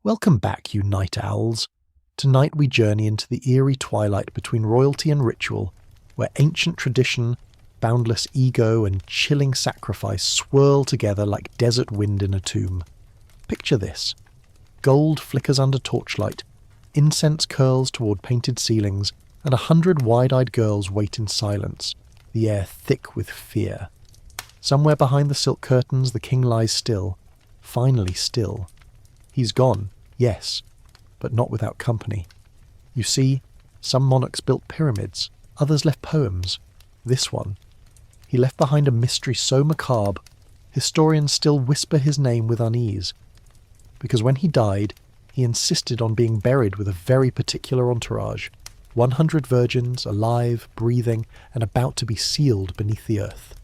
Welcome back, you night owls. Tonight we journey into the eerie twilight between royalty and ritual, where ancient tradition, boundless ego, and chilling sacrifice swirl together like desert wind in a tomb. Picture this. Gold flickers under torchlight, incense curls toward painted ceilings, and 100 wide-eyed girls wait in silence, the air thick with fear. Somewhere behind the silk curtains the king lies still, finally still. He's gone, yes, but not without company. You see, some monarchs built pyramids, others left poems. This one, he left behind a mystery so macabre, historians still whisper his name with unease. Because when he died, he insisted on being buried with a very particular entourage, 100 virgins, alive, breathing, and about to be sealed beneath the earth.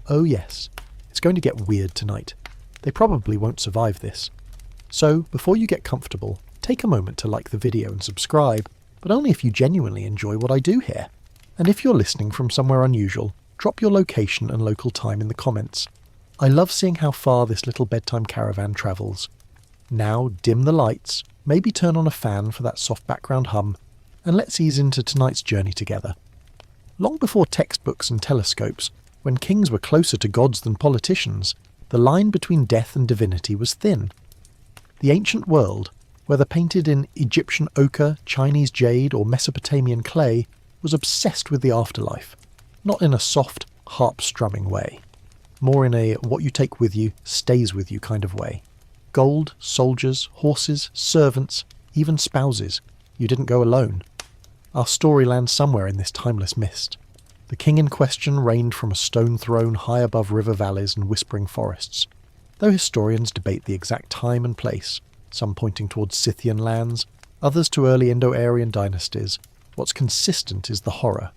Oh yes, it's going to get weird tonight. They probably won't survive this. So, before you get comfortable, take a moment to like the video and subscribe, but only if you genuinely enjoy what I do here. And if you're listening from somewhere unusual, drop your location and local time in the comments. I love seeing how far this little bedtime caravan travels. Now dim the lights, maybe turn on a fan for that soft background hum, and let's ease into tonight's journey together. Long before textbooks and telescopes, when kings were closer to gods than politicians, the line between death and divinity was thin. The ancient world, whether painted in Egyptian ochre, Chinese jade, or Mesopotamian clay, was obsessed with the afterlife, not in a soft, harp-strumming way, more in a what you take with you stays with you kind of way. Gold, soldiers, horses, servants, even spouses. You didn't go alone. Our story lands somewhere in this timeless mist. The king in question reigned from a stone throne high above river valleys and whispering forests. Though historians debate the exact time and place, some pointing towards Scythian lands, others to early Indo-Aryan dynasties, what's consistent is the horror.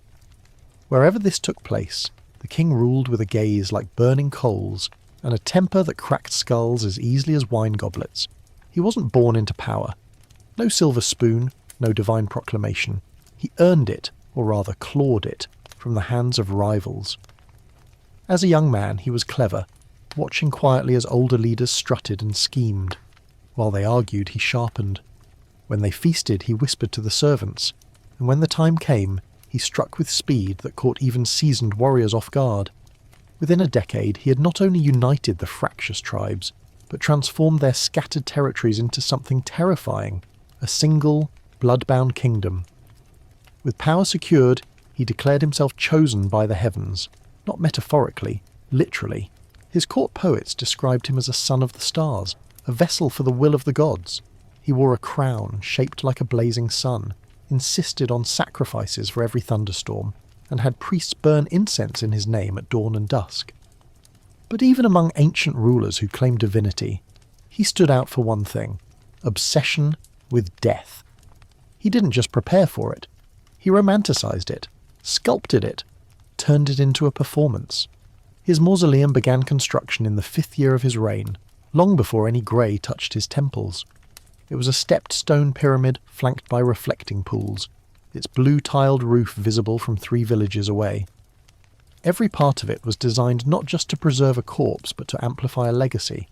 Wherever this took place, the king ruled with a gaze like burning coals, and a temper that cracked skulls as easily as wine goblets. He wasn't born into power. No silver spoon, no divine proclamation. He earned it, or rather clawed it, from the hands of rivals. As a young man, he was clever, watching quietly as older leaders strutted and schemed. While they argued, he sharpened. When they feasted, he whispered to the servants, and when the time came, he struck with speed that caught even seasoned warriors off guard. Within a decade, he had not only united the fractious tribes, but transformed their scattered territories into something terrifying, a single, blood-bound kingdom. With power secured, he declared himself chosen by the heavens, not metaphorically, literally. His court poets described him as a son of the stars, a vessel for the will of the gods. He wore a crown shaped like a blazing sun, insisted on sacrifices for every thunderstorm, and had priests burn incense in his name at dawn and dusk. But even among ancient rulers who claimed divinity, he stood out for one thing: obsession with death. He didn't just prepare for it. He romanticized it, sculpted it, turned it into a performance. His mausoleum began construction in the 5th year of his reign, long before any grey touched his temples. It was a stepped stone pyramid flanked by reflecting pools, its blue-tiled roof visible from 3 villages away. Every part of it was designed not just to preserve a corpse, but to amplify a legacy.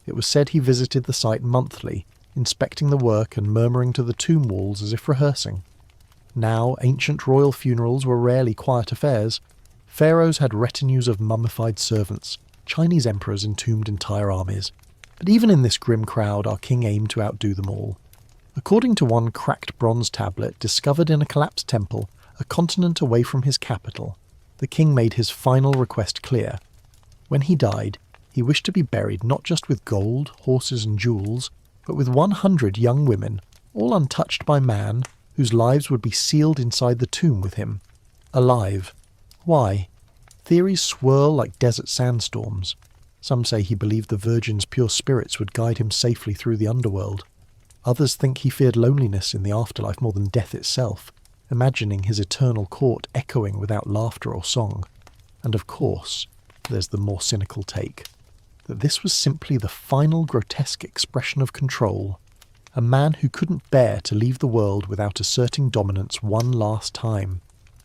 It was said he visited the site monthly, inspecting the work and murmuring to the tomb walls as if rehearsing. Now, ancient royal funerals were rarely quiet affairs. Pharaohs had retinues of mummified servants. Chinese emperors entombed entire armies. But even in this grim crowd, our king aimed to outdo them all. According to one cracked bronze tablet discovered in a collapsed temple, a continent away from his capital, the king made his final request clear. When he died, he wished to be buried not just with gold, horses and jewels, but with 100 young women, all untouched by man, whose lives would be sealed inside the tomb with him. Alive. Why? Theories swirl like desert sandstorms. Some say he believed the virgin's pure spirits would guide him safely through the underworld. Others think he feared loneliness in the afterlife more than death itself, imagining his eternal court echoing without laughter or song. And of course, there's the more cynical take, that this was simply the final grotesque expression of control. A man who couldn't bear to leave the world without asserting dominance one last time.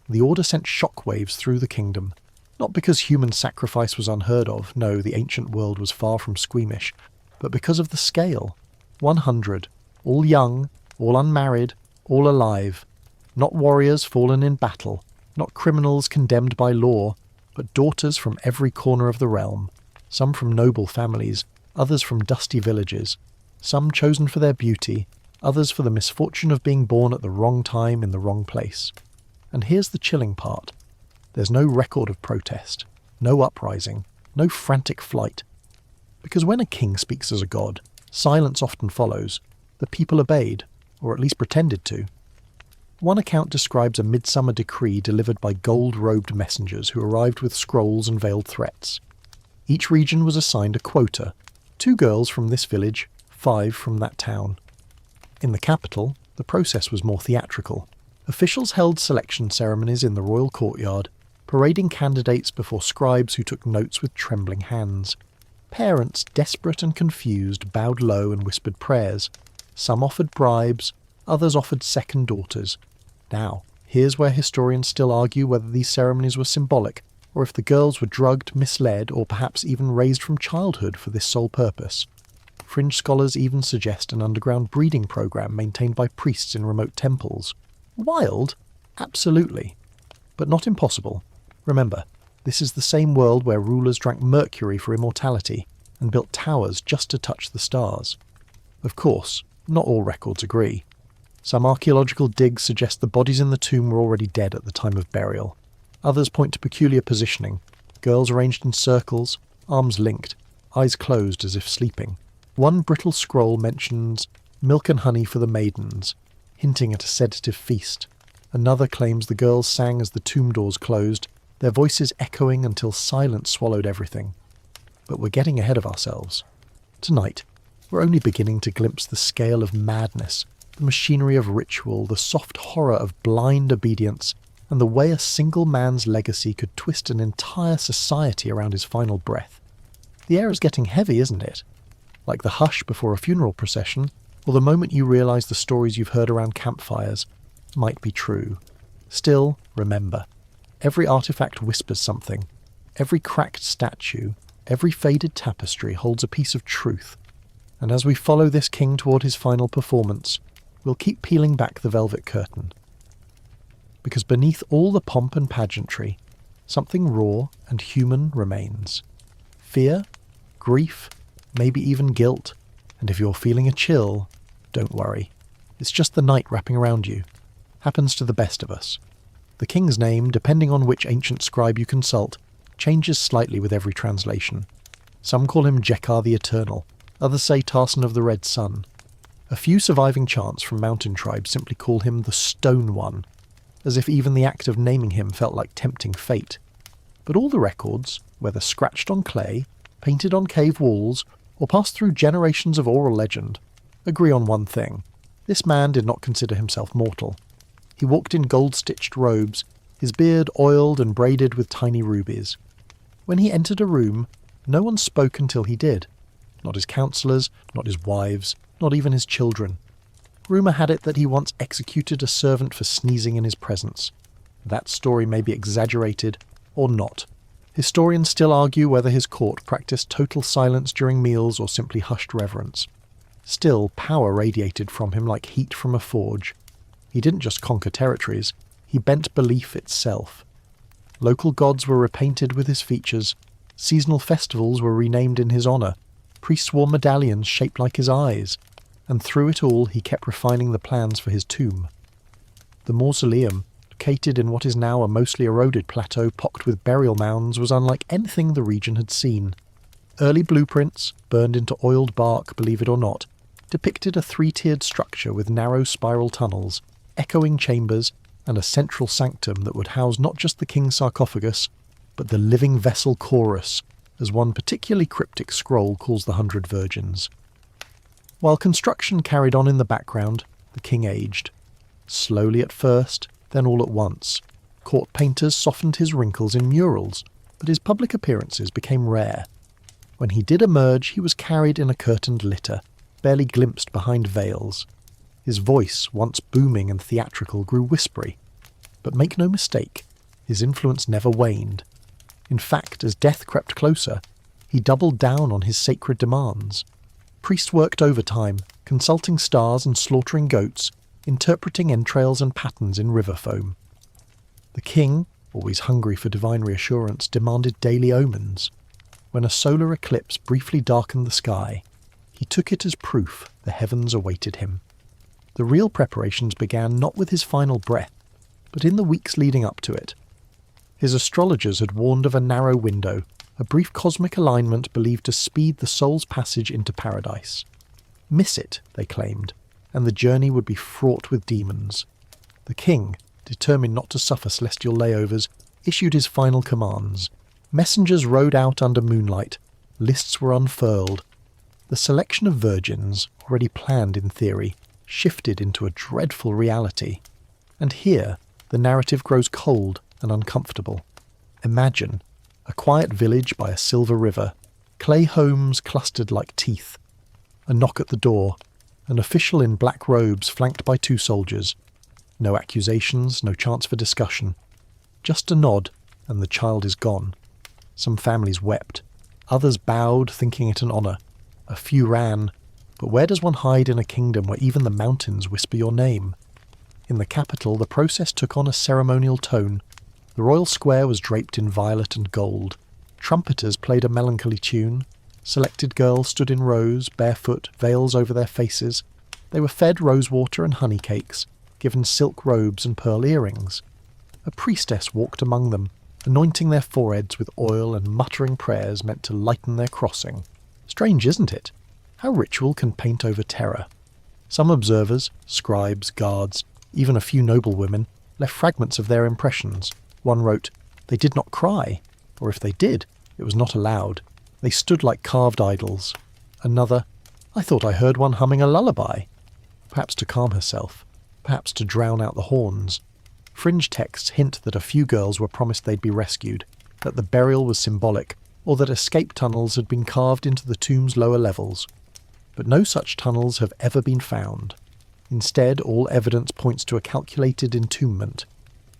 The order sent shockwaves through the kingdom, not because human sacrifice was unheard of, no, the ancient world was far from squeamish, but because of the scale. 100, all young, all unmarried, all alive, not warriors fallen in battle, not criminals condemned by law, but daughters from every corner of the realm, some from noble families, others from dusty villages, some chosen for their beauty, others for the misfortune of being born at the wrong time in the wrong place. And here's the chilling part. There's no record of protest, no uprising, no frantic flight. Because when a king speaks as a god, silence often follows. The people obeyed, or at least pretended to. One account describes a midsummer decree delivered by gold-robed messengers who arrived with scrolls and veiled threats. Each region was assigned a quota, 2 girls from this village, 5 from that town. In the capital, the process was more theatrical. Officials held selection ceremonies in the royal courtyard, parading candidates before scribes who took notes with trembling hands. Parents, desperate and confused, bowed low and whispered prayers. Some offered bribes, others offered second daughters. Now, here's where historians still argue whether these ceremonies were symbolic, or if the girls were drugged, misled, or perhaps even raised from childhood for this sole purpose. Fringe scholars even suggest an underground breeding program maintained by priests in remote temples. Wild? Absolutely. But not impossible. Remember, this is the same world where rulers drank mercury for immortality and built towers just to touch the stars. Of course, not all records agree. Some archaeological digs suggest the bodies in the tomb were already dead at the time of burial. Others point to peculiar positioning, girls arranged in circles, arms linked, eyes closed as if sleeping. One brittle scroll mentions milk and honey for the maidens, hinting at a sedative feast. Another claims the girls sang as the tomb doors closed, their voices echoing until silence swallowed everything. But we're getting ahead of ourselves. Tonight, we're only beginning to glimpse the scale of madness, the machinery of ritual, the soft horror of blind obedience, and the way a single man's legacy could twist an entire society around his final breath. The air is getting heavy, isn't it? Like the hush before a funeral procession, or the moment you realise the stories you've heard around campfires might be true. Still, remember, every artifact whispers something. Every cracked statue, every faded tapestry holds a piece of truth. And as we follow this king toward his final performance, we'll keep peeling back the velvet curtain. Because beneath all the pomp and pageantry, something raw and human remains. Fear, grief, maybe even guilt, and if you're feeling a chill, don't worry. It's just the night wrapping around you. Happens to the best of us. The king's name, depending on which ancient scribe you consult, changes slightly with every translation. Some call him Jekar the Eternal, others say Tarsan of the Red Sun. A few surviving chants from mountain tribes simply call him the Stone One, as if even the act of naming him felt like tempting fate. But all the records, whether scratched on clay, painted on cave walls, or passed through generations of oral legend, agree on one thing. This man did not consider himself mortal. He walked in gold-stitched robes, his beard oiled and braided with tiny rubies. When he entered a room, no one spoke until he did. Not his counsellors, not his wives, not even his children. Rumour had it that he once executed a servant for sneezing in his presence. That story may be exaggerated, or not. Historians still argue whether his court practiced total silence during meals or simply hushed reverence. Still, power radiated from him like heat from a forge. He didn't just conquer territories, he bent belief itself. Local gods were repainted with his features, seasonal festivals were renamed in his honour, priests wore medallions shaped like his eyes, and through it all he kept refining the plans for his tomb. The mausoleum, located in what is now a mostly eroded plateau pocked with burial mounds, was unlike anything the region had seen. Early blueprints, burned into oiled bark, believe it or not, depicted a 3-tiered structure with narrow spiral tunnels, echoing chambers, and a central sanctum that would house not just the king's sarcophagus, but the living vessel chorus, as one particularly cryptic scroll calls the 100 Virgins. While construction carried on in the background, the king aged. Slowly at first, then all at once. Court painters softened his wrinkles in murals, but his public appearances became rare. When he did emerge, he was carried in a curtained litter, barely glimpsed behind veils. His voice, once booming and theatrical, grew whispery. But make no mistake, his influence never waned. In fact, as death crept closer, he doubled down on his sacred demands. Priests worked overtime, consulting stars and slaughtering goats, interpreting entrails and patterns in river foam. The king, always hungry for divine reassurance, demanded daily omens. When a solar eclipse briefly darkened the sky, he took it as proof the heavens awaited him. The real preparations began not with his final breath, but in the weeks leading up to it. His astrologers had warned of a narrow window, a brief cosmic alignment believed to speed the soul's passage into paradise. Miss it, they claimed, and the journey would be fraught with demons. The king, determined not to suffer celestial layovers, issued his final commands. Messengers rode out under moonlight. Lists were unfurled. The selection of virgins, already planned in theory, shifted into a dreadful reality. And here, the narrative grows cold and uncomfortable. Imagine a quiet village by a silver river, clay homes clustered like teeth. A knock at the door, an official in black robes flanked by 2 soldiers. No accusations, no chance for discussion. Just a nod, and the child is gone. Some families wept. Others bowed, thinking it an honour. A few ran. But where does one hide in a kingdom where even the mountains whisper your name? In the capital, the process took on a ceremonial tone. The royal square was draped in violet and gold. Trumpeters played a melancholy tune. Selected girls stood in rows, barefoot, veils over their faces. They were fed rosewater and honey cakes, given silk robes and pearl earrings. A priestess walked among them, anointing their foreheads with oil and muttering prayers meant to lighten their crossing. Strange, isn't it? How ritual can paint over terror. Some observers, scribes, guards, even a few noble women, left fragments of their impressions. One wrote, "They did not cry," or if they did, it was not allowed. They stood like carved idols. Another, "I thought I heard one humming a lullaby." Perhaps to calm herself, perhaps to drown out the horns. Fringe texts hint that a few girls were promised they'd be rescued, that the burial was symbolic, or that escape tunnels had been carved into the tomb's lower levels. But no such tunnels have ever been found. Instead, all evidence points to a calculated entombment.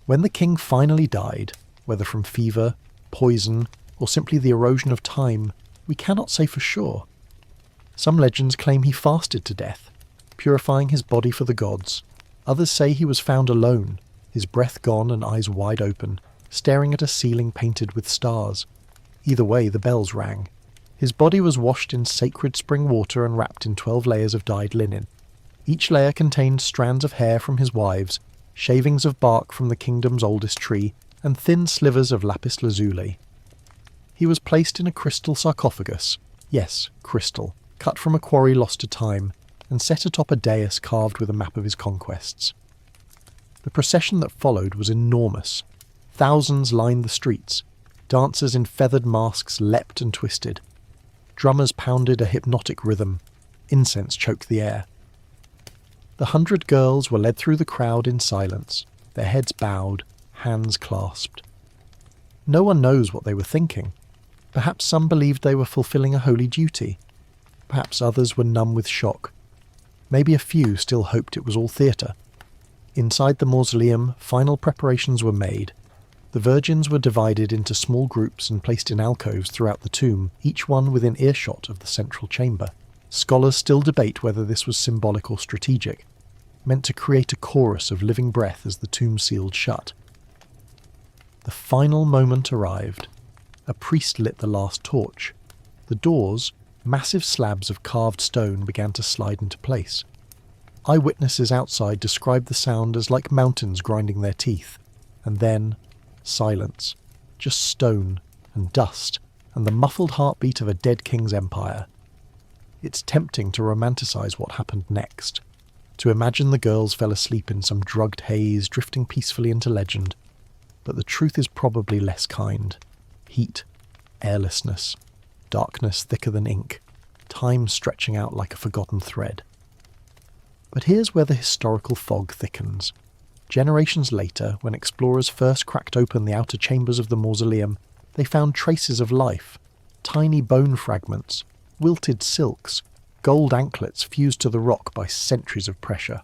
When the king finally died, whether from fever, poison, or simply the erosion of time, we cannot say for sure. Some legends claim he fasted to death, purifying his body for the gods. Others say he was found alone, his breath gone and eyes wide open, staring at a ceiling painted with stars. Either way, the bells rang. His body was washed in sacred spring water and wrapped in 12 layers of dyed linen. Each layer contained strands of hair from his wives, shavings of bark from the kingdom's oldest tree, and thin slivers of lapis lazuli. He was placed in a crystal sarcophagus, yes, crystal, cut from a quarry lost to time, and set atop a dais carved with a map of his conquests. The procession that followed was enormous. Thousands lined the streets. Dancers in feathered masks leapt and twisted. Drummers pounded a hypnotic rhythm. Incense choked the air. The 100 girls were led through the crowd in silence, their heads bowed, hands clasped. No one knows what they were thinking. Perhaps some believed they were fulfilling a holy duty. Perhaps others were numb with shock. Maybe a few still hoped it was all theatre. Inside the mausoleum, final preparations were made. The virgins were divided into small groups and placed in alcoves throughout the tomb, each one within earshot of the central chamber. Scholars still debate whether this was symbolic or strategic, meant to create a chorus of living breath as the tomb sealed shut. The final moment arrived. A priest lit the last torch. The doors, massive slabs of carved stone, began to slide into place. Eyewitnesses outside described the sound as like mountains grinding their teeth. And then, silence. Just stone and dust and the muffled heartbeat of a dead king's empire. It's tempting to romanticize what happened next, to imagine the girls fell asleep in some drugged haze drifting peacefully into legend. But the truth is probably less kind. Heat, airlessness, darkness thicker than ink, time stretching out like a forgotten thread. But here's where the historical fog thickens. Generations later, when explorers first cracked open the outer chambers of the mausoleum, they found traces of life, tiny bone fragments, wilted silks, gold anklets fused to the rock by centuries of pressure.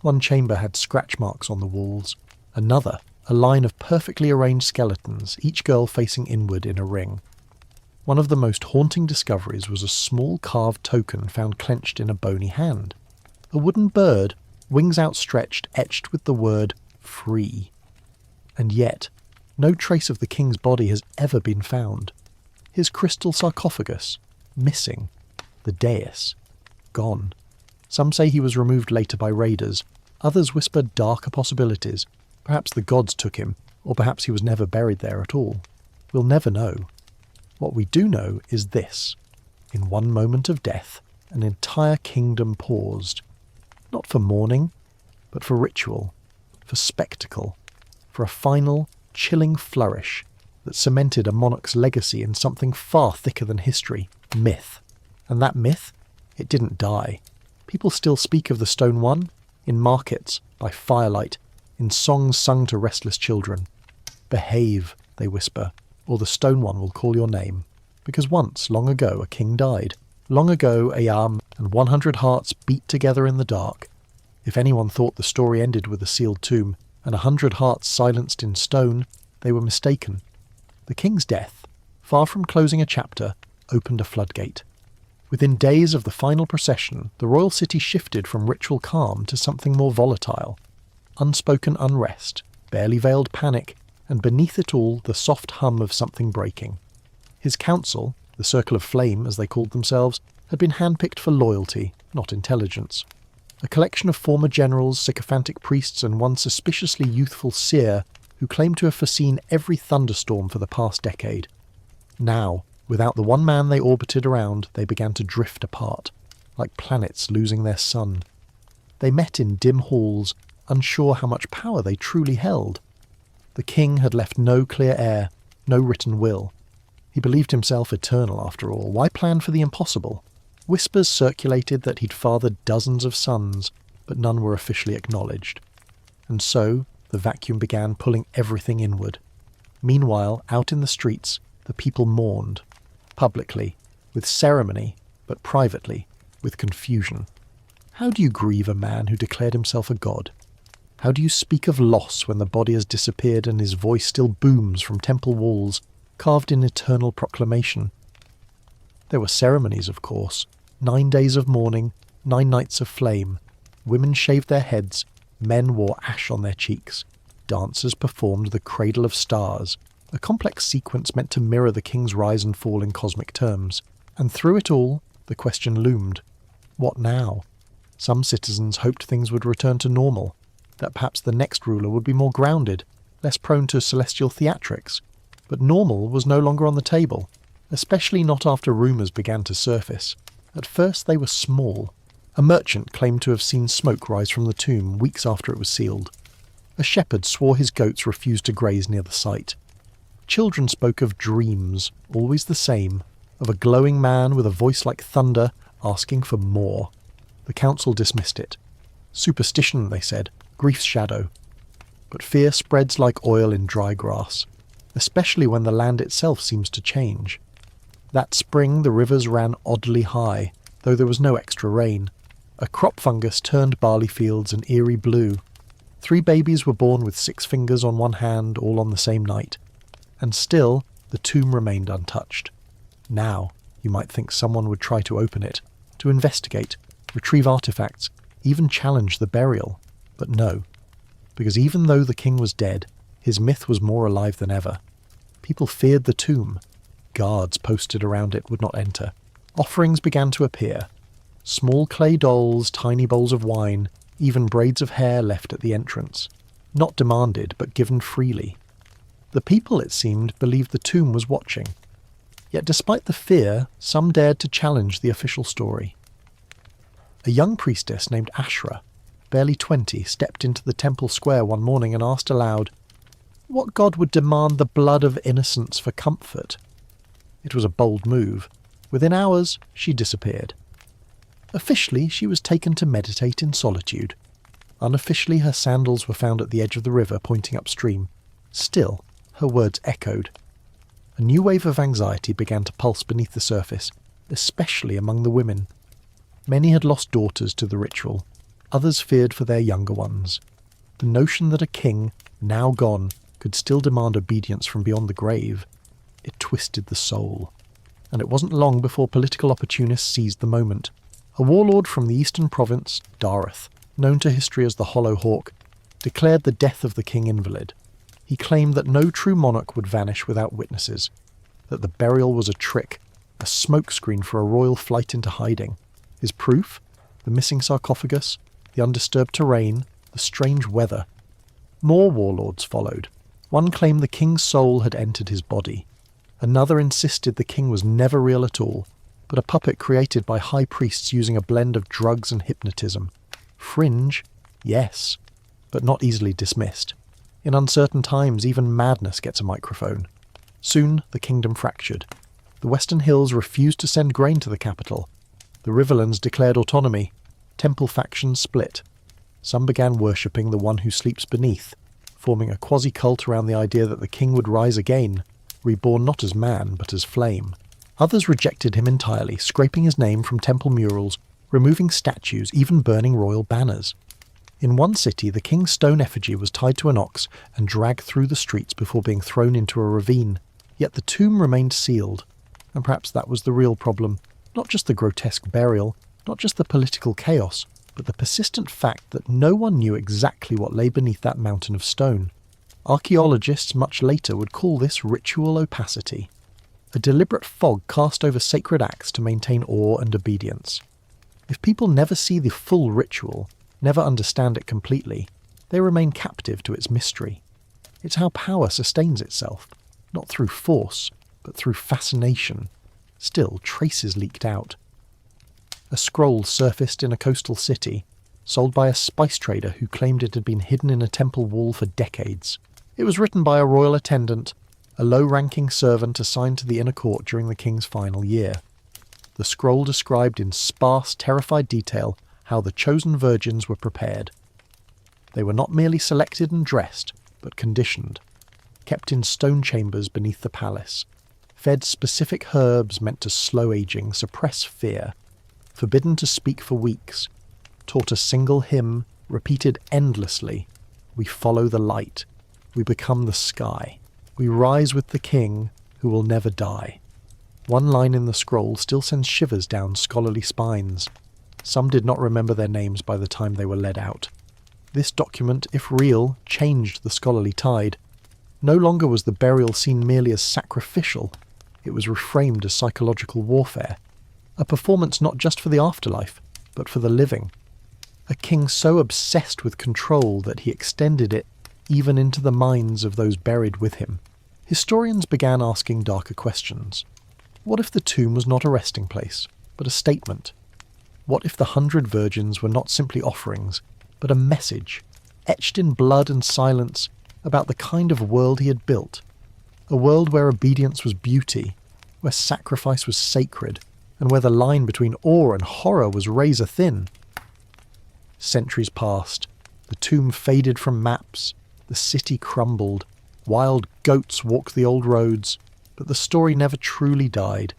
One chamber had scratch marks on the walls, another, a line of perfectly arranged skeletons, each girl facing inward in a ring. One of the most haunting discoveries was a small carved token found clenched in a bony hand. A wooden bird, wings outstretched, etched with the word free. And yet, no trace of the king's body has ever been found. His crystal sarcophagus, missing. The dais, gone. Some say he was removed later by raiders. Others whisper darker possibilities. Perhaps the gods took him, or perhaps he was never buried there at all. We'll never know. What we do know is this. In one moment of death, an entire kingdom paused. Not for mourning, but for ritual, for spectacle, for a final, chilling flourish that cemented a monarch's legacy in something far thicker than history, myth. And that myth, it didn't die. People still speak of the Stone One, in markets, by firelight, in songs sung to restless children. Behave, they whisper, or the Stone One will call your name. Because once, long ago, a king died. Long ago, a arm and 100 hearts beat together in the dark. If anyone thought the story ended with a sealed tomb and 100 hearts silenced in stone, they were mistaken. The king's death, far from closing a chapter, opened a floodgate. Within days of the final procession, the royal city shifted from ritual calm to something more volatile. Unspoken unrest, barely veiled panic, and beneath it all the soft hum of something breaking. His council, the Circle of Flame as they called themselves, had been handpicked for loyalty, not intelligence. A collection of former generals, sycophantic priests, and one suspiciously youthful seer who claimed to have foreseen every thunderstorm for the past decade. Now, without the one man they orbited around, they began to drift apart, like planets losing their sun. They met in dim halls, unsure how much power they truly held. The king had left no clear heir, no written will. He believed himself eternal after all. Why plan for the impossible? Whispers circulated that he'd fathered dozens of sons, but none were officially acknowledged. And so, the vacuum began pulling everything inward. Meanwhile, out in the streets, the people mourned. Publicly, with ceremony, but privately, with confusion. How do you grieve a man who declared himself a god? How do you speak of loss when the body has disappeared and his voice still booms from temple walls, carved in eternal proclamation? There were ceremonies, of course. 9 days of mourning, 9 nights of flame. Women shaved their heads, men wore ash on their cheeks. Dancers performed the Cradle of Stars, a complex sequence meant to mirror the king's rise and fall in cosmic terms. And through it all, the question loomed. What now? Some citizens hoped things would return to normal, that perhaps the next ruler would be more grounded, less prone to celestial theatrics. But normal was no longer on the table, especially not after rumours began to surface. At first they were small. A merchant claimed to have seen smoke rise from the tomb weeks after it was sealed. A shepherd swore his goats refused to graze near the site. Children spoke of dreams, always the same, of a glowing man with a voice like thunder asking for more. The council dismissed it. Superstition, they said, grief's shadow. But fear spreads like oil in dry grass, especially when the land itself seems to change. That spring the rivers ran oddly high, though there was no extra rain. A crop fungus turned barley fields an eerie blue. 3 babies were born with 6 fingers on one hand, all on the same night. And still, the tomb remained untouched. Now, you might think someone would try to open it, to investigate, retrieve artifacts, even challenge the burial. But no, because even though the king was dead, his myth was more alive than ever. People feared the tomb. Guards posted around it would not enter. Offerings began to appear. Small clay dolls, tiny bowls of wine, even braids of hair left at the entrance. Not demanded, but given freely. The people, it seemed, believed the tomb was watching. Yet despite the fear, some dared to challenge the official story. A young priestess named Ashra, barely 20, stepped into the temple square one morning and asked aloud, "What god would demand the blood of innocents for comfort?" It was a bold move. Within hours, she disappeared. Officially, she was taken to meditate in solitude. Unofficially, her sandals were found at the edge of the river pointing upstream. Still, her words echoed. A new wave of anxiety began to pulse beneath the surface, especially among the women. Many had lost daughters to the ritual. Others feared for their younger ones. The notion that a king, now gone, could still demand obedience from beyond the grave, it twisted the soul. and it wasn't long before political opportunists seized the moment. A warlord from the eastern province, Dareth, known to history as the Hollow Hawk, declared the death of the king invalid. He claimed that no true monarch would vanish without witnesses, that the burial was a trick, a smokescreen for a royal flight into hiding. His proof? The missing sarcophagus, the undisturbed terrain, the strange weather. More warlords followed. One claimed the king's soul had entered his body. Another insisted the king was never real at all, but a puppet created by high priests using a blend of drugs and hypnotism. Fringe? Yes, but not easily dismissed. In uncertain times, even madness gets a microphone. Soon, the kingdom fractured. The Western Hills refused to send grain to the capital. The Riverlands declared autonomy. Temple factions split. Some began worshipping the one who sleeps beneath, forming a quasi-cult around the idea that the king would rise again, reborn not as man, but as flame. Others rejected him entirely, scraping his name from temple murals, removing statues, even burning royal banners. In one city, the king's stone effigy was tied to an ox and dragged through the streets before being thrown into a ravine. Yet the tomb remained sealed. And perhaps that was the real problem. Not just the grotesque burial, not just the political chaos, but the persistent fact that no one knew exactly what lay beneath that mountain of stone. Archaeologists much later would call this ritual opacity. A deliberate fog cast over sacred acts to maintain awe and obedience. If people never see the full ritual, never understand it completely, they remain captive to its mystery. It's how power sustains itself, not through force, but through fascination. Still, traces leaked out. A scroll surfaced in a coastal city, sold by a spice trader who claimed it had been hidden in a temple wall for decades. It was written by a royal attendant, a low-ranking servant assigned to the inner court during the king's final year. The scroll described in sparse, terrified detail how the chosen virgins were prepared. They were not merely selected and dressed, but conditioned, kept in stone chambers beneath the palace, fed specific herbs meant to slow aging, suppress fear, forbidden to speak for weeks, taught a single hymn, repeated endlessly. We follow the light. We become the sky. We rise with the king, who will never die. One line in the scroll still sends shivers down scholarly spines. Some did not remember their names by the time they were led out. This document, if real, changed the scholarly tide. No longer was the burial seen merely as sacrificial. It was reframed as psychological warfare. A performance not just for the afterlife, but for the living. A king so obsessed with control that he extended it even into the minds of those buried with him. Historians began asking darker questions. What if the tomb was not a resting place, but a statement? What if the 100 virgins were not simply offerings, but a message, etched in blood and silence, about the kind of world he had built? A world where obedience was beauty, where sacrifice was sacred, and where the line between awe and horror was razor thin. Centuries passed. The tomb faded from maps. The city crumbled. Wild goats walked the old roads. But the story never truly died.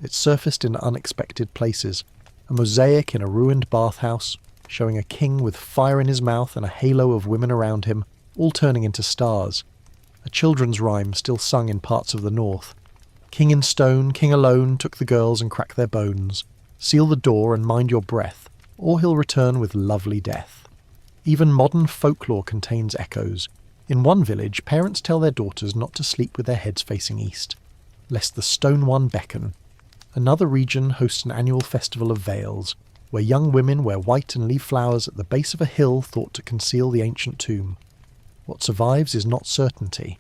It surfaced in unexpected places. A mosaic in a ruined bathhouse, showing a king with fire in his mouth and a halo of women around him, all turning into stars. A children's rhyme still sung in parts of the north. King in stone, king alone, took the girls and cracked their bones. Seal the door and mind your breath, or he'll return with lovely death. Even modern folklore contains echoes. In one village, parents tell their daughters not to sleep with their heads facing east, lest the stone one beckon. Another region hosts an annual festival of veils, where young women wear white and leave flowers at the base of a hill thought to conceal the ancient tomb. What survives is not certainty,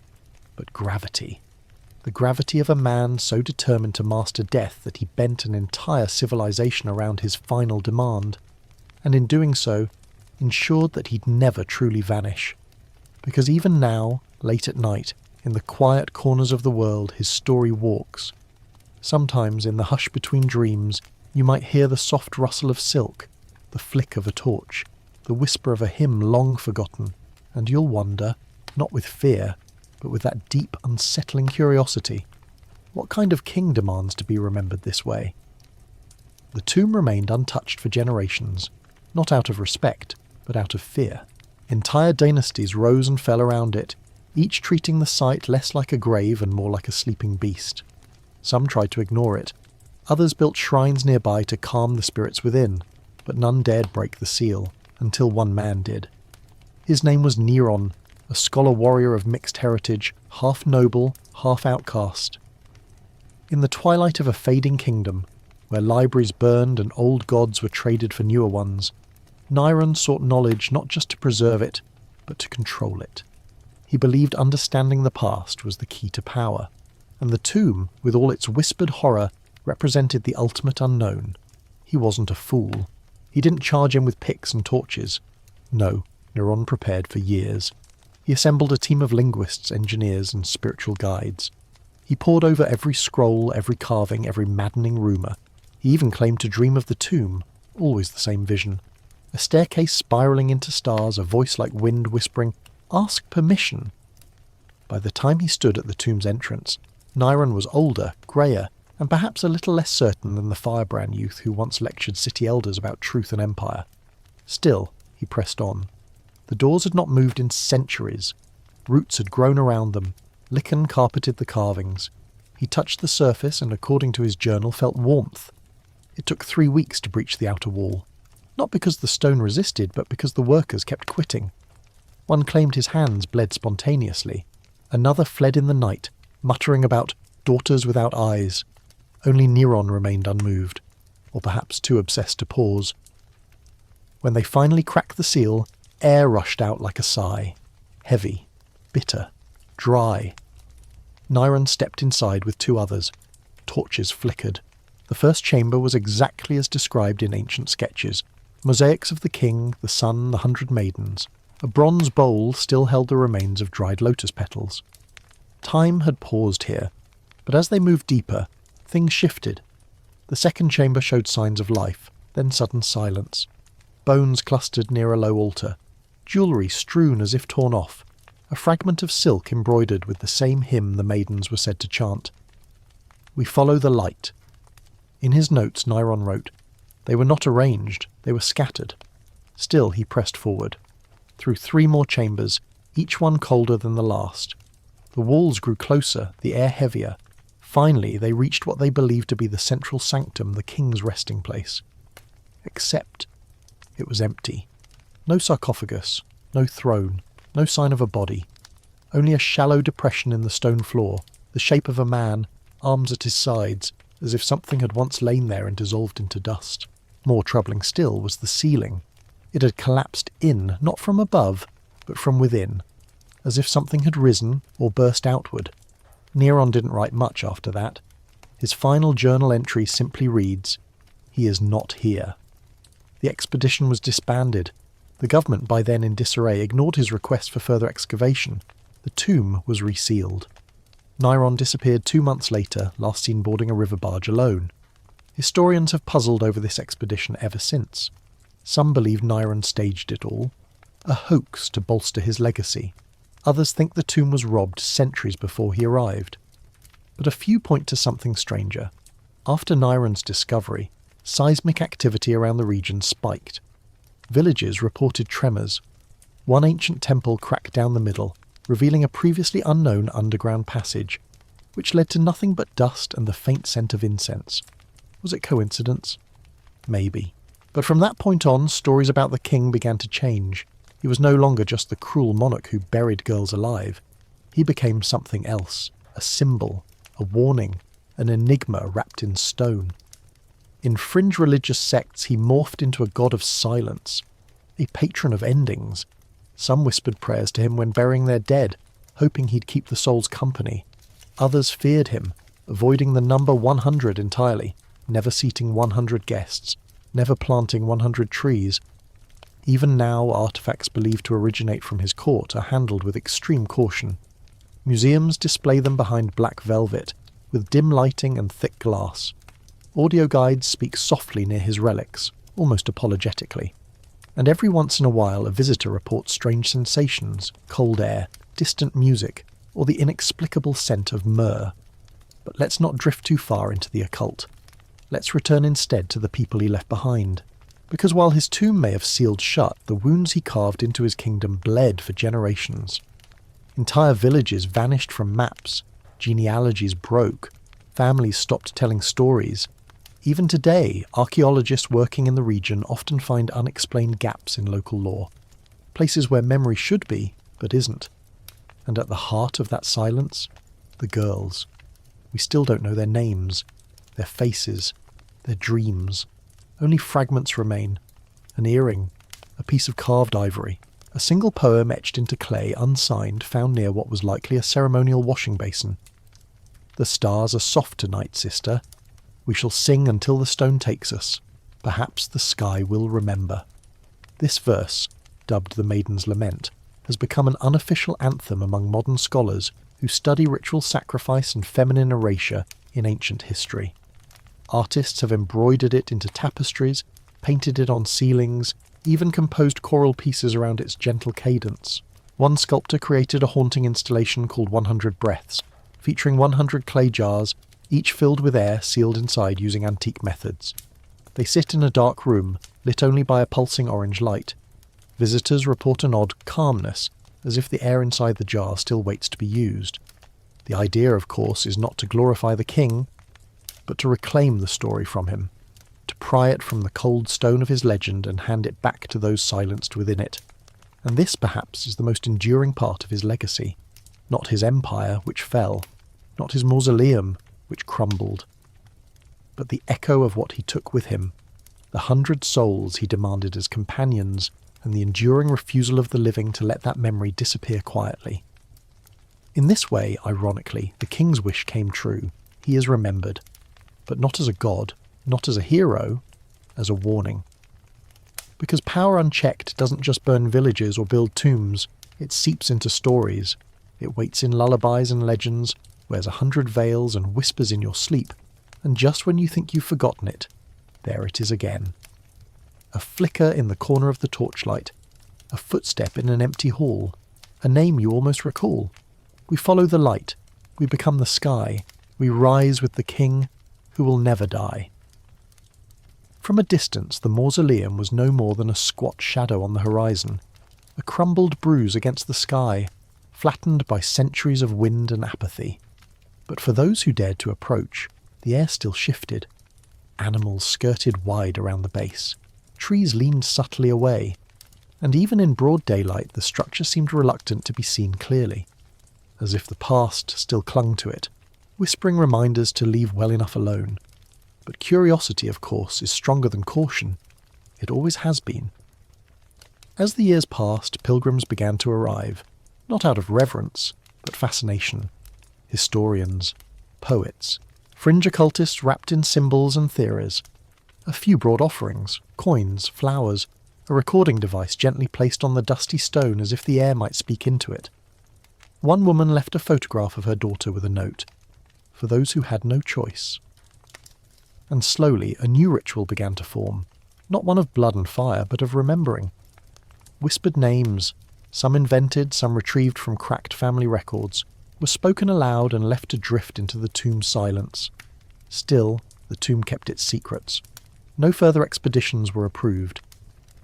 but gravity. The gravity of a man so determined to master death that he bent an entire civilization around his final demand, and in doing so, ensured that he'd never truly vanish. Because even now, late at night, in the quiet corners of the world, his story walks. Sometimes, in the hush between dreams, you might hear the soft rustle of silk, the flick of a torch, the whisper of a hymn long forgotten, and you'll wonder, not with fear, but with that deep, unsettling curiosity, what kind of king demands to be remembered this way? The tomb remained untouched for generations, not out of respect, but out of fear. Entire dynasties rose and fell around it, each treating the site less like a grave and more like a sleeping beast. Some tried to ignore it. Others built shrines nearby to calm the spirits within, but none dared break the seal, until one man did. His name was Neron, a scholar warrior of mixed heritage, half noble, half outcast. In the twilight of a fading kingdom, where libraries burned and old gods were traded for newer ones, Neron sought knowledge not just to preserve it, but to control it. He believed understanding the past was the key to power, and the tomb, with all its whispered horror, represented the ultimate unknown. He wasn't a fool. He didn't charge in with picks and torches. No, Neron prepared for years. He assembled a team of linguists, engineers, and spiritual guides. He pored over every scroll, every carving, every maddening rumour. He even claimed to dream of the tomb, always the same vision. A staircase spiralling into stars, a voice like wind whispering, "Ask permission." By the time he stood at the tomb's entrance, Neron was older, greyer, and perhaps a little less certain than the firebrand youth who once lectured city elders about truth and empire. Still, he pressed on. The doors had not moved in centuries. Roots had grown around them. Lichen carpeted the carvings. He touched the surface and, according to his journal, felt warmth. It took 3 weeks to breach the outer wall. Not because the stone resisted, but because the workers kept quitting. One claimed his hands bled spontaneously. Another fled in the night, muttering about daughters without eyes. Only Neron remained unmoved, or perhaps too obsessed to pause. When they finally cracked the seal, air rushed out like a sigh. Heavy, bitter, dry. Neron stepped inside with 2 others. Torches flickered. The first chamber was exactly as described in ancient sketches. Mosaics of the king, the sun, the 100 maidens. A bronze bowl still held the remains of dried lotus petals. Time had paused here, but as they moved deeper, things shifted. The second chamber showed signs of life, then sudden silence. Bones clustered near a low altar. Jewellery strewn as if torn off. A fragment of silk embroidered with the same hymn the maidens were said to chant. "We follow the light." In his notes, Neron wrote, "They were not arranged, they were scattered." Still he pressed forward. Through 3 more chambers, each one colder than the last. The walls grew closer, the air heavier. Finally, they reached what they believed to be the central sanctum, the king's resting place. Except it was empty. No sarcophagus, no throne, no sign of a body. Only a shallow depression in the stone floor, the shape of a man, arms at his sides, as if something had once lain there and dissolved into dust. More troubling still was the ceiling. It had collapsed in, not from above, but from within, as if something had risen or burst outward. Neron didn't write much after that. His final journal entry simply reads, "He is not here." The expedition was disbanded. The government, by then in disarray, ignored his request for further excavation. The tomb was resealed. Neron disappeared 2 months later, last seen boarding a river barge alone. Historians have puzzled over this expedition ever since. Some believe Neron staged it all, a hoax to bolster his legacy. Others think the tomb was robbed centuries before he arrived. But a few point to something stranger. After Neron's discovery, seismic activity around the region spiked. Villages reported tremors. One ancient temple cracked down the middle, revealing a previously unknown underground passage, which led to nothing but dust and the faint scent of incense. Was it coincidence? Maybe. But from that point on, stories about the king began to change. He was no longer just the cruel monarch who buried girls alive. He became something else, a symbol, a warning, an enigma wrapped in stone. In fringe religious sects, he morphed into a god of silence, a patron of endings. Some whispered prayers to him when burying their dead, hoping he'd keep the souls company. Others feared him, avoiding the number 100 entirely, never seating 100 guests, never planting 100 trees. Even now, artifacts believed to originate from his court are handled with extreme caution. Museums display them behind black velvet, with dim lighting and thick glass. Audio guides speak softly near his relics, almost apologetically. And every once in a while a visitor reports strange sensations, cold air, distant music, or the inexplicable scent of myrrh. But let's not drift too far into the occult. Let's return instead to the people he left behind. Because while his tomb may have sealed shut, the wounds he carved into his kingdom bled for generations. Entire villages vanished from maps, genealogies broke, Families stopped telling stories. Even today, archaeologists working in the region often find unexplained gaps in local lore, places where memory should be, but isn't. And at the heart of that silence, the girls. We still don't know their names, their faces, their dreams. Only fragments remain. An earring, a piece of carved ivory, a single poem etched into clay unsigned found near what was likely a ceremonial washing basin. The stars are soft tonight, sister. We shall sing until the stone takes us. Perhaps the sky will remember. This verse, dubbed the Maiden's Lament, has become an unofficial anthem among modern scholars who study ritual sacrifice and feminine erasure in ancient history. Artists have embroidered it into tapestries, painted it on ceilings, even composed choral pieces around its gentle cadence. One sculptor created a haunting installation called 100 Breaths, featuring 100 clay jars, each filled with air sealed inside using antique methods. They sit in a dark room, lit only by a pulsing orange light. Visitors report an odd calmness, as if the air inside the jar still waits to be used. The idea, of course, is not to glorify the king, but to reclaim the story from him, to pry it from the cold stone of his legend and hand it back to those silenced within it. And this, perhaps, is the most enduring part of his legacy. Not his empire, which fell, not his mausoleum, which crumbled, but the echo of what he took with him, the 100 souls he demanded as companions, and the enduring refusal of the living to let that memory disappear quietly. In this way, ironically, the king's wish came true. He is remembered, but not as a god, not as a hero, as a warning. Because power unchecked doesn't just burn villages or build tombs, it seeps into stories. It waits in lullabies and legends, wears 100 veils and whispers in your sleep, and just when you think you've forgotten it, there it is again. A flicker in the corner of the torchlight, a footstep in an empty hall, a name you almost recall. We follow the light, we become the sky, we rise with the king who will never die. From a distance, the mausoleum was no more than a squat shadow on the horizon, a crumbled bruise against the sky, flattened by centuries of wind and apathy. But for those who dared to approach, the air still shifted. Animals skirted wide around the base. Trees leaned subtly away. And even in broad daylight, the structure seemed reluctant to be seen clearly, as if the past still clung to it, whispering reminders to leave well enough alone. But curiosity, of course, is stronger than caution. It always has been. As the years passed, pilgrims began to arrive, not out of reverence, but fascination. Historians, poets, fringe occultists wrapped in symbols and theories. A few brought offerings, coins, flowers, a recording device gently placed on the dusty stone as if the air might speak into it. One woman left a photograph of her daughter with a note, for those who had no choice. And slowly a new ritual began to form, not one of blood and fire, but of remembering. Whispered names, some invented, some retrieved from cracked family records, were spoken aloud and left to drift into the tomb's silence. Still, the tomb kept its secrets. No further expeditions were approved.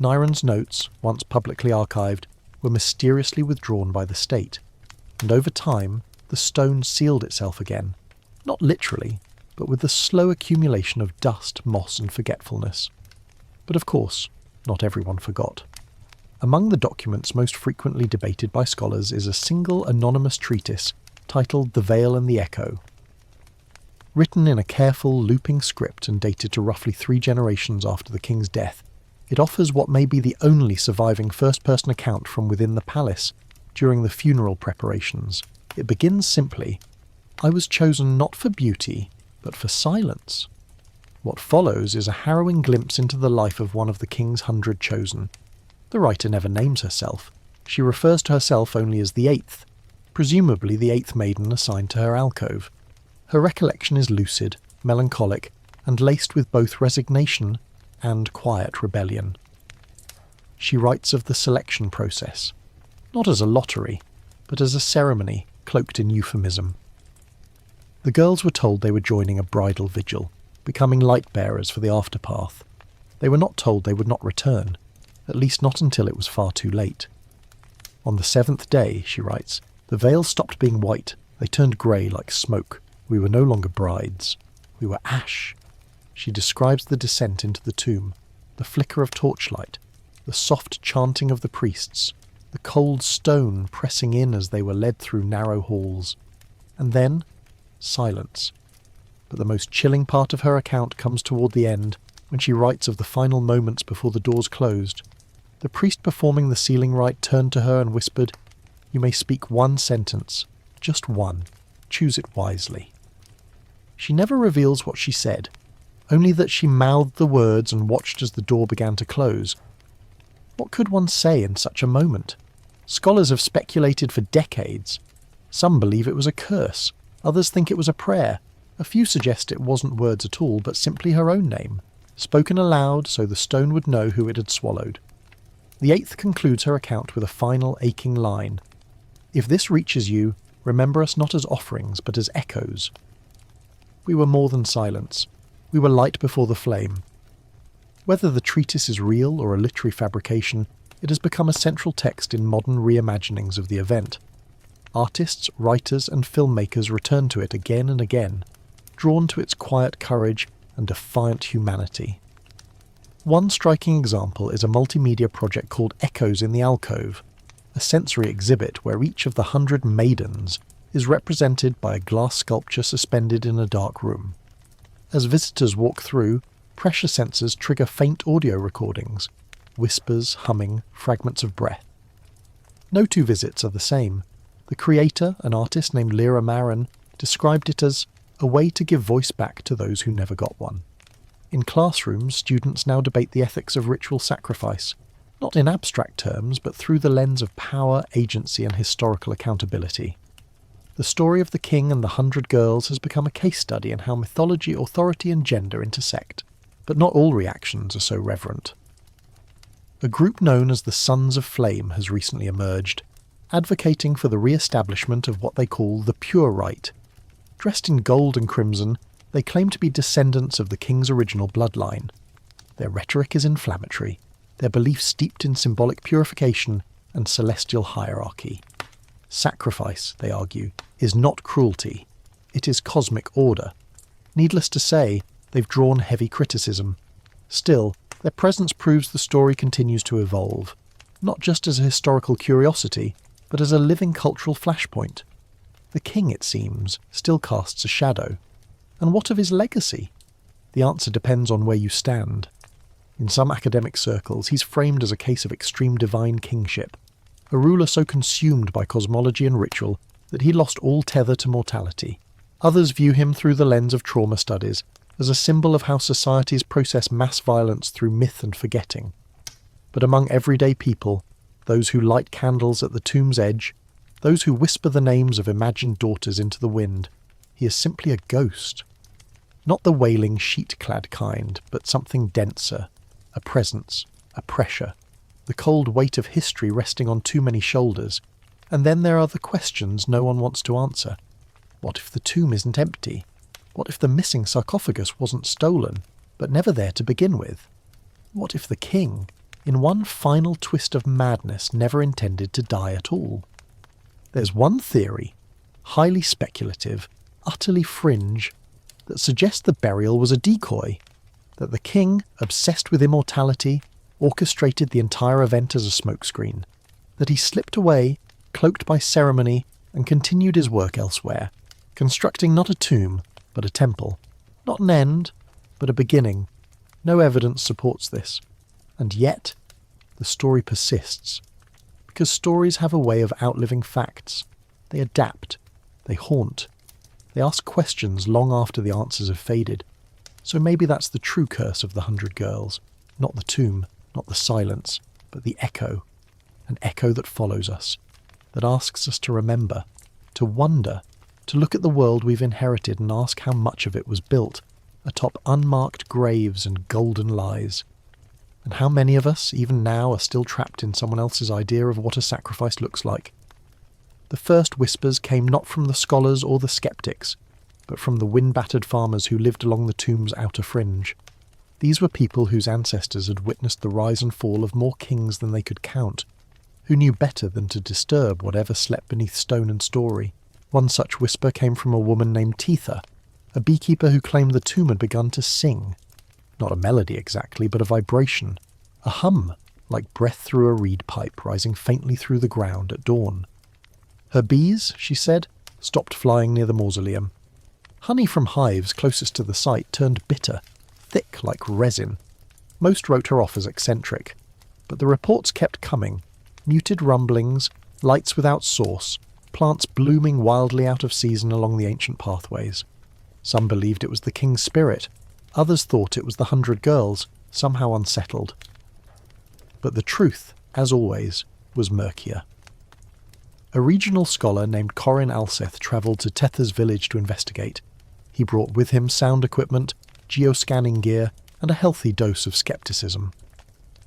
Niren's notes, once publicly archived, were mysteriously withdrawn by the state. And over time, the stone sealed itself again. Not literally, but with the slow accumulation of dust, moss and forgetfulness. But of course, not everyone forgot. Among the documents most frequently debated by scholars is a single anonymous treatise titled The Veil and the Echo. Written in a careful, looping script and dated to roughly 3 generations after the king's death, it offers what may be the only surviving first-person account from within the palace during the funeral preparations. It begins simply, "I was chosen not for beauty, but for silence." What follows is a harrowing glimpse into the life of one of the king's 100 chosen. The writer never names herself. She refers to herself only as the 8th, presumably the 8th maiden assigned to her alcove. Her recollection is lucid, melancholic, and laced with both resignation and quiet rebellion. She writes of the selection process, not as a lottery, but as a ceremony cloaked in euphemism. The girls were told they were joining a bridal vigil, becoming light-bearers for the afterpath. They were not told they would not return, at least not until it was far too late. On the 7th day, she writes, the veils stopped being white, they turned grey like smoke. We were no longer brides. We were ash. She describes the descent into the tomb, the flicker of torchlight, the soft chanting of the priests, the cold stone pressing in as they were led through narrow halls. And then, silence. But the most chilling part of her account comes toward the end, when she writes of the final moments before the doors closed. The priest performing the sealing rite turned to her and whispered, "You may speak one sentence, just one. Choose it wisely." She never reveals what she said, only that she mouthed the words and watched as the door began to close. What could one say in such a moment? Scholars have speculated for decades. Some believe it was a curse, others think it was a prayer. A few suggest it wasn't words at all, but simply her own name, spoken aloud so the stone would know who it had swallowed. The eighth concludes her account with a final aching line. "If this reaches you, remember us not as offerings, but as echoes." We were more than silence. We were light before the flame. Whether the treatise is real or a literary fabrication, it has become a central text in modern reimaginings of the event. Artists, writers, and filmmakers return to it again and again, drawn to its quiet courage and defiant humanity. One striking example is a multimedia project called Echoes in the Alcove, a sensory exhibit where each of the 100 maidens is represented by a glass sculpture suspended in a dark room. As visitors walk through, pressure sensors trigger faint audio recordings, whispers, humming, fragments of breath. No two visits are the same. The creator, an artist named Lyra Marin, described it as a way to give voice back to those who never got one. In classrooms, students now debate the ethics of ritual sacrifice, not in abstract terms, but through the lens of power, agency, and historical accountability. The story of the king and the 100 girls has become a case study in how mythology, authority, and gender intersect, but not all reactions are so reverent. A group known as the Sons of Flame has recently emerged, advocating for the re-establishment of what they call the pure rite. Dressed in gold and crimson, they claim to be descendants of the king's original bloodline. Their rhetoric is inflammatory, their beliefs steeped in symbolic purification and celestial hierarchy. Sacrifice, they argue, is not cruelty, it is cosmic order. Needless to say, they've drawn heavy criticism. Still, their presence proves the story continues to evolve, not just as a historical curiosity, but as a living cultural flashpoint. The king, it seems, still casts a shadow. And what of his legacy? The answer depends on where you stand. In some academic circles, he's framed as a case of extreme divine kingship, a ruler so consumed by cosmology and ritual that he lost all tether to mortality. Others view him through the lens of trauma studies, as a symbol of how societies process mass violence through myth and forgetting. But among everyday people, those who light candles at the tomb's edge, those who whisper the names of imagined daughters into the wind, he is simply a ghost. Not the wailing sheet-clad kind, but something denser, a presence, a pressure, the cold weight of history resting on too many shoulders. And then there are the questions no one wants to answer. What if the tomb isn't empty? What if the missing sarcophagus wasn't stolen, but never there to begin with? What if the king, in one final twist of madness, never intended to die at all? There's one theory, highly speculative, utterly fringe, that suggests the burial was a decoy, that the king, obsessed with immortality, orchestrated the entire event as a smokescreen, that he slipped away, cloaked by ceremony, and continued his work elsewhere, constructing not a tomb, but a temple. Not an end, but a beginning. No evidence supports this. And yet, the story persists. Because stories have a way of outliving facts. They adapt. They haunt. They ask questions long after the answers have faded. So maybe that's the true curse of the 100 girls. Not the tomb, not the silence, but the echo. An echo that follows us, that asks us to remember, to wonder, to look at the world we've inherited and ask how much of it was built atop unmarked graves and golden lies. And how many of us, even now, are still trapped in someone else's idea of what a sacrifice looks like. The first whispers came not from the scholars or the skeptics, but from the wind-battered farmers who lived along the tomb's outer fringe. These were people whose ancestors had witnessed the rise and fall of more kings than they could count, who knew better than to disturb whatever slept beneath stone and story, One such whisper came from a woman named Tetha, a beekeeper who claimed the tomb had begun to sing. Not a melody exactly, but a vibration, a hum, like breath through a reed pipe rising faintly through the ground at dawn. Her bees, she said, stopped flying near the mausoleum. Honey from hives closest to the site turned bitter, thick like resin. Most wrote her off as eccentric, but the reports kept coming. Muted rumblings, lights without source, plants blooming wildly out of season along the ancient pathways. Some believed it was the king's spirit, others thought it was the 100 girls, somehow unsettled. But the truth, as always, was murkier. A regional scholar named Corin Alseth travelled to Tetha's village to investigate. He brought with him sound equipment, geoscanning gear, and a healthy dose of skepticism.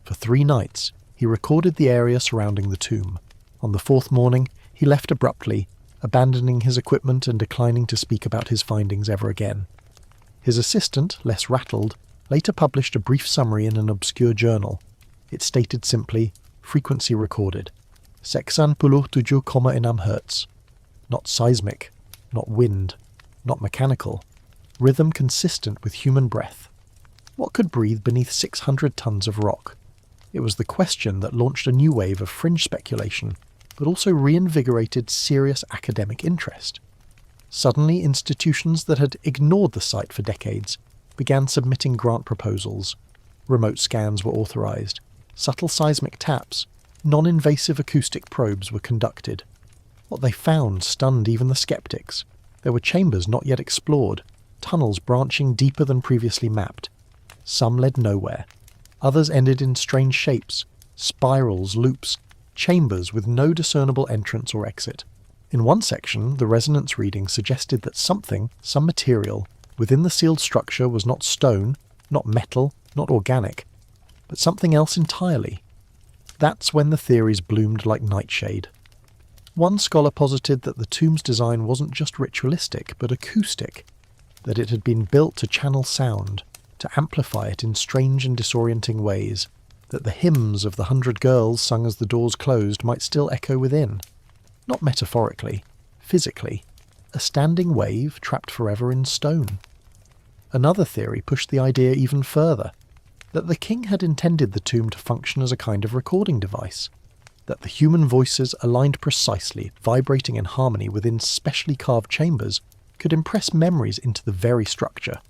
For 3 nights, he recorded the area surrounding the tomb. On the 4th morning, he left abruptly, abandoning his equipment and declining to speak about his findings ever again. His assistant, less rattled, later published a brief summary in an obscure journal. It stated simply, frequency recorded, 67,6 Hz. Not seismic, not wind, not mechanical. Rhythm consistent with human breath. What could breathe beneath 600 tons of rock? It was the question that launched a new wave of fringe speculation, but also reinvigorated serious academic interest. Suddenly, institutions that had ignored the site for decades began submitting grant proposals. Remote scans were authorized. Subtle seismic taps, non-invasive acoustic probes were conducted. What they found stunned even the skeptics. There were chambers not yet explored, tunnels branching deeper than previously mapped. Some led nowhere. Others ended in strange shapes, spirals, loops, chambers with no discernible entrance or exit. In one section, the resonance reading suggested that some material, within the sealed structure was not stone, not metal, not organic, but something else entirely. That's when the theories bloomed like nightshade. One scholar posited that the tomb's design wasn't just ritualistic, but acoustic, that it had been built to channel sound, to amplify it in strange and disorienting ways, that the hymns of the 100 girls sung as the doors closed might still echo within. Not metaphorically, physically, a standing wave trapped forever in stone. Another theory pushed the idea even further, that the king had intended the tomb to function as a kind of recording device, that the human voices aligned precisely, vibrating in harmony within specially carved chambers, could impress memories into the very structure.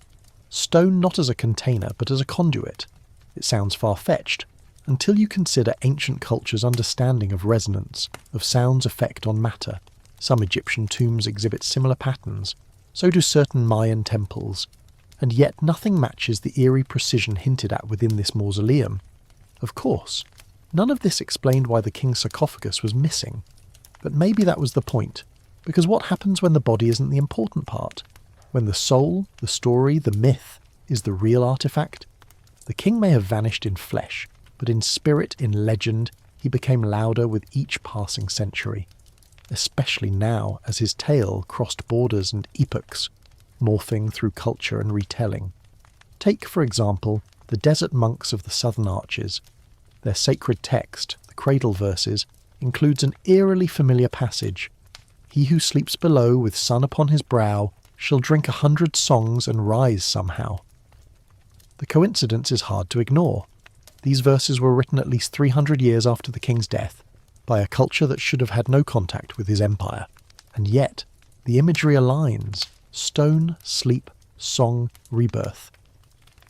Stone not as a container, but as a conduit. It sounds far-fetched, until you consider ancient cultures' understanding of resonance, of sound's effect on matter. Some Egyptian tombs exhibit similar patterns, so do certain Mayan temples, and yet nothing matches the eerie precision hinted at within this mausoleum. Of course, none of this explained why the king's sarcophagus was missing, but maybe that was the point, because what happens when the body isn't the important part? When the soul, the story, the myth, is the real artifact? The king may have vanished in flesh, but in spirit, in legend, he became louder with each passing century, especially now as his tale crossed borders and epochs, morphing through culture and retelling. Take, for example, the desert monks of the Southern Arches. Their sacred text, the cradle verses, includes an eerily familiar passage. He who sleeps below with sun upon his brow shall drink 100 songs and rise somehow. The coincidence is hard to ignore. These verses were written at least 300 years after the king's death, by a culture that should have had no contact with his empire. And yet, the imagery aligns. Stone, sleep, song, rebirth.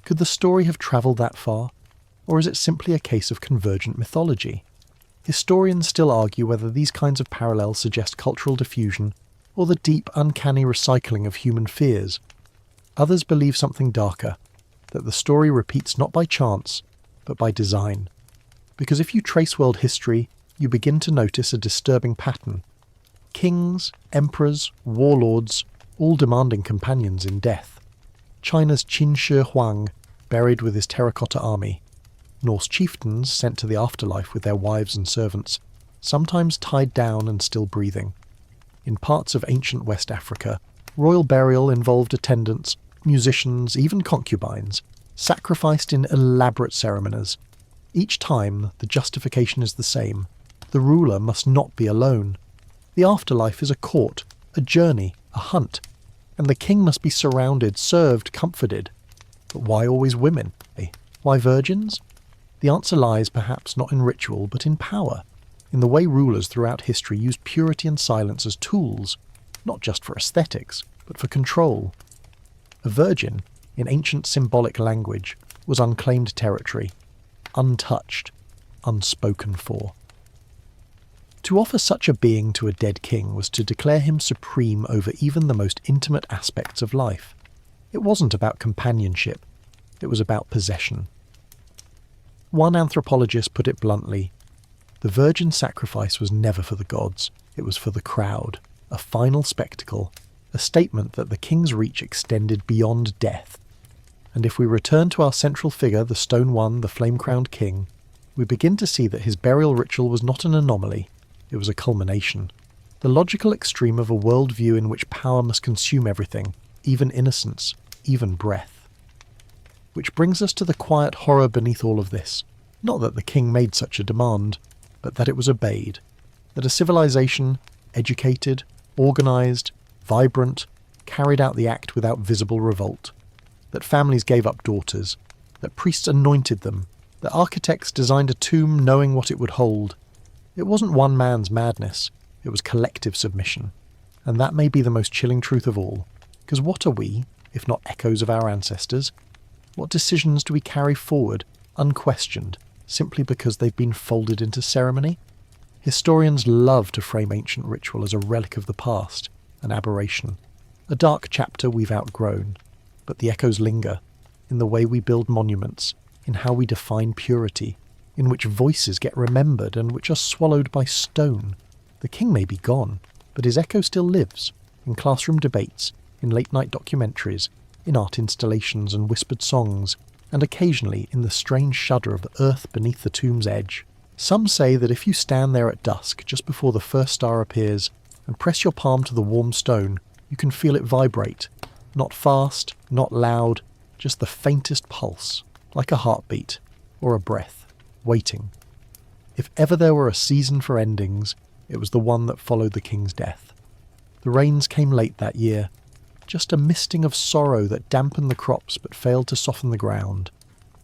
Could the story have travelled that far? Or is it simply a case of convergent mythology? Historians still argue whether these kinds of parallels suggest cultural diffusion or the deep, uncanny recycling of human fears. Others believe something darker, that the story repeats not by chance, but by design. Because if you trace world history, you begin to notice a disturbing pattern. Kings, emperors, warlords, all demanding companions in death. China's Qin Shi Huang, buried with his terracotta army. Norse chieftains sent to the afterlife with their wives and servants, sometimes tied down and still breathing. In parts of ancient West Africa, royal burial involved attendants, musicians, even concubines, sacrificed in elaborate ceremonies. Each time, the justification is the same. The ruler must not be alone. The afterlife is a court, a journey, a hunt, and the king must be surrounded, served, comforted. But why always women? Why virgins? The answer lies perhaps not in ritual, but in power, in the way rulers throughout history used purity and silence as tools, not just for aesthetics, but for control. A virgin, in ancient symbolic language, was unclaimed territory, untouched, unspoken for. To offer such a being to a dead king was to declare him supreme over even the most intimate aspects of life. It wasn't about companionship, it was about possession. One anthropologist put it bluntly, the virgin sacrifice was never for the gods, it was for the crowd, a final spectacle, a statement that the king's reach extended beyond death. And if we return to our central figure, the stone one, the flame-crowned king, we begin to see that his burial ritual was not an anomaly, it was a culmination, the logical extreme of a worldview in which power must consume everything, even innocence, even breath. Which brings us to the quiet horror beneath all of this. Not that the king made such a demand, but that it was obeyed. That a civilization, educated, organised, vibrant, carried out the act without visible revolt. That families gave up daughters. That priests anointed them. That architects designed a tomb knowing what it would hold. It wasn't one man's madness, it was collective submission. And that may be the most chilling truth of all. Because what are we, if not echoes of our ancestors? What decisions do we carry forward, unquestioned, simply because they've been folded into ceremony? Historians love to frame ancient ritual as a relic of the past, an aberration, a dark chapter we've outgrown. But the echoes linger, in the way we build monuments, in how we define purity, in which voices get remembered and which are swallowed by stone. The king may be gone, but his echo still lives, in classroom debates, in late-night documentaries, in art installations and whispered songs, and occasionally in the strange shudder of the earth beneath the tomb's edge. Some say that if you stand there at dusk, just before the first star appears, and press your palm to the warm stone, you can feel it vibrate. Not fast, not loud, just the faintest pulse, like a heartbeat, or a breath, waiting. If ever there were a season for endings, it was the one that followed the king's death. The rains came late that year, just a misting of sorrow that dampened the crops but failed to soften the ground.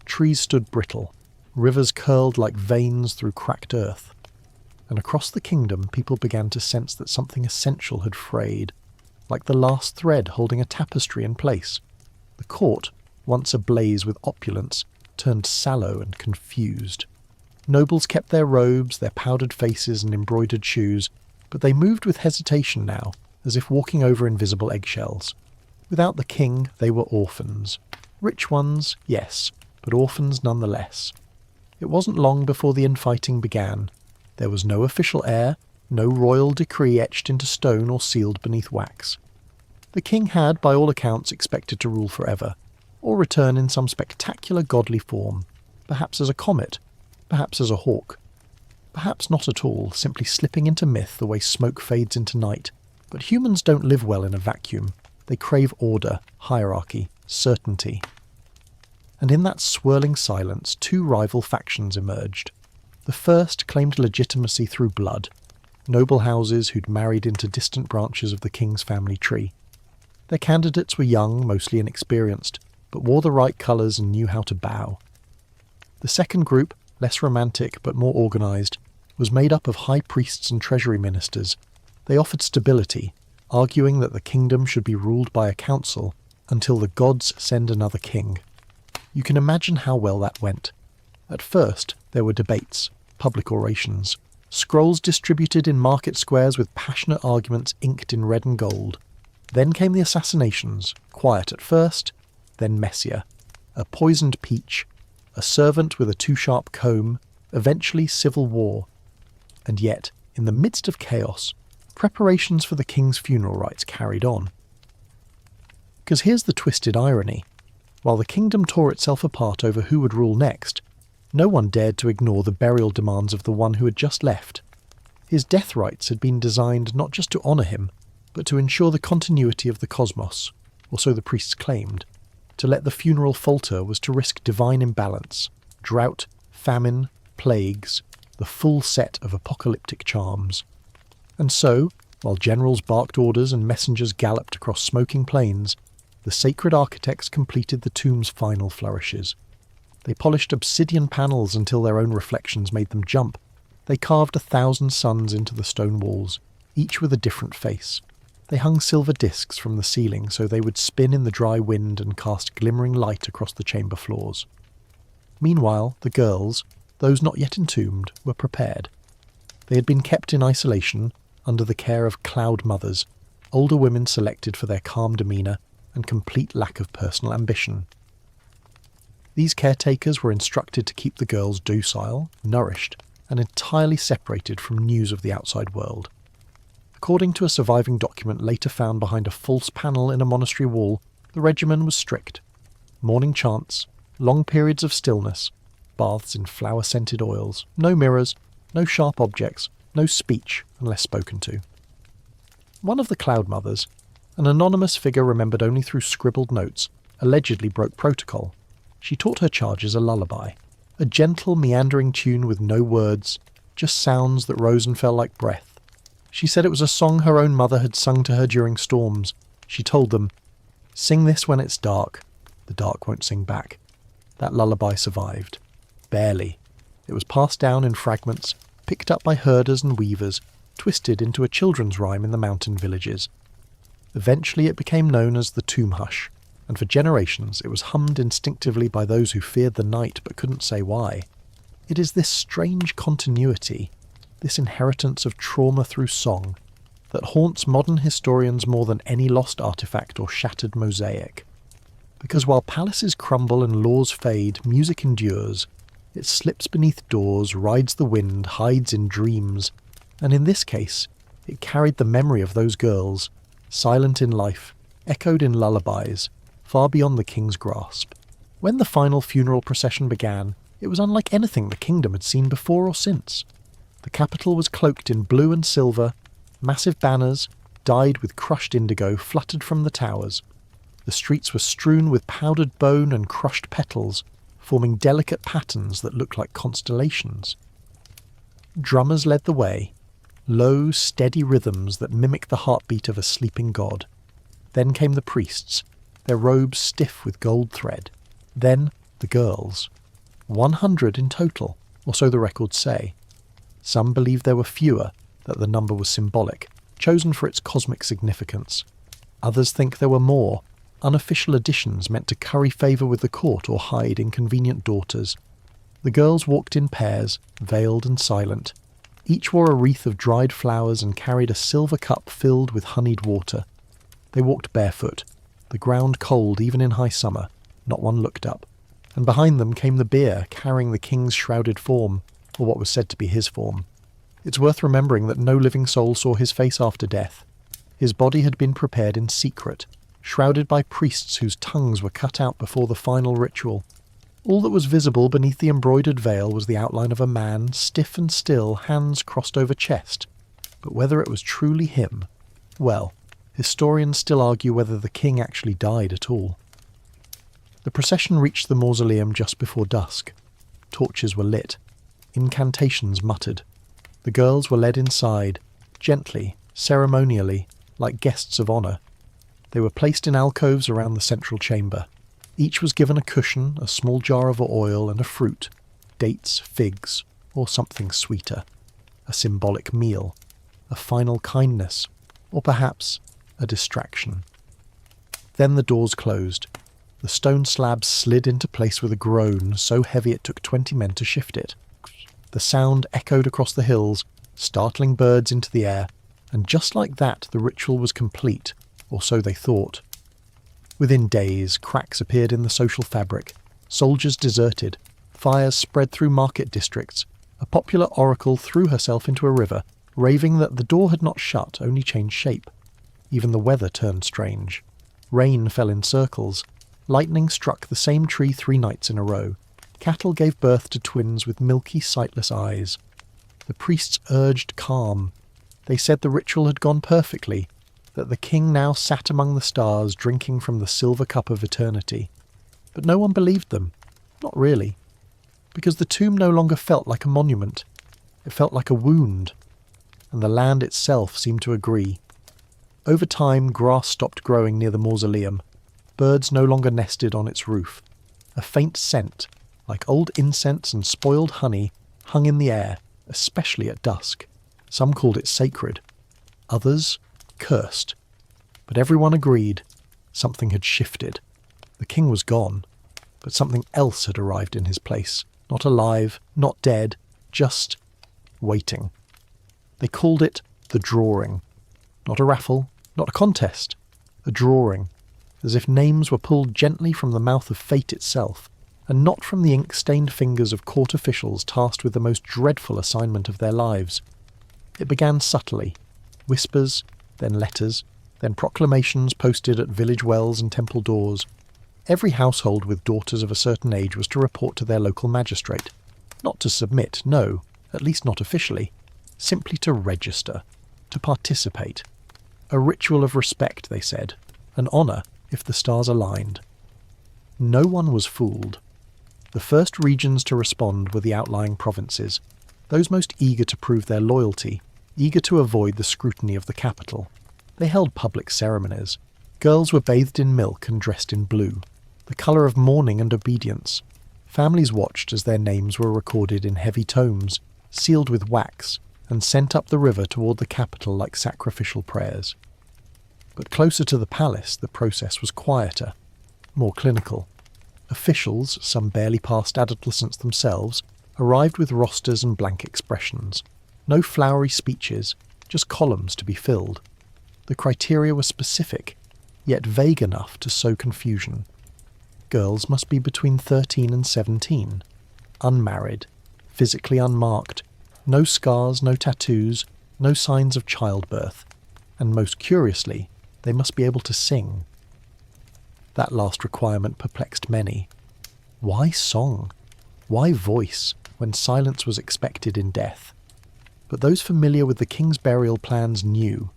Trees stood brittle, rivers curled like veins through cracked earth. And across the kingdom people began to sense that something essential had frayed, like the last thread holding a tapestry in place. The court, once ablaze with opulence, turned sallow and confused. Nobles kept their robes, their powdered faces and embroidered shoes, but they moved with hesitation now, as if walking over invisible eggshells. Without the king, they were orphans. Rich ones, yes, but orphans nonetheless. It wasn't long before the infighting began. There was no official heir, no royal decree etched into stone or sealed beneath wax. The king had, by all accounts, expected to rule forever, or return in some spectacular godly form, perhaps as a comet, perhaps as a hawk, perhaps not at all, simply slipping into myth the way smoke fades into night. But humans don't live well in a vacuum. They crave order, hierarchy, certainty. And in that swirling silence, two rival factions emerged. The first claimed legitimacy through blood, noble houses who'd married into distant branches of the king's family tree. Their candidates were young, mostly inexperienced, but wore the right colours and knew how to bow. The second group, less romantic but more organised, was made up of high priests and treasury ministers. They offered stability, arguing that the kingdom should be ruled by a council until the gods send another king. You can imagine how well that went. At first, there were debates, public orations, scrolls distributed in market squares with passionate arguments inked in red and gold. Then came the assassinations, quiet at first, then messier. A poisoned peach, a servant with a too-sharp comb, eventually civil war. And yet, in the midst of chaos, preparations for the king's funeral rites carried on. Because here's the twisted irony. While the kingdom tore itself apart over who would rule next, no one dared to ignore the burial demands of the one who had just left. His death rites had been designed not just to honour him, but to ensure the continuity of the cosmos, or so the priests claimed. To let the funeral falter was to risk divine imbalance, drought, famine, plagues, the full set of apocalyptic charms. And so, While generals barked orders and messengers galloped across smoking plains, the sacred architects completed the tomb's final flourishes. They polished obsidian panels until their own reflections made them jump. They carved 1,000 suns into the stone walls, each with a different face. They hung silver discs from the ceiling so they would spin in the dry wind and cast glimmering light across the chamber floors. Meanwhile, the girls, those not yet entombed, were prepared. They had been kept in isolation, under the care of cloud mothers, older women selected for their calm demeanour and complete lack of personal ambition. These caretakers were instructed to keep the girls docile, nourished, and entirely separated from news of the outside world. According to a surviving document later found behind a false panel in a monastery wall, the regimen was strict. Morning chants, long periods of stillness, baths in flower-scented oils, no mirrors, no sharp objects, no speech unless spoken to. One of the Cloud Mothers, an anonymous figure remembered only through scribbled notes, allegedly broke protocol. She taught her charges a lullaby, a gentle meandering tune with no words, just sounds that rose and fell like breath. She said it was a song her own mother had sung to her during storms. She told them, "Sing this when it's dark. The dark won't sing back." That lullaby survived. Barely. It was passed down in fragments, picked up by herders and weavers, twisted into a children's rhyme in the mountain villages. Eventually it became known as the Tomb Hush, and for generations it was hummed instinctively by those who feared the night but couldn't say why. It is this strange continuity, this inheritance of trauma through song, that haunts modern historians more than any lost artifact or shattered mosaic. Because while palaces crumble and laws fade, music endures. It slips beneath doors, rides the wind, hides in dreams, and in this case, it carried the memory of those girls, silent in life, echoed in lullabies, far beyond the king's grasp. When the final funeral procession began, it was unlike anything the kingdom had seen before or since. The capital was cloaked in blue and silver, massive banners, dyed with crushed indigo, fluttered from the towers. The streets were strewn with powdered bone and crushed petals, forming delicate patterns that looked like constellations. Drummers led the way, low, steady rhythms that mimicked the heartbeat of a sleeping god. Then came the priests, their robes stiff with gold thread. Then the girls. 100 in total, or so the records say. Some believe there were fewer, that the number was symbolic, chosen for its cosmic significance. Others think there were more, unofficial additions meant to curry favour with the court or hide inconvenient daughters. The girls walked in pairs, veiled and silent. Each wore a wreath of dried flowers and carried a silver cup filled with honeyed water. They walked barefoot, the ground cold even in high summer. Not one looked up. And behind them came the bier, carrying the king's shrouded form, or what was said to be his form. It's worth remembering that no living soul saw his face after death. His body had been prepared in secret, shrouded by priests whose tongues were cut out before the final ritual. All that was visible beneath the embroidered veil was the outline of a man, stiff and still, hands crossed over chest. But whether it was truly him, well, historians still argue whether the king actually died at all. The procession reached the mausoleum just before dusk. Torches were lit. Incantations muttered. The girls were led inside, gently, ceremonially, like guests of honour. They were placed in alcoves around the central chamber. Each was given a cushion, a small jar of oil, and a fruit, dates, figs, or something sweeter. A symbolic meal, a final kindness, or perhaps a distraction. Then the doors closed. The stone slab slid into place with a groan so heavy it took 20 men to shift it. The sound echoed across the hills, startling birds into the air, and just like that the ritual was complete, or so they thought. Within days, cracks appeared in the social fabric, soldiers deserted, fires spread through market districts. A popular oracle threw herself into a river, raving that the door had not shut, only changed shape. Even the weather turned strange. Rain fell in circles. Lightning struck the same tree 3 nights in a row. Cattle gave birth to twins with milky, sightless eyes. The priests urged calm. They said the ritual had gone perfectly, that the king now sat among the stars drinking from the silver cup of eternity. But no one believed them. Not really. Because the tomb no longer felt like a monument. It felt like a wound. and the land itself seemed to agree. Over time, grass stopped growing near the mausoleum. Birds no longer nested on its roof. A faint scent, like old incense and spoiled honey, hung in the air, especially at dusk. Some called it sacred. Others cursed. But everyone agreed something had shifted. The king was gone, but something else had arrived in his place. Not alive, not dead, just waiting. They called it the drawing. Not a raffle, not a contest. A drawing, as if names were pulled gently from the mouth of fate itself, and not from the ink-stained fingers of court officials tasked with the most dreadful assignment of their lives. It began subtly. Whispers, then letters, then proclamations posted at village wells and temple doors. Every household with daughters of a certain age was to report to their local magistrate. Not to submit, no, at least not officially. Simply to register, to participate. A ritual of respect, they said. An honour, if the stars aligned. No one was fooled. The first regions to respond were the outlying provinces, those most eager to prove their loyalty, eager to avoid the scrutiny of the capital. They held public ceremonies. Girls were bathed in milk and dressed in blue, the colour of mourning and obedience. Families watched as their names were recorded in heavy tomes, sealed with wax, and sent up the river toward the capital like sacrificial prayers. But closer to the palace, the process was quieter, more clinical. Officials, some barely past adolescents themselves, arrived with rosters and blank expressions. No flowery speeches, just columns to be filled. The criteria were specific, yet vague enough to sow confusion. Girls must be between 13 and 17, unmarried, physically unmarked, no scars, no tattoos, no signs of childbirth, and most curiously, they must be able to sing. That last requirement perplexed many. Why song? Why voice, when silence was expected in death? But those familiar with the king's burial plans knew.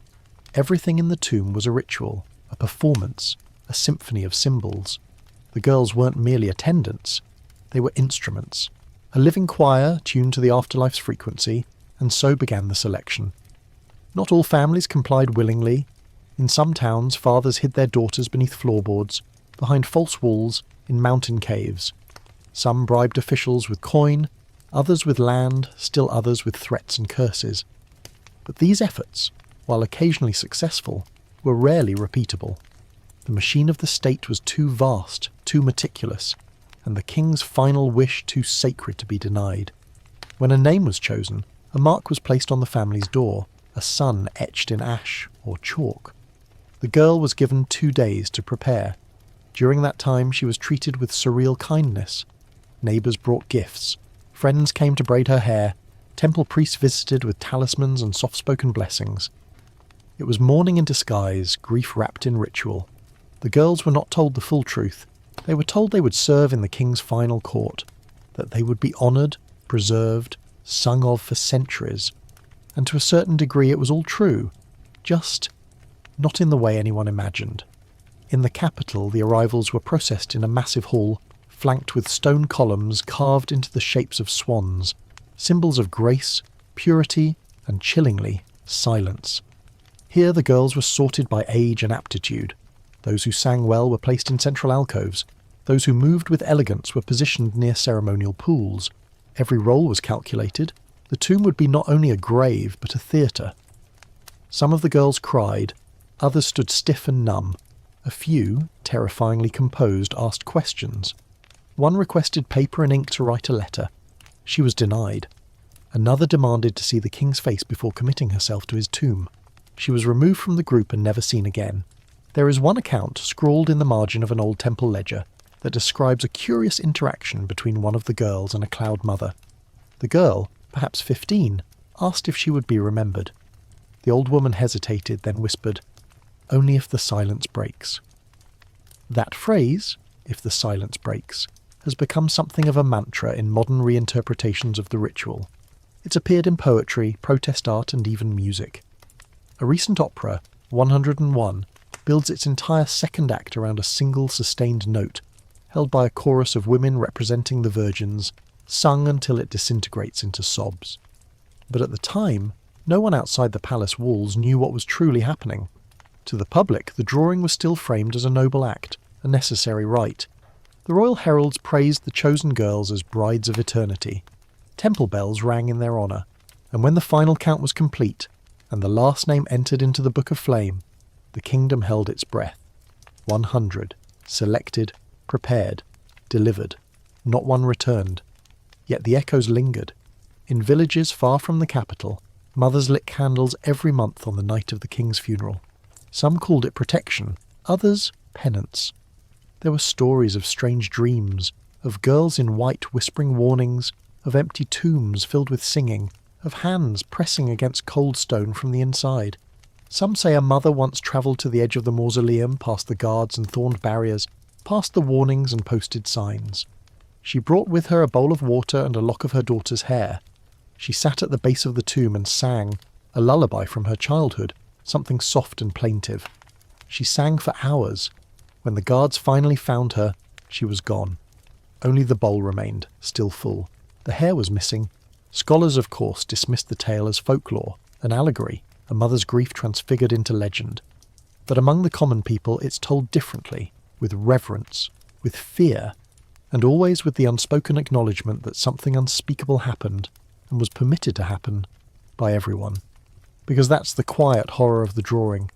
Everything in the tomb was a ritual, a performance, a symphony of symbols. The girls weren't merely attendants, they were instruments. A living choir tuned to the afterlife's frequency, and so began the selection. Not all families complied willingly. In some towns, fathers hid their daughters beneath floorboards, behind false walls, in mountain caves. Some bribed officials with coin, others with land, still others with threats and curses. But these efforts, while occasionally successful, were rarely repeatable. The machine of the state was too vast, too meticulous, and the king's final wish too sacred to be denied. When a name was chosen, a mark was placed on the family's door, a sun etched in ash or chalk. The girl was given 2 days to prepare. During that time she was treated with surreal kindness. Neighbours brought gifts. Friends came to braid her hair. Temple priests visited with talismans and soft-spoken blessings. It was mourning in disguise, grief wrapped in ritual. The girls were not told the full truth. They were told they would serve in the king's final court, that they would be honoured, preserved, sung of for centuries. And to a certain degree it was all true, just not in the way anyone imagined. In the capital, the arrivals were processed in a massive hall, flanked with stone columns carved into the shapes of swans, symbols of grace, purity, and chillingly, silence. Here the girls were sorted by age and aptitude. Those who sang well were placed in central alcoves. Those who moved with elegance were positioned near ceremonial pools. Every role was calculated. The tomb would be not only a grave, but a theatre. Some of the girls cried, others stood stiff and numb. A few, terrifyingly composed, asked questions. One requested paper and ink to write a letter. She was denied. Another demanded to see the king's face before committing herself to his tomb. She was removed from the group and never seen again. There is one account, scrawled in the margin of an old temple ledger, that describes a curious interaction between one of the girls and a cloud mother. The girl, perhaps 15, asked if she would be remembered. The old woman hesitated, then whispered, "Only if the silence breaks." That phrase, "if the silence breaks," has become something of a mantra in modern reinterpretations of the ritual. It's appeared in poetry, protest art, and even music. A recent opera, 101, builds its entire second act around a single sustained note, held by a chorus of women representing the virgins, sung until it disintegrates into sobs. But at the time, No one outside the palace walls knew what was truly happening. To the public, the drawing was still framed as a noble act, a necessary rite. The royal heralds praised the chosen girls as brides of eternity. Temple bells rang in their honour, and when the final count was complete, and the last name entered into the Book of Flame, the kingdom held its breath. 100, selected, prepared, delivered. Not one returned. Yet the echoes lingered. In villages far from the capital, mothers lit candles every month on the night of the king's funeral. Some called it protection, others penance. There were stories of strange dreams, of girls in white whispering warnings, of empty tombs filled with singing, of hands pressing against cold stone from the inside. Some say a mother once travelled to the edge of the mausoleum, past the guards and thorned barriers, past the warnings and posted signs. She brought with her a bowl of water and a lock of her daughter's hair. She sat at the base of the tomb and sang, a lullaby from her childhood, something soft and plaintive. She sang for hours. When the guards finally found her, she was gone. Only the bowl remained, still full. The hair was missing. Scholars, of course, dismissed the tale as folklore, an allegory, a mother's grief transfigured into legend. But among the common people it's told differently, with reverence, with fear, and always with the unspoken acknowledgement that something unspeakable happened, and was permitted to happen, by everyone. Because that's the quiet horror of the drawing.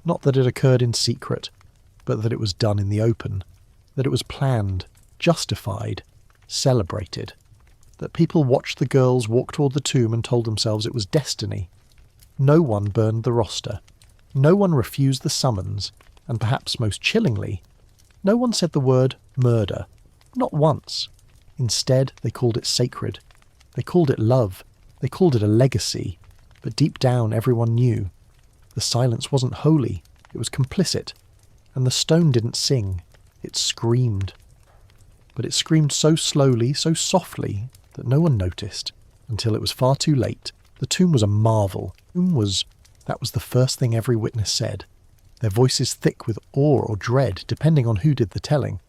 Not that it occurred in secret, but that it was done in the open, that it was planned, justified, celebrated, that people watched the girls walk toward the tomb and told themselves it was destiny. No one burned the roster. No one refused the summons, and perhaps most chillingly, no one said the word murder. Not once. Instead, they called it sacred. They called it love. They called it a legacy. But deep down, everyone knew. The silence wasn't holy. It was complicit. And the stone didn't sing. It screamed. But it screamed so slowly, so softly, that no one noticed, until it was far too late. The tomb was a marvel. That was the first thing every witness said. Their voices thick with awe or dread, depending on who did the telling.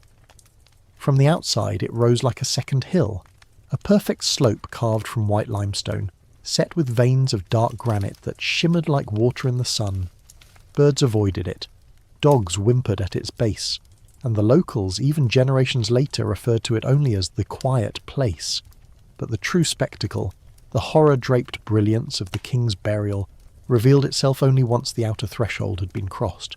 From the outside it rose like a second hill, a perfect slope carved from white limestone, set with veins of dark granite that shimmered like water in the sun. Birds avoided it. Dogs whimpered at its base, and the locals, even generations later, referred to it only as the quiet place. But the true spectacle, the horror-draped brilliance of the king's burial, revealed itself only once the outer threshold had been crossed.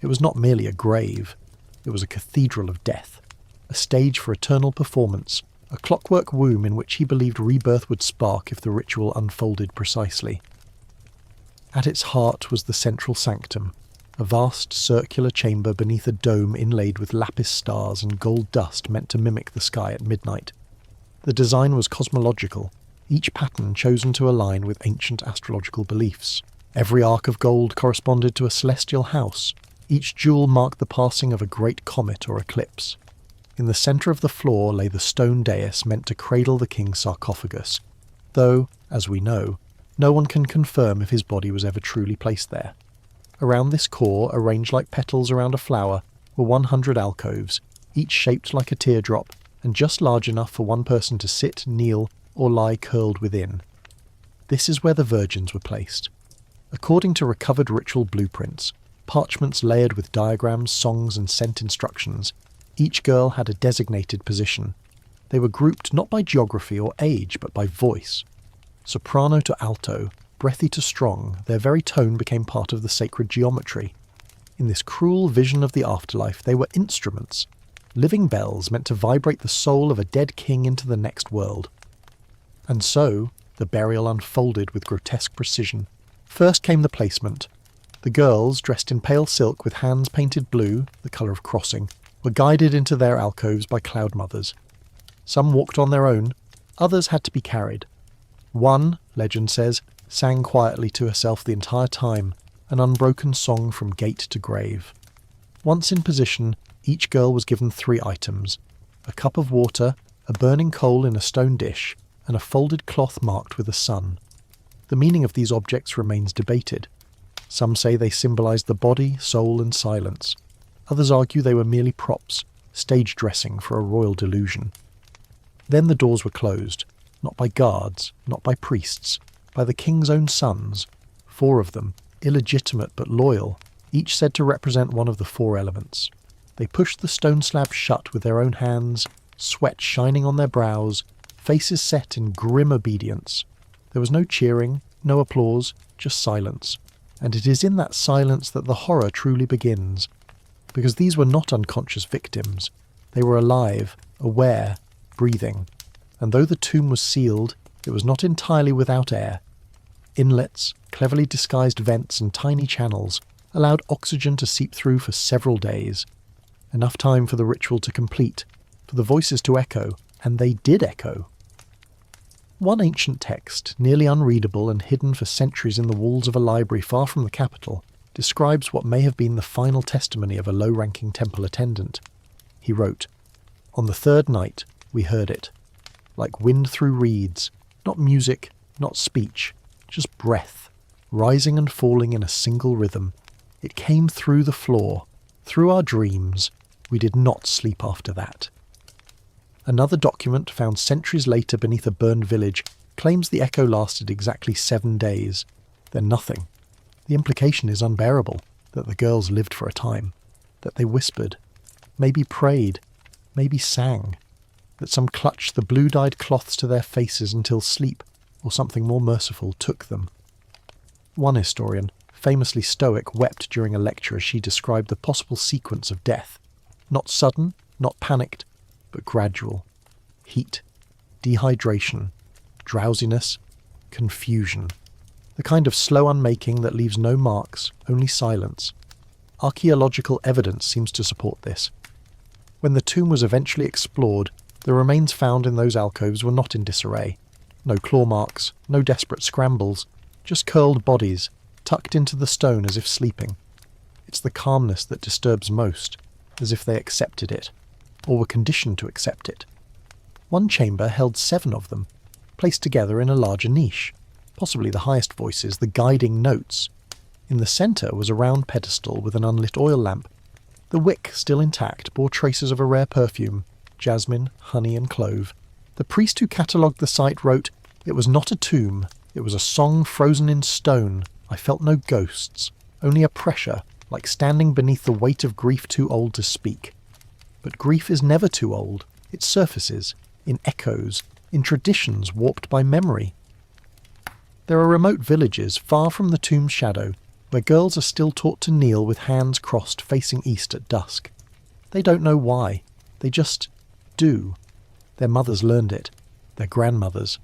It was not merely a grave. It was a cathedral of death, a stage for eternal performance, a clockwork womb in which he believed rebirth would spark if the ritual unfolded precisely. At its heart was the central sanctum, a vast circular chamber beneath a dome inlaid with lapis stars and gold dust meant to mimic the sky at midnight. The design was cosmological, each pattern chosen to align with ancient astrological beliefs. Every arc of gold corresponded to a celestial house. Each jewel marked the passing of a great comet or eclipse. In the centre of the floor lay the stone dais meant to cradle the king's sarcophagus, though, as we know, no one can confirm if his body was ever truly placed there. Around this core, arranged like petals around a flower, were 100 alcoves, each shaped like a teardrop, and just large enough for one person to sit, kneel, or lie curled within. This is where the virgins were placed. According to recovered ritual blueprints, parchments layered with diagrams, songs, and scent instructions, each girl had a designated position. They were grouped not by geography or age, but by voice. Soprano to alto, breathy to strong, their very tone became part of the sacred geometry. In this cruel vision of the afterlife, they were instruments, living bells meant to vibrate the soul of a dead king into the next world. And so, the burial unfolded with grotesque precision. First came the placement. The girls, dressed in pale silk with hands painted blue, the colour of crossing, were guided into their alcoves by cloud mothers. Some walked on their own, others had to be carried. One, legend says, sang quietly to herself the entire time, an unbroken song from gate to grave. Once in position, each girl was given 3 items: a cup of water, a burning coal in a stone dish, and a folded cloth marked with a sun. The meaning of these objects remains debated. Some say they symbolized the body, soul, and silence. Others argue they were merely props, stage dressing for a royal delusion. Then the doors were closed, not by guards, not by priests, by the king's own sons, 4 of them, illegitimate but loyal, each said to represent one of the 4 elements. They pushed the stone slab shut with their own hands, sweat shining on their brows, faces set in grim obedience. There was no cheering, no applause, just silence. And it is in that silence that the horror truly begins. Because these were not unconscious victims. They were alive, aware, breathing. And though the tomb was sealed, it was not entirely without air. Inlets, cleverly disguised vents and tiny channels allowed oxygen to seep through for several days. Enough time for the ritual to complete, for the voices to echo, and they did echo. One ancient text, nearly unreadable and hidden for centuries in the walls of a library far from the capital, describes what may have been the final testimony of a low-ranking temple attendant. He wrote, "On the 3rd night, we heard it. Like wind through reeds, not music, not speech, just breath, rising and falling in a single rhythm. It came through the floor, through our dreams. We did not sleep after that." Another document found centuries later beneath a burned village claims the echo lasted exactly 7 days. Then nothing. The implication is unbearable, that the girls lived for a time, that they whispered, maybe prayed, maybe sang, that some clutched the blue-dyed cloths to their faces until sleep, or something more merciful, took them. One historian, famously stoic, wept during a lecture as she described the possible sequence of death. Not sudden, not panicked, but gradual. Heat, dehydration, drowsiness, confusion. The kind of slow unmaking that leaves no marks, only silence. Archaeological evidence seems to support this. When the tomb was eventually explored, the remains found in those alcoves were not in disarray. No claw marks, no desperate scrambles, just curled bodies, tucked into the stone as if sleeping. It's the calmness that disturbs most, as if they accepted it, or were conditioned to accept it. One chamber held 7 of them, placed together in a larger niche, possibly the highest voices, the guiding notes. In the centre was a round pedestal with an unlit oil lamp. The wick, still intact, bore traces of a rare perfume, jasmine, honey and clove. The priest who catalogued the site wrote, "It was not a tomb, it was a song frozen in stone. I felt no ghosts, only a pressure, like standing beneath the weight of grief too old to speak." But grief is never too old. It surfaces, in echoes, in traditions warped by memory. There are remote villages far from the tomb's shadow, where girls are still taught to kneel with hands crossed facing east at dusk. They don't know why. They just do. Their mothers learned it. Their grandmothers.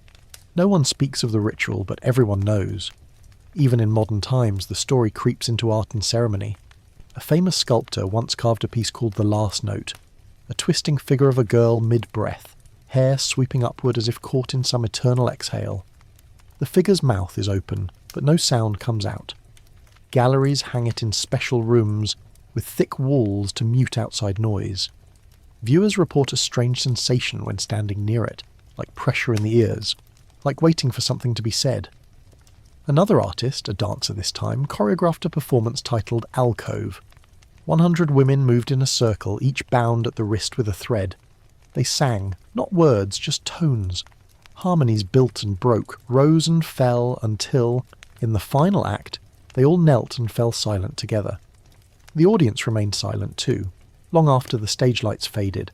No one speaks of the ritual, but everyone knows. Even in modern times, the story creeps into art and ceremony. A famous sculptor once carved a piece called The Last Note, a twisting figure of a girl mid-breath, hair sweeping upward as if caught in some eternal exhale. The figure's mouth is open, but no sound comes out. Galleries hang it in special rooms, with thick walls to mute outside noise. Viewers report a strange sensation when standing near it, like pressure in the ears, like waiting for something to be said. Another artist, a dancer this time, choreographed a performance titled Alcove. 100 women moved in a circle, each bound at the wrist with a thread. They sang, not words, just tones. Harmonies built and broke, rose and fell until, in the final act, they all knelt and fell silent together. The audience remained silent too, long after the stage lights faded.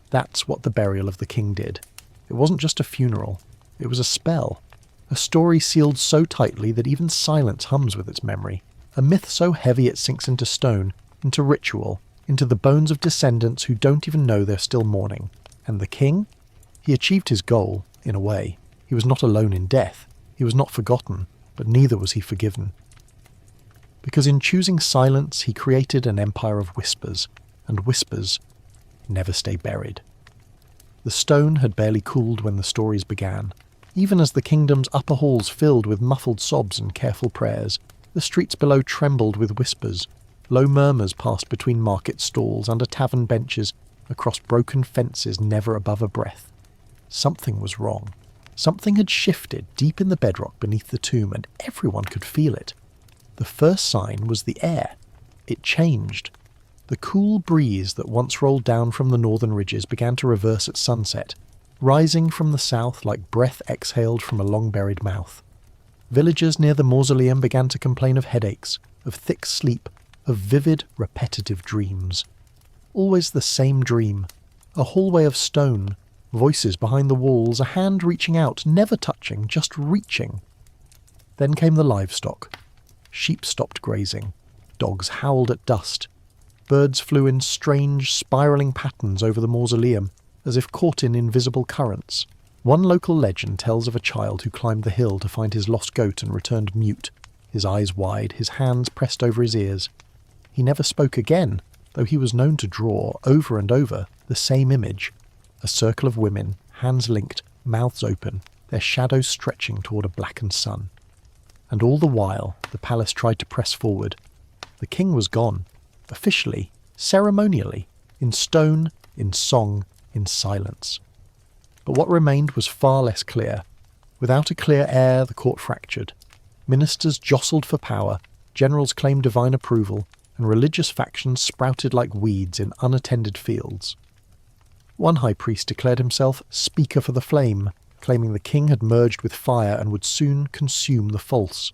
That's what the burial of the king did. It wasn't just a funeral. It was a spell. A story sealed so tightly that even silence hums with its memory. A myth so heavy it sinks into stone, into ritual, into the bones of descendants who don't even know they're still mourning. And the king? He achieved his goal, in a way. He was not alone in death. He was not forgotten, but neither was he forgiven. Because in choosing silence, he created an empire of whispers, and whispers never stay buried. The stone had barely cooled when the stories began. Even as the kingdom's upper halls filled with muffled sobs and careful prayers, the streets below trembled with whispers. Low murmurs passed between market stalls, under tavern benches, across broken fences never above a breath. Something was wrong. Something had shifted deep in the bedrock beneath the tomb, and everyone could feel it. The first sign was the air. It changed. The cool breeze that once rolled down from the northern ridges began to reverse at sunset, rising from the south like breath exhaled from a long-buried mouth. Villagers near the mausoleum began to complain of headaches, of thick sleep, of vivid, repetitive dreams. Always the same dream. A hallway of stone, voices behind the walls, a hand reaching out, never touching, just reaching. Then came the livestock. Sheep stopped grazing. Dogs howled at dust. Birds flew in strange, spiralling patterns over the mausoleum, as if caught in invisible currents. One local legend tells of a child who climbed the hill to find his lost goat and returned mute, his eyes wide, his hands pressed over his ears. He never spoke again, though he was known to draw, over and over, the same image. A circle of women, hands linked, mouths open, their shadows stretching toward a blackened sun. And all the while, the palace tried to press forward. The king was gone, officially, ceremonially, in stone, in song, in silence. But what remained was far less clear. Without a clear air, the court fractured. Ministers jostled for power, generals claimed divine approval, and religious factions sprouted like weeds in unattended fields. One high priest declared himself speaker for the flame, claiming the king had merged with fire and would soon consume the false.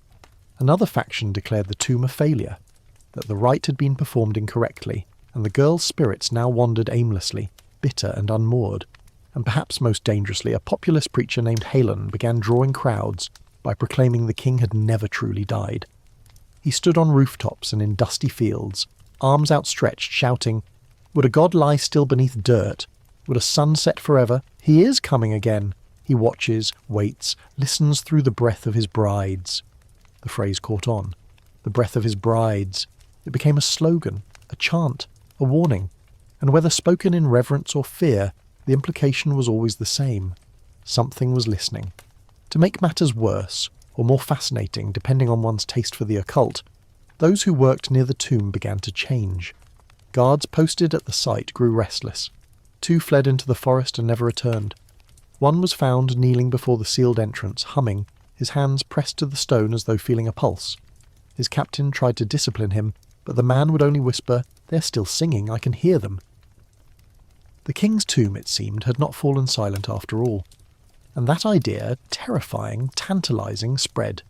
Another faction declared the tomb a failure, that the rite had been performed incorrectly, and the girl's spirits now wandered aimlessly, bitter and unmoored. And perhaps most dangerously, a populist preacher named Halen began drawing crowds by proclaiming the king had never truly died. He stood on rooftops and in dusty fields, arms outstretched, shouting, "Would a god lie still beneath dirt? Would a sun set forever? He is coming again. He watches, waits, listens through the breath of his brides." The phrase caught on. The breath of his brides. It became a slogan, a chant, a warning, and whether spoken in reverence or fear, the implication was always the same. Something was listening. To make matters worse, or more fascinating, depending on one's taste for the occult, those who worked near the tomb began to change. Guards posted at the site grew restless. 2 fled into the forest and never returned. One was found kneeling before the sealed entrance, humming, his hands pressed to the stone as though feeling a pulse. His captain tried to discipline him, but the man would only whisper, "They're still singing, I can hear them." The king's tomb, it seemed, had not fallen silent after all. And that idea, terrifying, tantalizing, spread.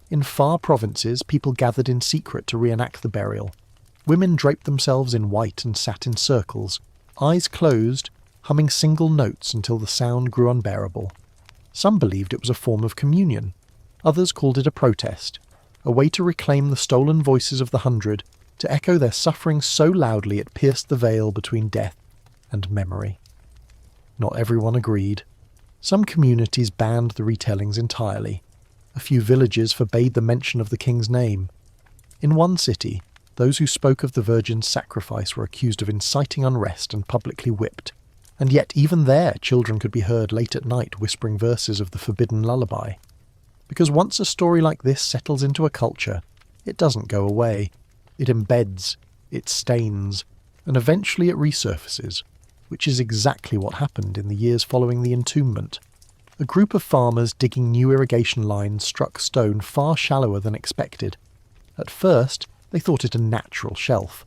In far provinces, people gathered in secret to reenact the burial. Women draped themselves in white and sat in circles, eyes closed, humming single notes until the sound grew unbearable. Some believed it was a form of communion. Others called it a protest, a way to reclaim the stolen voices of the 100, to echo their suffering so loudly it pierced the veil between death and memory. Not everyone agreed. Some communities banned the retellings entirely. A few villages forbade the mention of the king's name. In one city, those who spoke of the Virgin's sacrifice were accused of inciting unrest and publicly whipped, and yet even there children could be heard late at night whispering verses of the forbidden lullaby. Because once a story like this settles into a culture, it doesn't go away. It embeds, it stains, and eventually it resurfaces, which is exactly what happened in the years following the entombment. A group of farmers digging new irrigation lines struck stone far shallower than expected. At first, they thought it a natural shelf,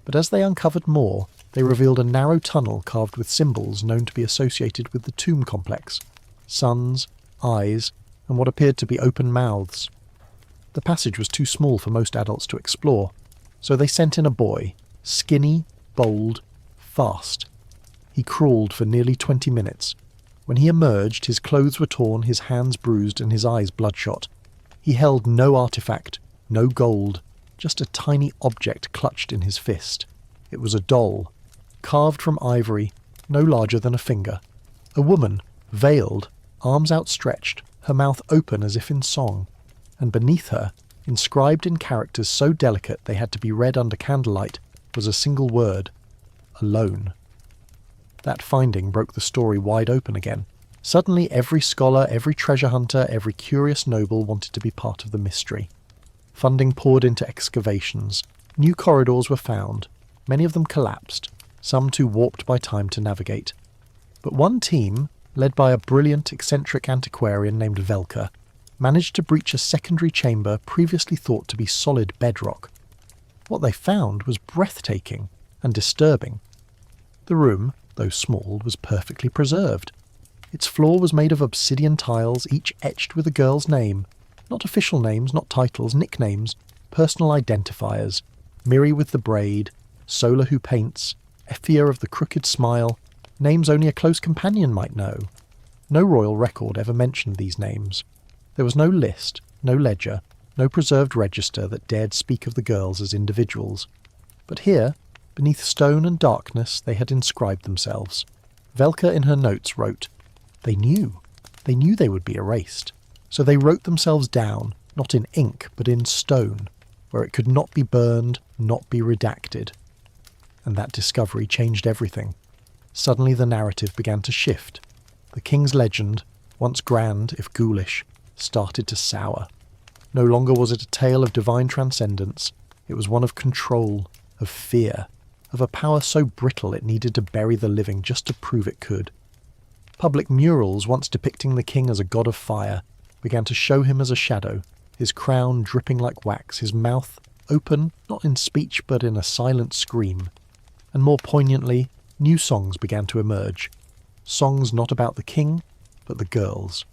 but as they uncovered more, they revealed a narrow tunnel carved with symbols known to be associated with the tomb complex: suns, eyes, and what appeared to be open mouths. The passage was too small for most adults to explore, so they sent in a boy, skinny, bold, fast. He crawled for nearly 20 minutes. When he emerged, his clothes were torn, his hands bruised, and his eyes bloodshot. He held no artifact, no gold, just a tiny object clutched in his fist. It was a doll, carved from ivory, no larger than a finger. A woman, veiled, arms outstretched, her mouth open as if in song. And beneath her, inscribed in characters so delicate they had to be read under candlelight, was a single word: alone. That finding broke the story wide open again. Suddenly every scholar, every treasure hunter, every curious noble wanted to be part of the mystery. Funding poured into excavations. New corridors were found. Many of them collapsed, some too warped by time to navigate. But one team, led by a brilliant, eccentric antiquarian named Velka, managed to breach a secondary chamber previously thought to be solid bedrock. What they found was breathtaking and disturbing. The room, though small, was perfectly preserved. Its floor was made of obsidian tiles, each etched with a girl's name. Not official names, not titles, nicknames, personal identifiers. Miri with the braid, Sola who paints, Effia of the crooked smile, names only a close companion might know. No royal record ever mentioned these names. There was no list, no ledger, no preserved register that dared speak of the girls as individuals. But here, beneath stone and darkness, they had inscribed themselves. Velka in her notes wrote, They knew they would be erased. So they wrote themselves down, not in ink, but in stone, where it could not be burned, not be redacted. And that discovery changed everything. Suddenly the narrative began to shift. The king's legend, once grand, if ghoulish, started to sour. No longer was it a tale of divine transcendence. It was one of control, of fear, of a power so brittle it needed to bury the living just to prove it could. Public murals, once depicting the king as a god of fire, began to show him as a shadow, his crown dripping like wax, his mouth open, not in speech but in a silent scream. And more poignantly, new songs began to emerge. Songs not about the king, but the girls.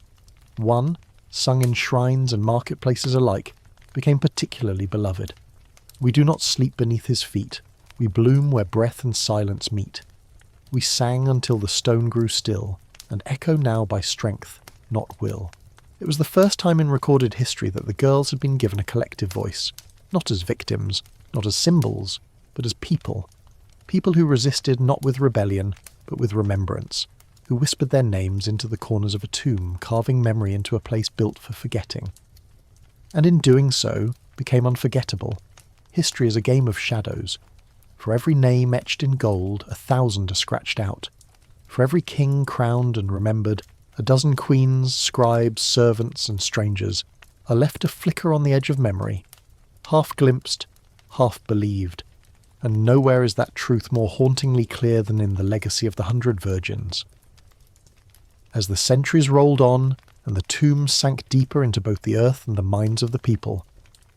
One, sung in shrines and marketplaces alike, became particularly beloved. We do not sleep beneath his feet. We bloom where breath and silence meet. We sang until the stone grew still, and echo now by strength, not will. It was the first time in recorded history that the girls had been given a collective voice, not as victims, not as symbols, but as people. People who resisted not with rebellion, but with remembrance, who whispered their names into the corners of a tomb, carving memory into a place built for forgetting. And in doing so, became unforgettable. History is a game of shadows. For every name etched in gold, 1,000 are scratched out. For every king crowned and remembered, 12 queens, scribes, servants, and strangers are left to flicker on the edge of memory, half glimpsed, half believed, and nowhere is that truth more hauntingly clear than in the legacy of the 100 virgins. As the centuries rolled on, and the tombs sank deeper into both the earth and the minds of the people,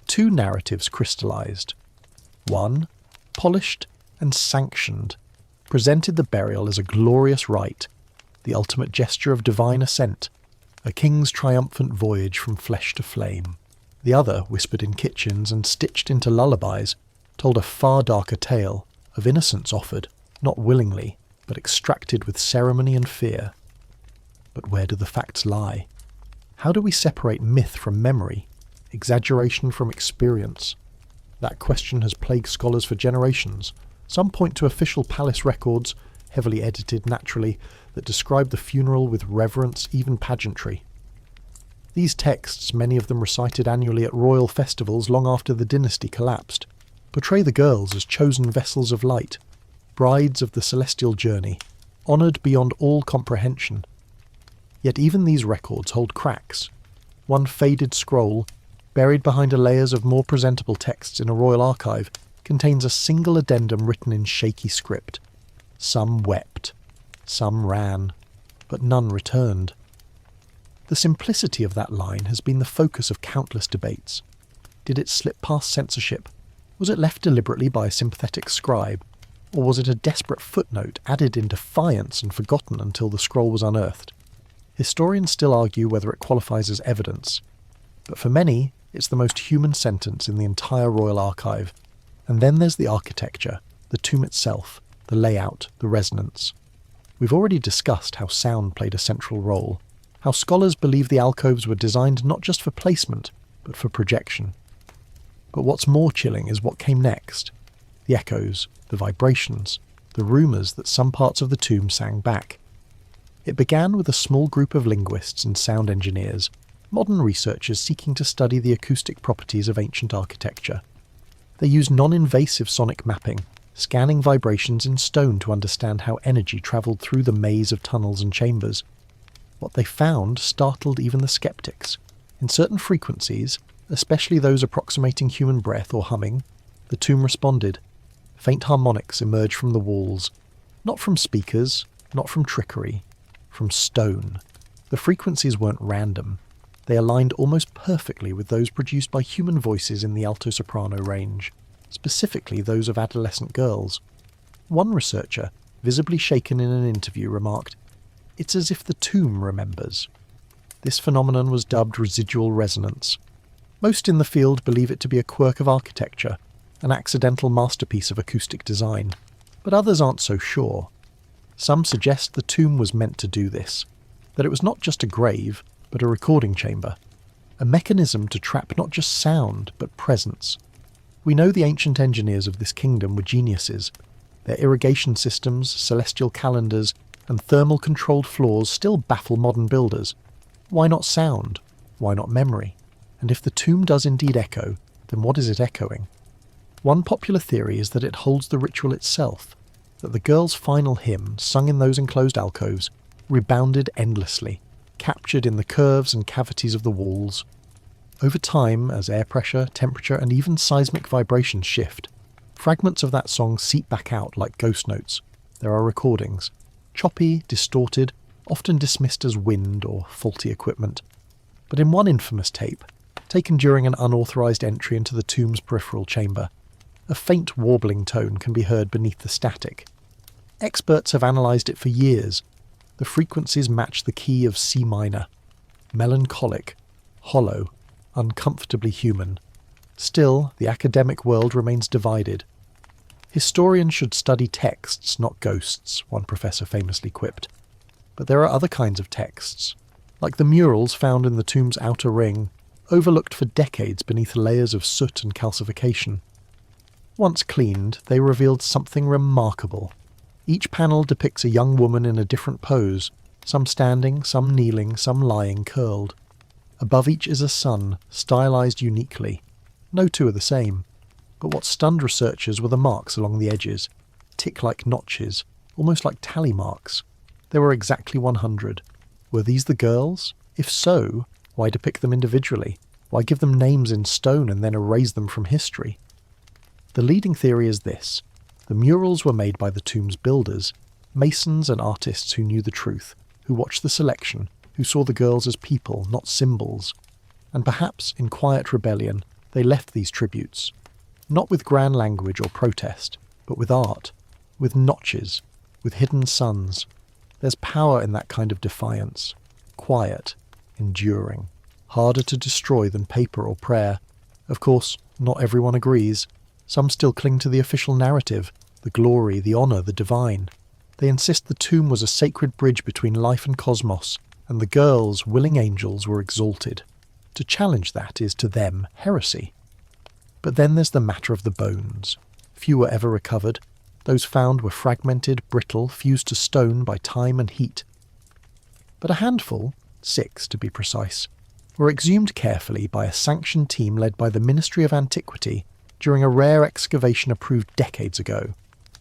2 narratives crystallized. One, polished and sanctioned, presented the burial as a glorious rite, the ultimate gesture of divine ascent, a king's triumphant voyage from flesh to flame. The other, whispered in kitchens and stitched into lullabies, told a far darker tale of innocence offered, not willingly, but extracted with ceremony and fear. But where do the facts lie? How do we separate myth from memory, exaggeration from experience? That question has plagued scholars for generations. Some point to official palace records, heavily edited naturally, that describe the funeral with reverence, even pageantry. These texts, many of them recited annually at royal festivals long after the dynasty collapsed, portray the girls as chosen vessels of light, brides of the celestial journey, honoured beyond all comprehension. Yet even these records hold cracks. One faded scroll, buried behind a layers of more presentable texts in a royal archive, contains a single addendum written in shaky script. Some wept, some ran, but none returned. The simplicity of that line has been the focus of countless debates. Did it slip past censorship? Was it left deliberately by a sympathetic scribe? Or was it a desperate footnote added in defiance and forgotten until the scroll was unearthed? Historians still argue whether it qualifies as evidence, but for many, it's the most human sentence in the entire royal archive. And then there's the architecture, the tomb itself, the layout, the resonance. We've already discussed how sound played a central role, how scholars believe the alcoves were designed not just for placement, but for projection. But what's more chilling is what came next. The echoes, the vibrations, the rumours that some parts of the tomb sang back. It began with a small group of linguists and sound engineers, modern researchers seeking to study the acoustic properties of ancient architecture. They used non-invasive sonic mapping, scanning vibrations in stone to understand how energy travelled through the maze of tunnels and chambers. What they found startled even the skeptics. In certain frequencies, especially those approximating human breath or humming, the tomb responded. Faint harmonics emerged from the walls, not from speakers, not from trickery, from stone. The frequencies weren't random. They aligned almost perfectly with those produced by human voices in the alto-soprano range, specifically those of adolescent girls. One researcher, visibly shaken in an interview, remarked, "It's as if the tomb remembers." This phenomenon was dubbed residual resonance. Most in the field believe it to be a quirk of architecture, an accidental masterpiece of acoustic design, but others aren't so sure. Some suggest the tomb was meant to do this, that it was not just a grave, but a recording chamber, a mechanism to trap not just sound, but presence. We know the ancient engineers of this kingdom were geniuses. Their irrigation systems, celestial calendars, and thermal-controlled floors still baffle modern builders. Why not sound? Why not memory? And if the tomb does indeed echo, then what is it echoing? One popular theory is that it holds the ritual itself, that the girl's final hymn, sung in those enclosed alcoves, rebounded endlessly, captured in the curves and cavities of the walls. Over time, as air pressure, temperature, and even seismic vibrations shift, fragments of that song seep back out like ghost notes. There are recordings, choppy, distorted, often dismissed as wind or faulty equipment. But in one infamous tape, taken during an unauthorized entry into the tomb's peripheral chamber, a faint warbling tone can be heard beneath the static. Experts have analysed it for years. The frequencies match the key of C minor. Melancholic, hollow, uncomfortably human. Still, the academic world remains divided. Historians should study texts, not ghosts, one professor famously quipped. But there are other kinds of texts, like the murals found in the tomb's outer ring, overlooked for decades beneath layers of soot and calcification. Once cleaned, they revealed something remarkable. Each panel depicts a young woman in a different pose, some standing, some kneeling, some lying curled. Above each is a sun, stylized uniquely. No two are the same. But what stunned researchers were the marks along the edges, tick-like notches, almost like tally marks. There were exactly 100. Were these the girls? If so, why depict them individually? Why give them names in stone and then erase them from history? The leading theory is this. The murals were made by the tomb's builders, masons and artists who knew the truth, who watched the selection, who saw the girls as people, not symbols. And perhaps, in quiet rebellion, they left these tributes, not with grand language or protest, but with art, with notches, with hidden suns. There's power in that kind of defiance. Quiet, enduring, harder to destroy than paper or prayer. Of course, not everyone agrees. Some still cling to the official narrative, the glory, the honour, the divine. They insist the tomb was a sacred bridge between life and cosmos, and the girls, willing angels, were exalted. To challenge that is, to them, heresy. But then there's the matter of the bones. Few were ever recovered. Those found were fragmented, brittle, fused to stone by time and heat. But a handful, 6 to be precise, were exhumed carefully by a sanctioned team led by the Ministry of Antiquity during a rare excavation approved decades ago.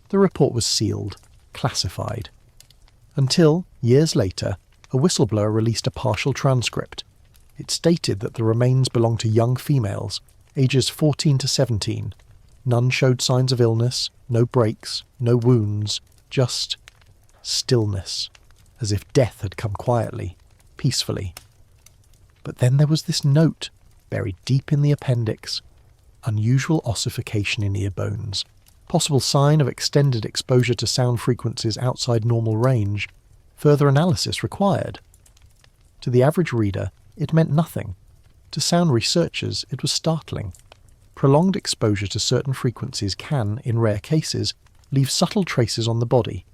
The report was sealed, classified. Until, years later, a whistleblower released a partial transcript. It stated that the remains belonged to young females, ages 14 to 17. None showed signs of illness, no breaks, no wounds, just stillness, as if death had come quietly, peacefully. But then there was this note, buried deep in the appendix. Unusual ossification in ear bones, possible sign of extended exposure to sound frequencies outside normal range, further analysis required. To the average reader, it meant nothing. To sound researchers, it was startling. Prolonged exposure to certain frequencies can, in rare cases, leave subtle traces on the body.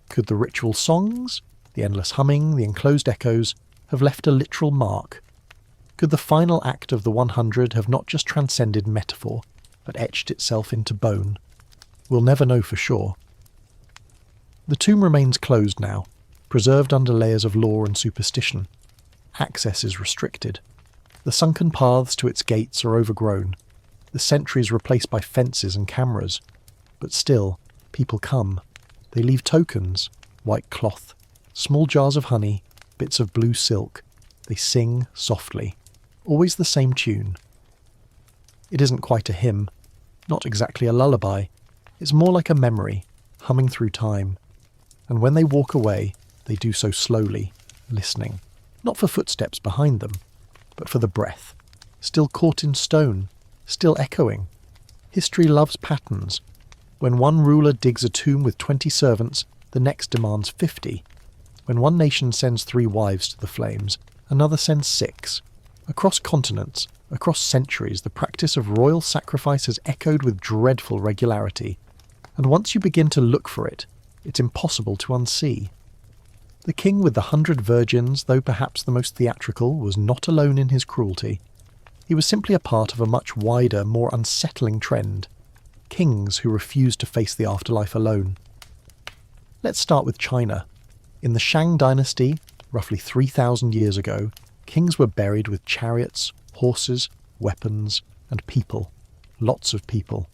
Could the ritual songs, the endless humming, the enclosed echoes, have left a literal mark? Could the final act of the 100 have not just transcended metaphor, but etched itself into bone? We'll never know for sure. The tomb remains closed now, preserved under layers of lore and superstition. Access is restricted. The sunken paths to its gates are overgrown, the sentries replaced by fences and cameras. But still, people come. They leave tokens, white cloth, small jars of honey, bits of blue silk. They sing softly. Always the same tune. It isn't quite a hymn, not exactly a lullaby. It's more like a memory, humming through time. And when they walk away, they do so slowly, listening. Not for footsteps behind them, but for the breath. Still caught in stone, still echoing. History loves patterns. When one ruler digs a tomb with 20 servants, the next demands 50. When one nation sends 3 wives to the flames, another sends 6. Across continents, across centuries, the practice of royal sacrifice has echoed with dreadful regularity, and once you begin to look for it, it's impossible to unsee. The king with the 100 virgins, though perhaps the most theatrical, was not alone in his cruelty. He was simply a part of a much wider, more unsettling trend. Kings who refused to face the afterlife alone. Let's start with China. In the Shang dynasty, roughly 3,000 years ago, kings were buried with chariots, horses, weapons, and people. Lots of people.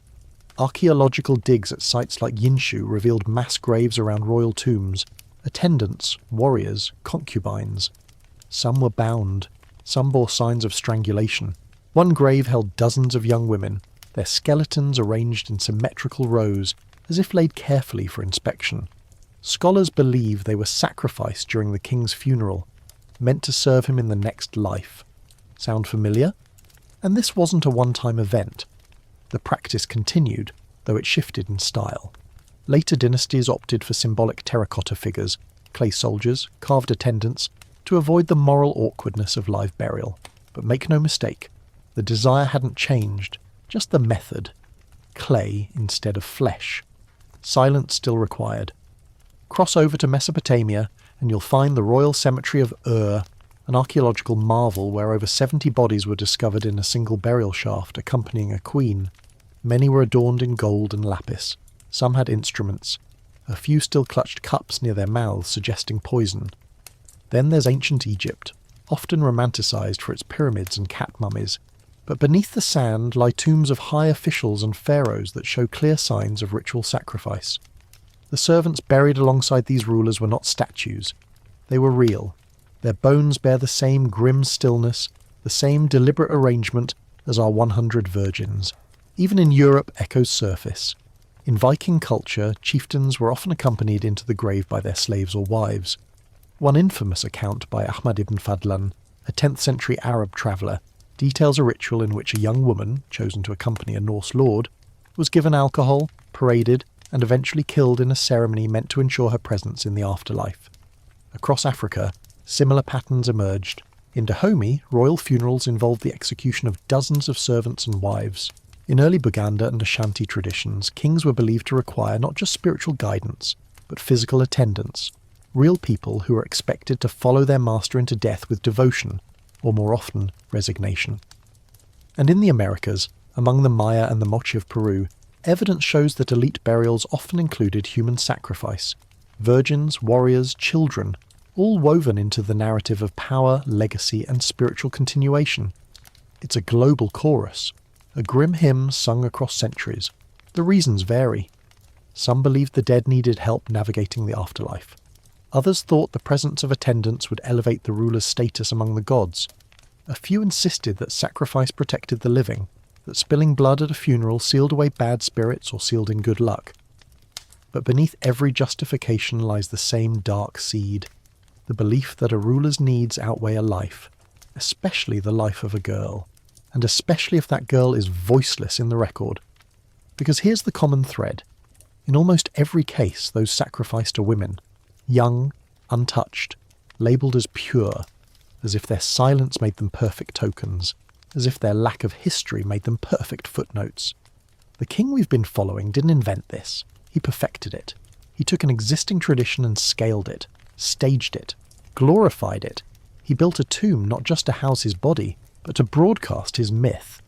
Archaeological digs at sites like Yinshu revealed mass graves around royal tombs, attendants, warriors, concubines. Some were bound, some bore signs of strangulation. One grave held dozens of young women, their skeletons arranged in symmetrical rows, as if laid carefully for inspection. Scholars believe they were sacrificed during the king's funeral, meant to serve him in the next life. Sound familiar? And this wasn't a one-time event. The practice continued, though it shifted in style. Later dynasties opted for symbolic terracotta figures, clay soldiers, carved attendants, to avoid the moral awkwardness of live burial. But make no mistake, the desire hadn't changed, just the method. Clay instead of flesh. Silence still required. Cross over to Mesopotamia and you'll find the royal cemetery of Ur, an archaeological marvel where over 70 bodies were discovered in a single burial shaft accompanying a queen. Many were adorned in gold and lapis. Some had instruments. A few still clutched cups near their mouths, suggesting poison. Then there's ancient Egypt, often romanticised for its pyramids and cat mummies. But beneath the sand lie tombs of high officials and pharaohs that show clear signs of ritual sacrifice. The servants buried alongside these rulers were not statues. They were real. Their bones bear the same grim stillness, the same deliberate arrangement as our 100 virgins. Even in Europe, echoes surface. In Viking culture, chieftains were often accompanied into the grave by their slaves or wives. One infamous account by Ahmad ibn Fadlan, a 10th century Arab traveller, details a ritual in which a young woman, chosen to accompany a Norse lord, was given alcohol, paraded, and eventually killed in a ceremony meant to ensure her presence in the afterlife. Across Africa, similar patterns emerged. In Dahomey, royal funerals involved the execution of dozens of servants and wives. In early Buganda and Ashanti traditions, kings were believed to require not just spiritual guidance, but physical attendance, real people who were expected to follow their master into death with devotion, or more often, resignation. And in the Americas, among the Maya and the Moche of Peru, evidence shows that elite burials often included human sacrifice. Virgins, warriors, children, all woven into the narrative of power, legacy, and spiritual continuation. It's a global chorus, a grim hymn sung across centuries. The reasons vary. Some believed the dead needed help navigating the afterlife. Others thought the presence of attendants would elevate the ruler's status among the gods. A few insisted that sacrifice protected the living, that spilling blood at a funeral sealed away bad spirits or sealed in good luck. But beneath every justification lies the same dark seed, the belief that a ruler's needs outweigh a life, especially the life of a girl, and especially if that girl is voiceless in the record. Because here's the common thread. In almost every case, those sacrificed are women, young, untouched, labelled as pure, as if their silence made them perfect tokens, as if their lack of history made them perfect footnotes. The king we've been following didn't invent this. He perfected it. He took an existing tradition and scaled it, staged it, glorified it. He built a tomb not just to house his body, but to broadcast his myth.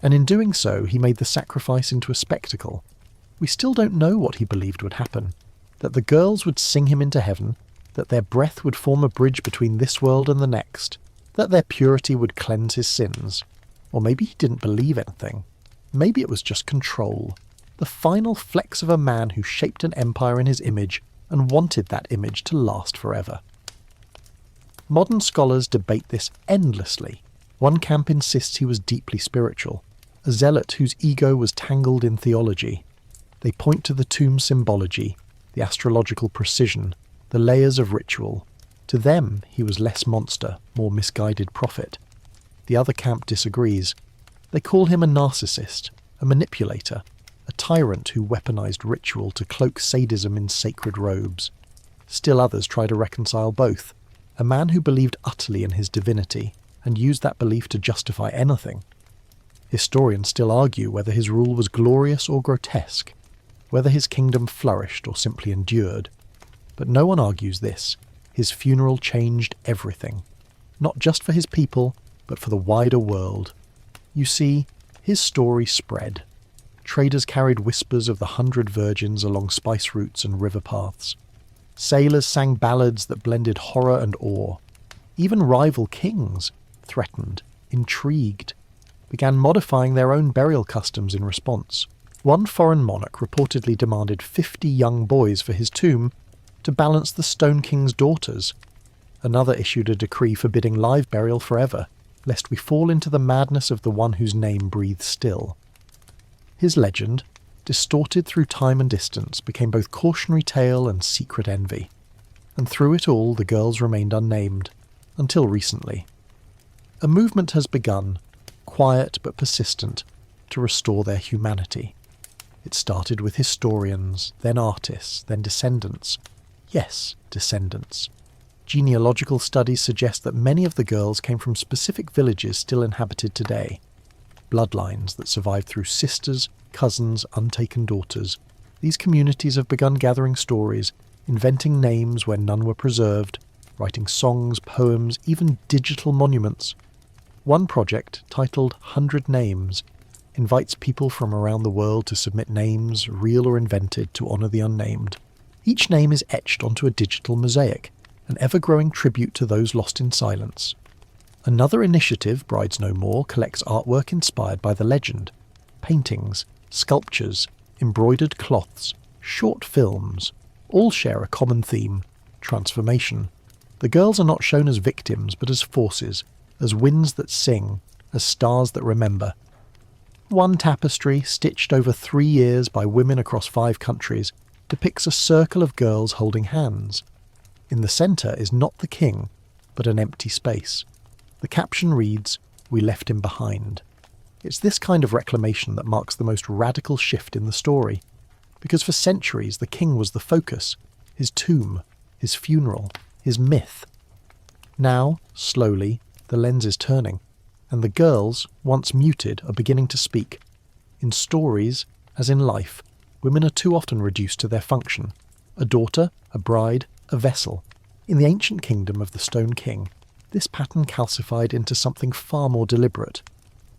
And in doing so, he made the sacrifice into a spectacle. We still don't know what he believed would happen. That the girls would sing him into heaven, that their breath would form a bridge between this world and the next, that their purity would cleanse his sins. Or maybe he didn't believe anything. Maybe it was just control. The final flex of a man who shaped an empire in his image and wanted that image to last forever. Modern scholars debate this endlessly. One camp insists he was deeply spiritual, a zealot whose ego was tangled in theology. They point to the tomb symbology, the astrological precision, the layers of ritual. To them, he was less monster, more misguided prophet. The other camp disagrees. They call him a narcissist, a manipulator, a tyrant who weaponized ritual to cloak sadism in sacred robes. Still others try to reconcile both. a man who believed utterly in his divinity and used that belief to justify anything. Historians still argue whether his rule was glorious or grotesque, whether his kingdom flourished or simply endured. But no one argues this. His funeral changed everything, not just for his people, but for the wider world. You see, his story spread. Traders carried whispers of the 100 virgins along spice routes and river paths. Sailors sang ballads that blended horror and awe. Even rival kings, threatened, intrigued, began modifying their own burial customs in response. One foreign monarch reportedly demanded 50 young boys for his tomb to balance the Stone King's daughters. Another issued a decree forbidding live burial forever, lest we fall into the madness of the one whose name breathes still. His legend, distorted through time and distance, became both cautionary tale and secret envy. And through it all, the girls remained unnamed, until recently. A movement has begun, quiet but persistent, to restore their humanity. It started with historians, then artists, then descendants. Yes, descendants. Genealogical studies suggest that many of the girls came from specific villages still inhabited today. Bloodlines that survived through sisters, cousins, untaken daughters. These communities have begun gathering stories, inventing names where none were preserved, writing songs, poems, even digital monuments. One project, titled 100 Names, invites people from around the world to submit names, real or invented, to honour the unnamed. Each name is etched onto a digital mosaic, an ever-growing tribute to those lost in silence. Another initiative, Brides No More, collects artwork inspired by the legend. Paintings, sculptures, embroidered cloths, short films, all share a common theme: transformation. The girls are not shown as victims, but as forces, as winds that sing, as stars that remember. One tapestry, stitched over 3 years by women across 5 countries, depicts a circle of girls holding hands. In the centre is not the king, but an empty space. The caption reads, "We left him behind." It's this kind of reclamation that marks the most radical shift in the story, because for centuries the king was the focus, his tomb, his funeral, his myth. Now, slowly, the lens is turning, and the girls, once muted, are beginning to speak. In stories, as in life, women are too often reduced to their function: a daughter, a bride, a vessel. In the ancient kingdom of the Stone King, this pattern calcified into something far more deliberate.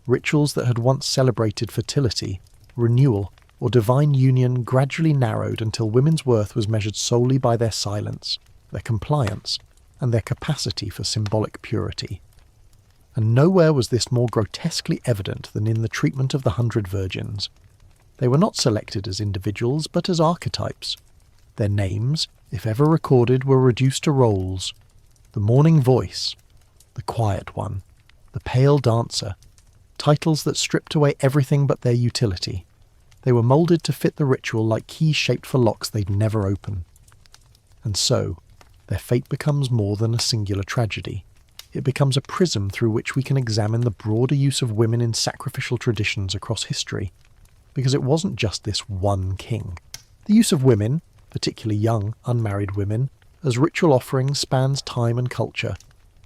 Rituals that had once celebrated fertility, renewal, or divine union gradually narrowed until women's worth was measured solely by their silence, their compliance, and their capacity for symbolic purity. And nowhere was this more grotesquely evident than in the treatment of the 100 virgins. They were not selected as individuals, but as archetypes. Their names, if ever recorded, were reduced to roles: the mourning voice, the quiet one, the pale dancer, titles that stripped away everything but their utility. They were moulded to fit the ritual like keys shaped for locks they'd never open. And so, their fate becomes more than a singular tragedy. It becomes a prism through which we can examine the broader use of women in sacrificial traditions across history. Because it wasn't just this one king. The use of women, particularly young, unmarried women, as ritual offerings spans time and culture,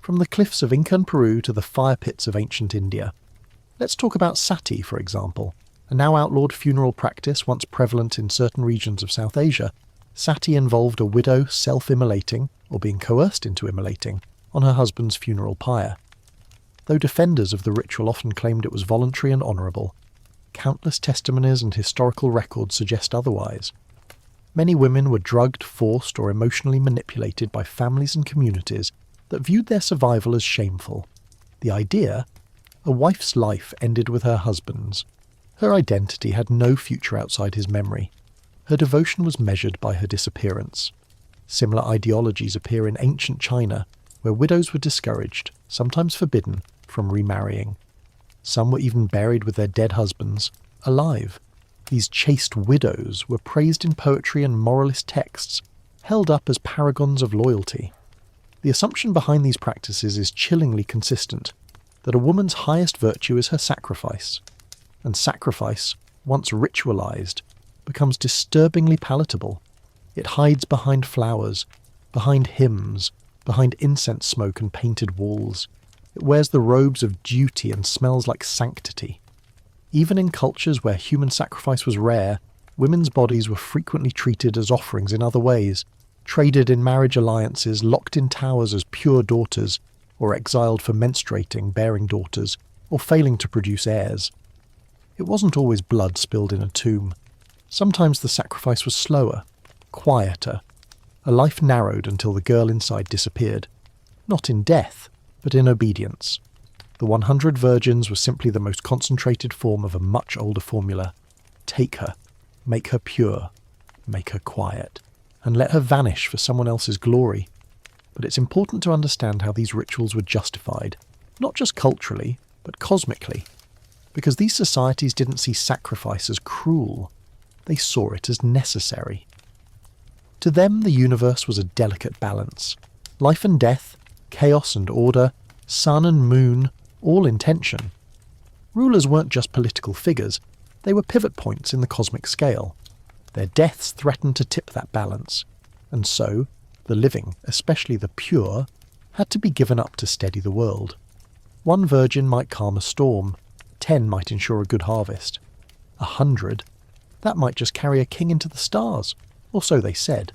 from the cliffs of Incan Peru to the fire pits of ancient India. Let's talk about sati, for example, a now outlawed funeral practice once prevalent in certain regions of South Asia. Sati involved a widow self-immolating, or being coerced into immolating, on her husband's funeral pyre. Though defenders of the ritual often claimed it was voluntary and honourable, countless testimonies and historical records suggest otherwise. Many women were drugged, forced, or emotionally manipulated by families and communities that viewed their survival as shameful. The idea? A wife's life ended with her husband's. Her identity had no future outside his memory. Her devotion was measured by her disappearance. Similar ideologies appear in ancient China, where widows were discouraged, sometimes forbidden, from remarrying. Some were even buried with their dead husbands, alive. These chaste widows were praised in poetry and moralist texts, held up as paragons of loyalty. The assumption behind these practices is chillingly consistent, that a woman's highest virtue is her sacrifice. And sacrifice, once ritualized, becomes disturbingly palatable. It hides behind flowers, behind hymns, behind incense smoke and painted walls. It wears the robes of duty and smells like sanctity. Even in cultures where human sacrifice was rare, women's bodies were frequently treated as offerings in other ways, traded in marriage alliances, locked in towers as pure daughters, or exiled for menstruating, bearing daughters, or failing to produce heirs. It wasn't always blood spilled in a tomb. Sometimes the sacrifice was slower, quieter. A life narrowed until the girl inside disappeared. Not in death, but in obedience. The 100 virgins were simply the most concentrated form of a much older formula. Take her, make her pure, make her quiet, and let her vanish for someone else's glory. But it's important to understand how these rituals were justified, not just culturally, but cosmically. Because these societies didn't see sacrifice as cruel, they saw it as necessary. To them, the universe was a delicate balance. Life and death, chaos and order, sun and moon, all in tension. Rulers weren't just political figures, they were pivot points in the cosmic scale. Their deaths threatened to tip that balance, and so, the living, especially the pure, had to be given up to steady the world. 1 virgin might calm a storm, 10 might ensure a good harvest. 100, that might just carry a king into the stars, or so they said.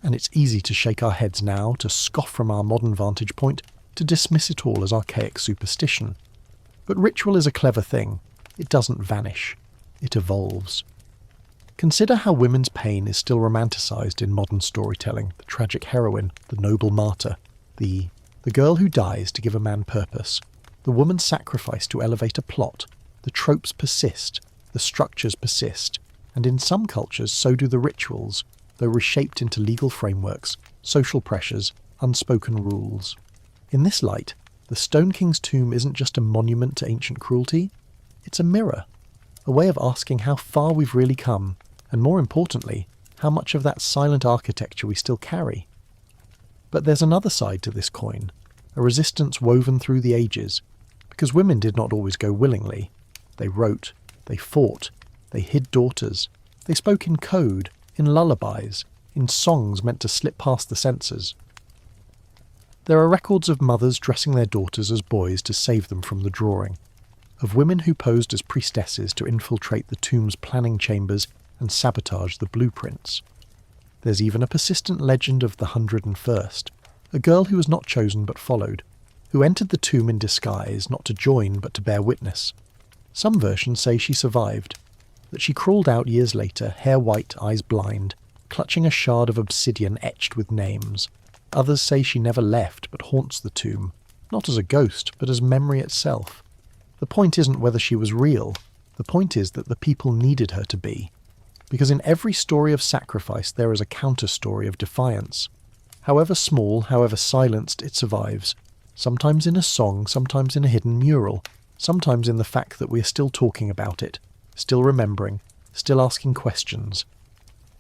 And it's easy to shake our heads now, to scoff from our modern vantage point, to dismiss it all as archaic superstition. But ritual is a clever thing. It doesn't vanish. It evolves. Consider how women's pain is still romanticised in modern storytelling, the tragic heroine, the noble martyr, the girl who dies to give a man purpose, the woman's sacrifice to elevate a plot. The tropes persist, the structures persist, and in some cultures so do the rituals, though reshaped into legal frameworks, social pressures, unspoken rules. In this light, the Stone King's tomb isn't just a monument to ancient cruelty, it's a mirror, a way of asking how far we've really come, and more importantly, how much of that silent architecture we still carry. But there's another side to this coin, a resistance woven through the ages, because women did not always go willingly. They wrote, they fought, they hid daughters, they spoke in code, in lullabies, in songs meant to slip past the censors. There are records of mothers dressing their daughters as boys to save them from the drawing, of women who posed as priestesses to infiltrate the tomb's planning chambers and sabotage the blueprints. There's even a persistent legend of the 101st, a girl who was not chosen but followed, who entered the tomb in disguise, not to join but to bear witness. Some versions say she survived, that she crawled out years later, hair white, eyes blind, clutching a shard of obsidian etched with names. Others say she never left but haunts the tomb, not as a ghost but as memory itself. The point isn't whether she was real, the point is that the people needed her to be. Because in every story of sacrifice there is a counter-story of defiance. However small, however silenced, it survives. Sometimes in a song, sometimes in a hidden mural, sometimes in the fact that we are still talking about it, still remembering, still asking questions.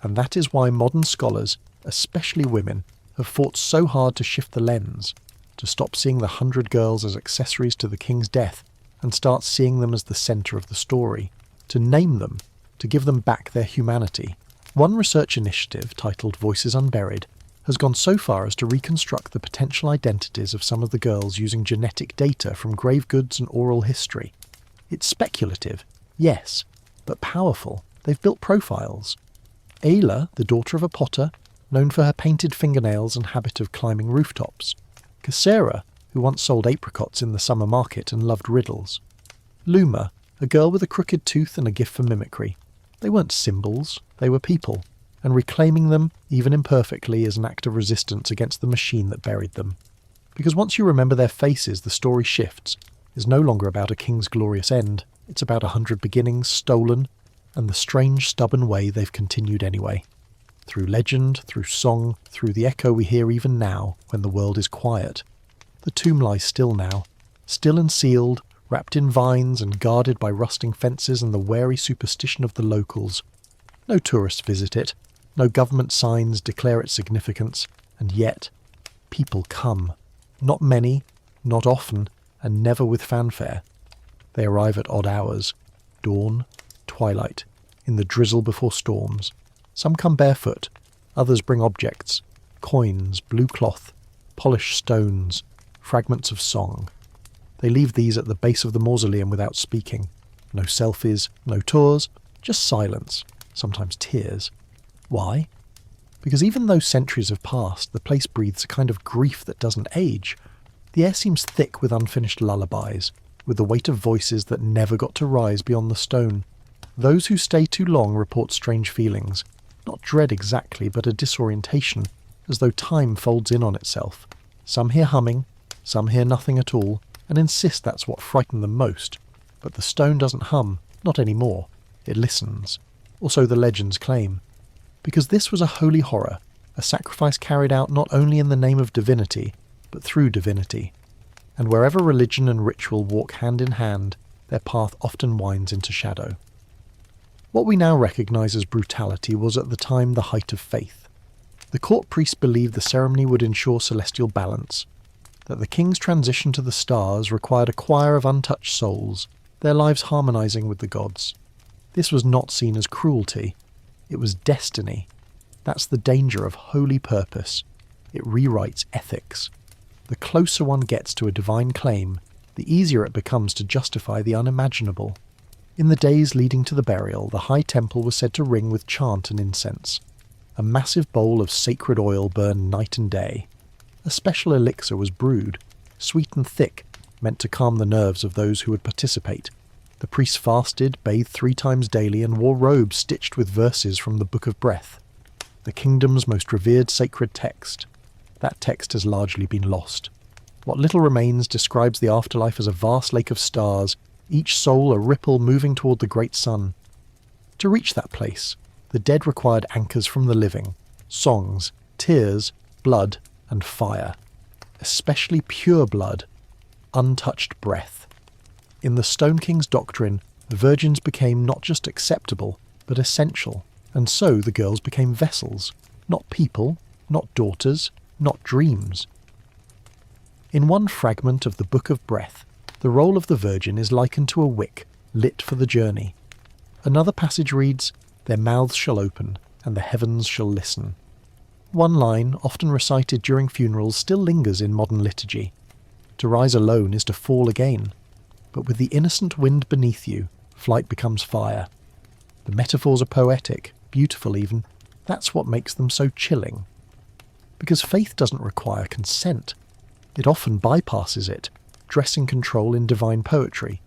And that is why modern scholars, especially women, have fought so hard to shift the lens, to stop seeing the 100 girls as accessories to the king's death and start seeing them as the centre of the story, to name them, to give them back their humanity. One research initiative, titled Voices Unburied, has gone so far as to reconstruct the potential identities of some of the girls using genetic data from grave goods and oral history. It's speculative, yes, but powerful. They've built profiles. Ayla, the daughter of a potter, known for her painted fingernails and habit of climbing rooftops. Cassera, who once sold apricots in the summer market and loved riddles. Luma, a girl with a crooked tooth and a gift for mimicry. They weren't symbols, they were people, and reclaiming them, even imperfectly, is an act of resistance against the machine that buried them. Because once you remember their faces, the story shifts. It's no longer about a king's glorious end, it's about 100 beginnings stolen, and the strange, stubborn way they've continued anyway. Through legend, through song, through the echo we hear even now, when the world is quiet. The tomb lies still now, still and sealed, wrapped in vines and guarded by rusting fences and the wary superstition of the locals. No tourists visit it, no government signs declare its significance, and yet, people come. Not many, not often, and never with fanfare. They arrive at odd hours, dawn, twilight, in the drizzle before storms. Some come barefoot, others bring objects, coins, blue cloth, polished stones, fragments of song. They leave these at the base of the mausoleum without speaking. No selfies, no tours, just silence, sometimes tears. Why? Because even though centuries have passed, the place breathes a kind of grief that doesn't age. The air seems thick with unfinished lullabies, with the weight of voices that never got to rise beyond the stone. Those who stay too long report strange feelings, not dread exactly, but a disorientation, as though time folds in on itself. Some hear humming, some hear nothing at all, and insist that's what frightened them most. But the stone doesn't hum, not anymore. It listens. Or so the legends claim. Because this was a holy horror, a sacrifice carried out not only in the name of divinity, but through divinity. And wherever religion and ritual walk hand in hand, their path often winds into shadow. What we now recognise as brutality was at the time the height of faith. The court priests believed the ceremony would ensure celestial balance, that the king's transition to the stars required a choir of untouched souls, their lives harmonising with the gods. This was not seen as cruelty. It was destiny. That's the danger of holy purpose. It rewrites ethics. The closer one gets to a divine claim, the easier it becomes to justify the unimaginable. In the days leading to the burial, the high temple was said to ring with chant and incense. A massive bowl of sacred oil burned night and day. A special elixir was brewed, sweet and thick, meant to calm the nerves of those who would participate. The priests fasted, bathed 3 times daily, and wore robes stitched with verses from the Book of Breath, the kingdom's most revered sacred text. That text has largely been lost. What little remains describes the afterlife as a vast lake of stars, each soul a ripple moving toward the great sun. To reach that place, the dead required anchors from the living, songs, tears, blood, and fire. Especially pure blood, untouched breath. In the Stone King's doctrine, virgins became not just acceptable, but essential, and so the girls became vessels, not people, not daughters, not dreams. In one fragment of the Book of Breath, the role of the virgin is likened to a wick lit for the journey. Another passage reads, "Their mouths shall open, and the heavens shall listen." One line, often recited during funerals, still lingers in modern liturgy. To rise alone is to fall again. But with the innocent wind beneath you, flight becomes fire. The metaphors are poetic, beautiful even. That's what makes them so chilling. Because faith doesn't require consent. It often bypasses it, dressing control in divine poetry.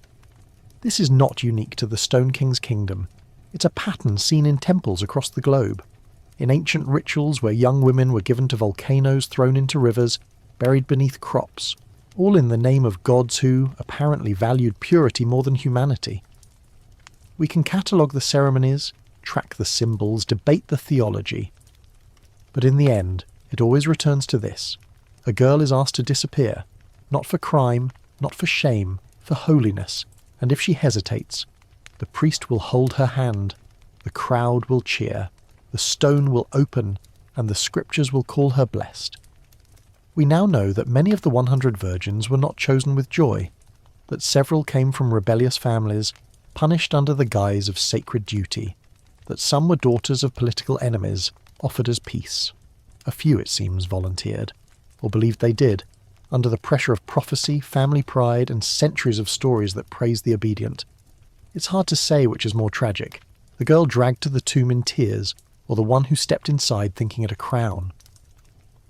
This is not unique to the Stone King's kingdom. It's a pattern seen in temples across the globe. In ancient rituals where young women were given to volcanoes, thrown into rivers, buried beneath crops, all in the name of gods who, apparently, valued purity more than humanity. We can catalogue the ceremonies, track the symbols, debate the theology. But in the end, it always returns to this. A girl is asked to disappear, not for crime, not for shame, for holiness, and if she hesitates, the priest will hold her hand, the crowd will cheer, the stone will open, and the scriptures will call her blessed. We now know that many of the 100 virgins were not chosen with joy, that several came from rebellious families, punished under the guise of sacred duty, that some were daughters of political enemies, offered as peace. A few, it seems, volunteered, or believed they did, under the pressure of prophecy, family pride, and centuries of stories that praise the obedient. It's hard to say which is more tragic, the girl dragged to the tomb in tears, or the one who stepped inside thinking it a crown.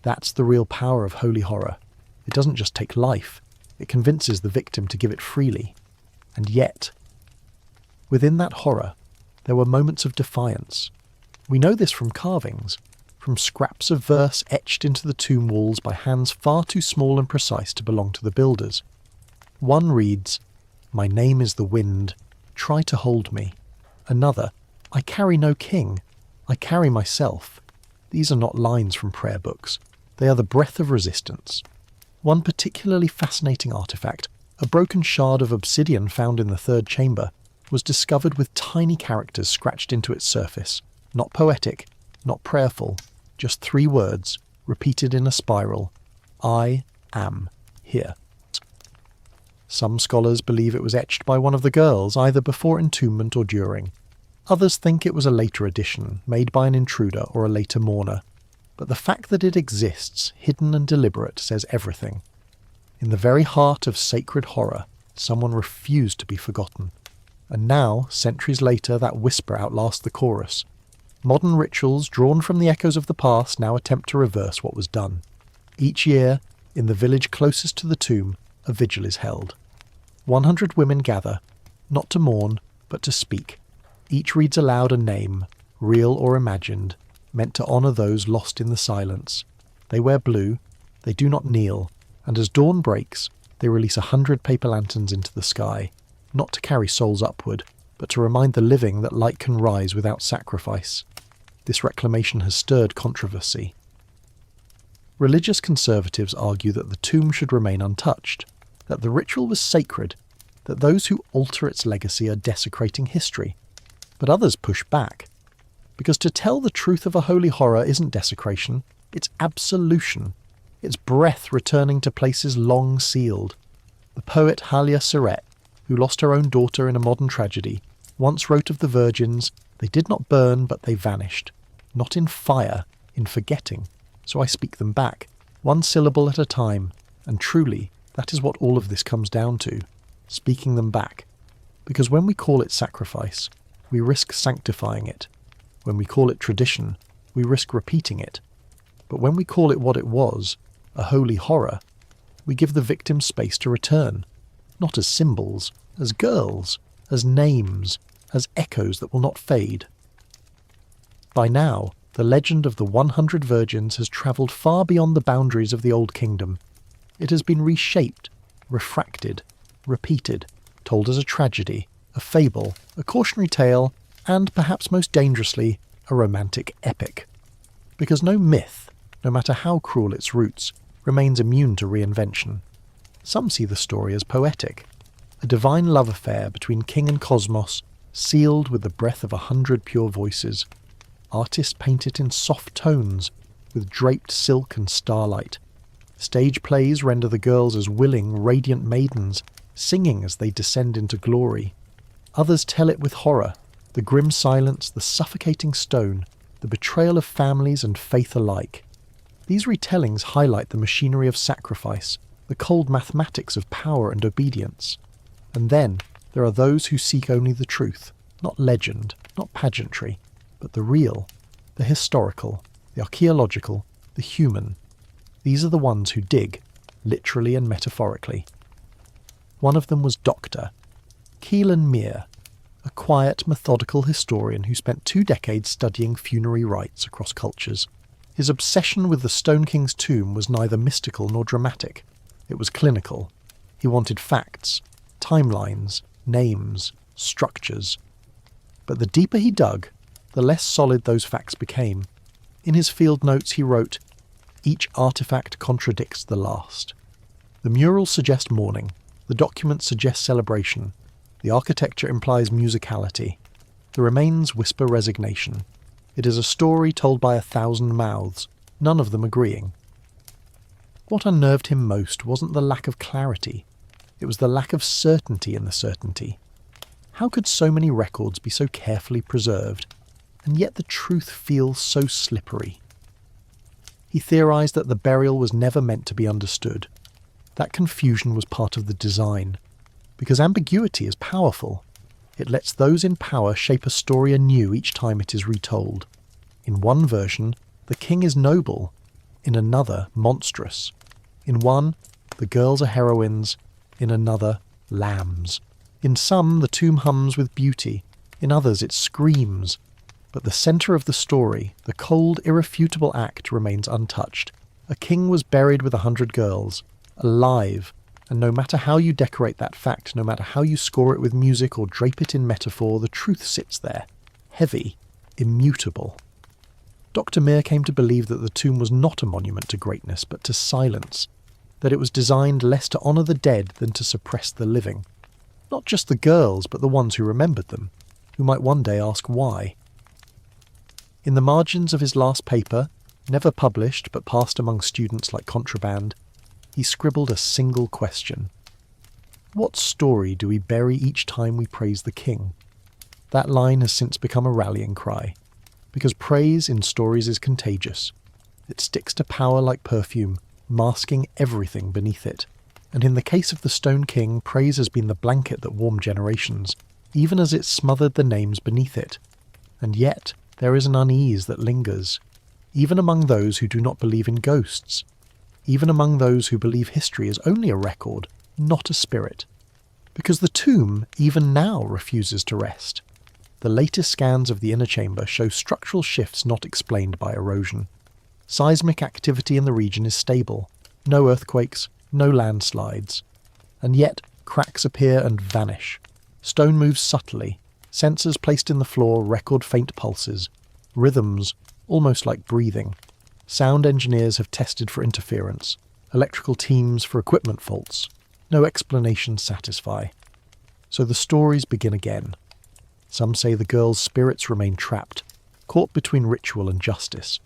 That's the real power of holy horror. It doesn't just take life, it convinces the victim to give it freely. And yet, within that horror, there were moments of defiance. We know this from carvings, from scraps of verse etched into the tomb walls by hands far too small and precise to belong to the builders. One reads, "My name is the wind, try to hold me." Another, "I carry no king, I carry myself." These are not lines from prayer books. They are the breath of resistance. One particularly fascinating artifact, a broken shard of obsidian found in the 3rd chamber, was discovered with tiny characters scratched into its surface. Not poetic, not prayerful, just 3 words, repeated in a spiral. "I am here." Some scholars believe it was etched by one of the girls, either before entombment or during. Others think it was a later addition, made by an intruder or a later mourner. But the fact that it exists, hidden and deliberate, says everything. In the very heart of sacred horror, someone refused to be forgotten. And now, centuries later, that whisper outlasts the chorus. Modern rituals, drawn from the echoes of the past, now attempt to reverse what was done. Each year, in the village closest to the tomb, a vigil is held. 100 women gather, not to mourn, but to speak. Each reads aloud a name, real or imagined, meant to honour those lost in the silence. They wear blue, they do not kneel, and as dawn breaks, they release 100 paper lanterns into the sky, not to carry souls upward, but to remind the living that light can rise without sacrifice. This reclamation has stirred controversy. Religious conservatives argue that the tomb should remain untouched, that the ritual was sacred, that those who alter its legacy are desecrating history. But others push back, because to tell the truth of a holy horror isn't desecration, it's absolution. It's breath returning to places long sealed. The poet Halia Seret, who lost her own daughter in a modern tragedy, once wrote of the virgins, "They did not burn, but they vanished. Not in fire, in forgetting. So I speak them back, one syllable at a time, and truly, that is what all of this comes down to, speaking them back. Because when we call it sacrifice, we risk sanctifying it. When we call it tradition, we risk repeating it. But when we call it what it was, a holy horror, we give the victim space to return, not as symbols, as girls, as names, as echoes that will not fade. By now, the legend of the 100 virgins has travelled far beyond the boundaries of the Old Kingdom. It has been reshaped, refracted, repeated, told as a tragedy, a fable, a cautionary tale, and, perhaps most dangerously, a romantic epic. Because no myth, no matter how cruel its roots, remains immune to reinvention. Some see the story as poetic, a divine love affair between king and cosmos, sealed with the breath of 100 pure voices. Artists paint it in soft tones, with draped silk and starlight. Stage plays render the girls as willing, radiant maidens, singing as they descend into glory. Others tell it with horror, the grim silence, the suffocating stone, the betrayal of families and faith alike. These retellings highlight the machinery of sacrifice, the cold mathematics of power and obedience. And then there are those who seek only the truth, not legend, not pageantry, but the real, the historical, the archaeological, the human. These are the ones who dig, literally and metaphorically. One of them was Dr. Keelan Meir, a quiet, methodical historian who spent 2 decades studying funerary rites across cultures. His obsession with the Stone King's tomb was neither mystical nor dramatic. It was clinical. He wanted facts, timelines, names, structures. But the deeper he dug, the less solid those facts became. In his field notes he wrote, "Each artifact contradicts the last." The murals suggest mourning, the documents suggest celebration, the architecture implies musicality, the remains whisper resignation. It is a story told by 1,000 mouths, none of them agreeing. What unnerved him most wasn't the lack of clarity, it was the lack of certainty in the certainty. How could so many records be so carefully preserved, and yet the truth feels so slippery? He theorized that the burial was never meant to be understood. That confusion was part of the design, because ambiguity is powerful. It lets those in power shape a story anew each time it is retold. In one version, the king is noble, in another, monstrous. In one, the girls are heroines, in another, lambs. In some, the tomb hums with beauty, in others it screams. But the centre of the story, the cold, irrefutable act, remains untouched. A king was buried with 100 girls, alive, and no matter how you decorate that fact, no matter how you score it with music or drape it in metaphor, the truth sits there, heavy, immutable. Dr. Meir came to believe that the tomb was not a monument to greatness, but to silence, that it was designed less to honour the dead than to suppress the living. Not just the girls, but the ones who remembered them, who might one day ask why. In the margins of his last paper, never published but passed among students like contraband, he scribbled a single question. What story do we bury each time we praise the king? That line has since become a rallying cry, because praise in stories is contagious. It sticks to power like perfume, masking everything beneath it. And in the case of the Stone King, praise has been the blanket that warmed generations, even as it smothered the names beneath it. And yet, there is an unease that lingers, even among those who do not believe in ghosts, even among those who believe history is only a record, not a spirit. Because the tomb, even now, refuses to rest. The latest scans of the inner chamber show structural shifts not explained by erosion. Seismic activity in the region is stable. No earthquakes, no landslides. And yet, cracks appear and vanish. Stone moves subtly. Sensors placed in the floor record faint pulses. Rhythms, almost like breathing. Sound engineers have tested for interference. Electrical teams for equipment faults. No explanations satisfy. So the stories begin again. Some say the girl's spirits remain trapped, caught between ritual and justice.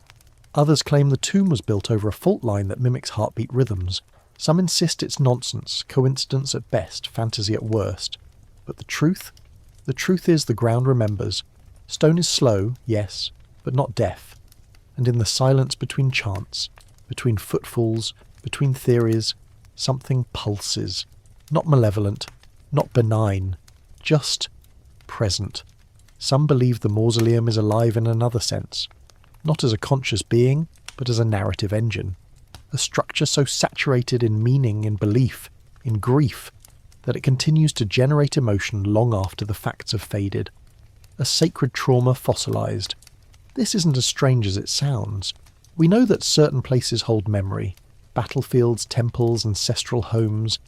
Others claim the tomb was built over a fault line that mimics heartbeat rhythms. Some insist it's nonsense, coincidence at best, fantasy at worst. But the truth? The truth is the ground remembers. Stone is slow, yes, but not deaf. And in the silence between chants, between footfalls, between theories, something pulses. Not malevolent, not benign, just present. Some believe the mausoleum is alive in another sense, not as a conscious being, but as a narrative engine. A structure so saturated in meaning, in belief, in grief, that it continues to generate emotion long after the facts have faded. A sacred trauma fossilized. This isn't as strange as it sounds. We know that certain places hold memory. Battlefields, temples, ancestral homes.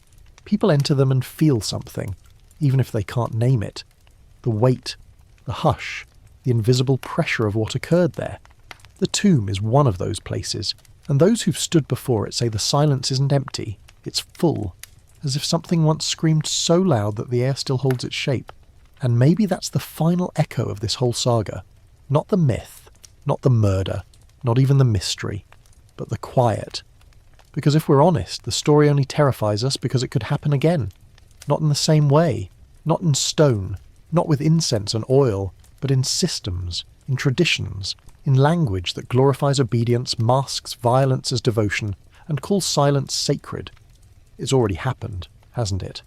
People enter them and feel something, even if they can't name it. The weight, the hush, the invisible pressure of what occurred there. The tomb is one of those places, and those who've stood before it say the silence isn't empty, it's full, as if something once screamed so loud that the air still holds its shape. And maybe that's the final echo of this whole saga. Not the myth, not the murder, not even the mystery, but the quiet. Because if we're honest, the story only terrifies us because it could happen again. Not in the same way, not in stone, not with incense and oil, but in systems, in traditions, in language that glorifies obedience, masks violence as devotion, and calls silence sacred. It's already happened, hasn't it?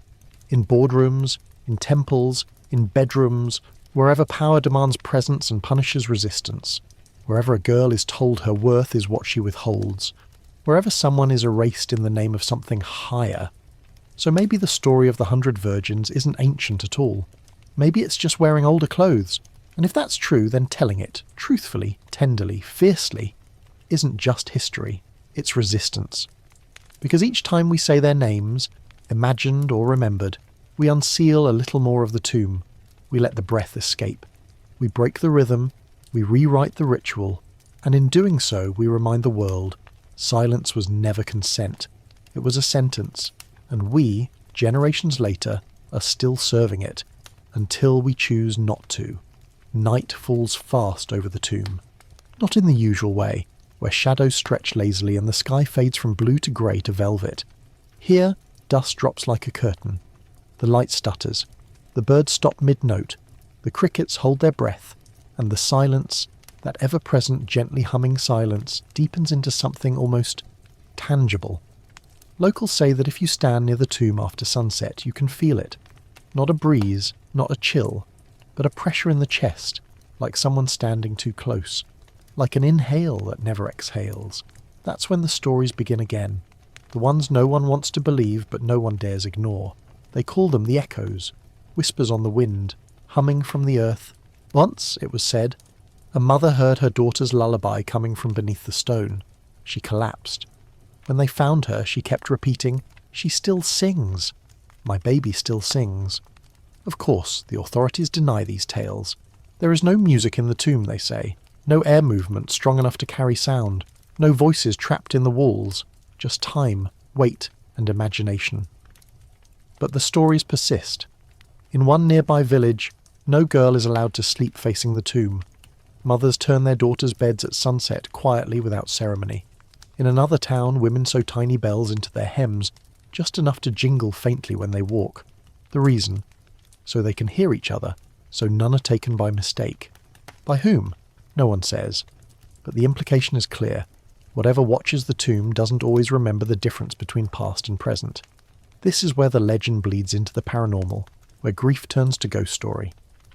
In boardrooms, in temples, in bedrooms, wherever power demands presence and punishes resistance, wherever a girl is told her worth is what she withholds, wherever someone is erased in the name of something higher. So maybe the story of the 100 Virgins isn't ancient at all. Maybe it's just wearing older clothes. And if that's true, then telling it, truthfully, tenderly, fiercely, isn't just history, it's resistance. Because each time we say their names, imagined or remembered, we unseal a little more of the tomb. We let the breath escape. We break the rhythm, we rewrite the ritual, and in doing so we remind the world silence was never consent. It was a sentence, and we, generations later, are still serving it, until we choose not to. Night falls fast over the tomb. Not in the usual way, where shadows stretch lazily and the sky fades from blue to grey to velvet. Here, dust drops like a curtain. The light stutters. The birds stop mid-note. The crickets hold their breath. And the silence, that ever-present gently humming silence, deepens into something almost tangible. Locals say that if you stand near the tomb after sunset, you can feel it. Not a breeze, not a chill, but a pressure in the chest, like someone standing too close. Like an inhale that never exhales. That's when the stories begin again. The ones no one wants to believe but no one dares ignore. They call them the echoes, whispers on the wind, humming from the earth. Once, it was said, a mother heard her daughter's lullaby coming from beneath the stone. She collapsed. When they found her, she kept repeating, "She still sings. My baby still sings." Of course, the authorities deny these tales. There is no music in the tomb, they say. No air movement strong enough to carry sound. No voices trapped in the walls. Just time, weight, and imagination. But the stories persist. In one nearby village, no girl is allowed to sleep facing the tomb. Mothers turn their daughters' beds at sunset quietly without ceremony. In another town, women sew tiny bells into their hems, just enough to jingle faintly when they walk. The reason? So they can hear each other, so none are taken by mistake. By whom? No one says. But the implication is clear. Whatever watches the tomb doesn't always remember the difference between past and present. This is where the legend bleeds into the paranormal, where grief turns to ghost story.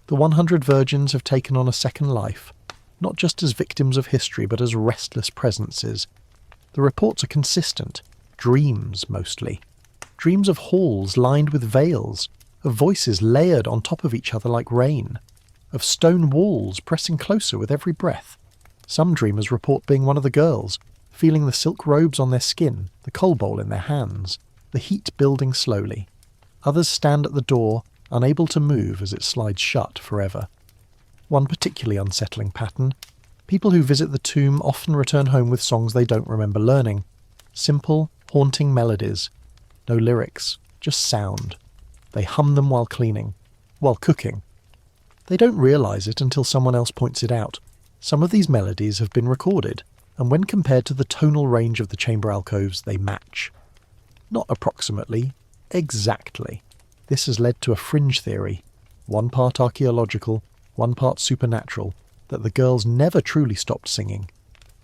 The 100 virgins have taken on a second life, not just as victims of history but as restless presences. The reports are consistent. Dreams, mostly. Dreams of halls lined with veils, of voices layered on top of each other like rain, of stone walls pressing closer with every breath. Some dreamers report being one of the girls, feeling the silk robes on their skin, the coal bowl in their hands, the heat building slowly. Others stand at the door, unable to move as it slides shut forever. One particularly unsettling pattern: people who visit the tomb often return home with songs they don't remember learning. Simple, haunting melodies. No lyrics, just sound. They hum them while cleaning, while cooking. They don't realise it until someone else points it out. Some of these melodies have been recorded, and when compared to the tonal range of the chamber alcoves, they match. Not approximately, exactly. This has led to a fringe theory, one part archaeological, one part supernatural, that the girls never truly stopped singing,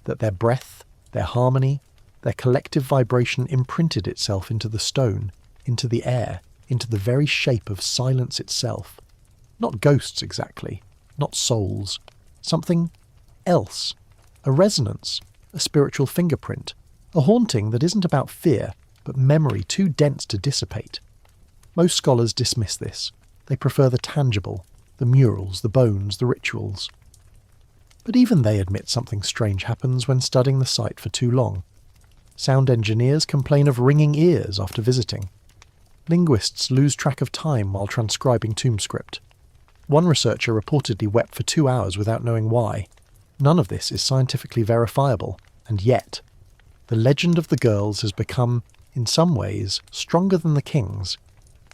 that their breath, their harmony, their collective vibration imprinted itself into the stone, into the air, into the very shape of silence itself. Not ghosts exactly, not souls. Something else. A resonance, a spiritual fingerprint, a haunting that isn't about fear, but memory too dense to dissipate. Most scholars dismiss this. They prefer the tangible, the murals, the bones, the rituals. But even they admit something strange happens when studying the site for too long. Sound engineers complain of ringing ears after visiting. Linguists lose track of time while transcribing tomb script. One researcher reportedly wept for 2 hours without knowing why. None of this is scientifically verifiable, and yet, the legend of the girls has become, in some ways, stronger than the king's.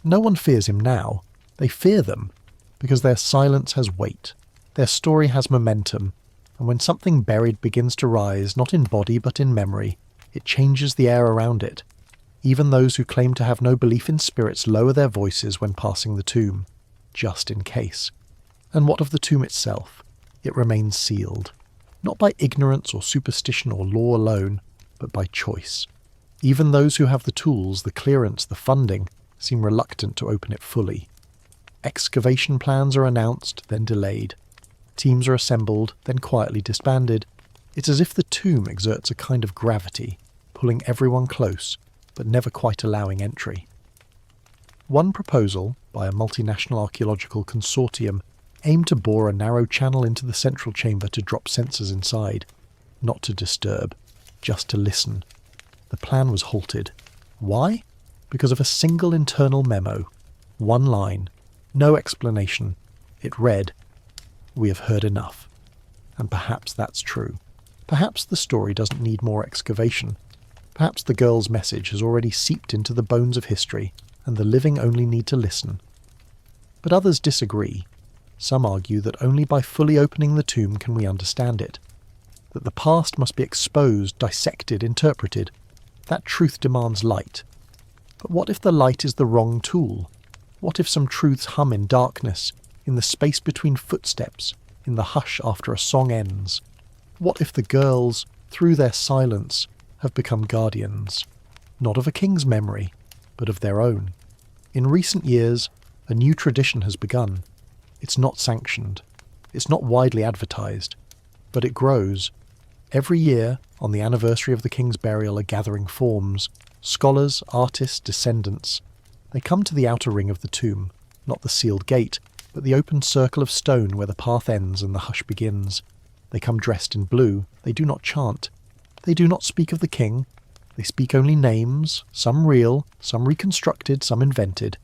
No one fears him now. They fear them, because their silence has weight. Their story has momentum, and when something buried begins to rise, not in body but in memory, it changes the air around it. Even those who claim to have no belief in spirits lower their voices when passing the tomb, just in case. And what of the tomb itself? It remains sealed, not by ignorance or superstition or law alone, but by choice. Even those who have the tools, the clearance, the funding, seem reluctant to open it fully. Excavation plans are announced, then delayed. Teams are assembled, then quietly disbanded. It's as if the tomb exerts a kind of gravity, pulling everyone close, but never quite allowing entry. One proposal, by a multinational archaeological consortium, aimed to bore a narrow channel into the central chamber to drop sensors inside, not to disturb, just to listen. The plan was halted. Why? Because of a single internal memo. One line. No explanation. It read, "We have heard enough." And perhaps that's true. Perhaps the story doesn't need more excavation. Perhaps the girl's message has already seeped into the bones of history, and the living only need to listen. But others disagree. Some argue that only by fully opening the tomb can we understand it. That the past must be exposed, dissected, interpreted. That truth demands light. But what if the light is the wrong tool? What if some truths hum in darkness, in the space between footsteps, in the hush after a song ends? What if the girls, through their silence, have become guardians, not of a king's memory, but of their own? In recent years, a new tradition has begun. It's not sanctioned. It's not widely advertised. But it grows. Every year, on the anniversary of the king's burial, a gathering forms. Scholars, artists, descendants. They come to the outer ring of the tomb, not the sealed gate, but the open circle of stone where the path ends and the hush begins. They come dressed in blue. They do not chant. They do not speak of the king. They speak only names, some real, some reconstructed, some invented.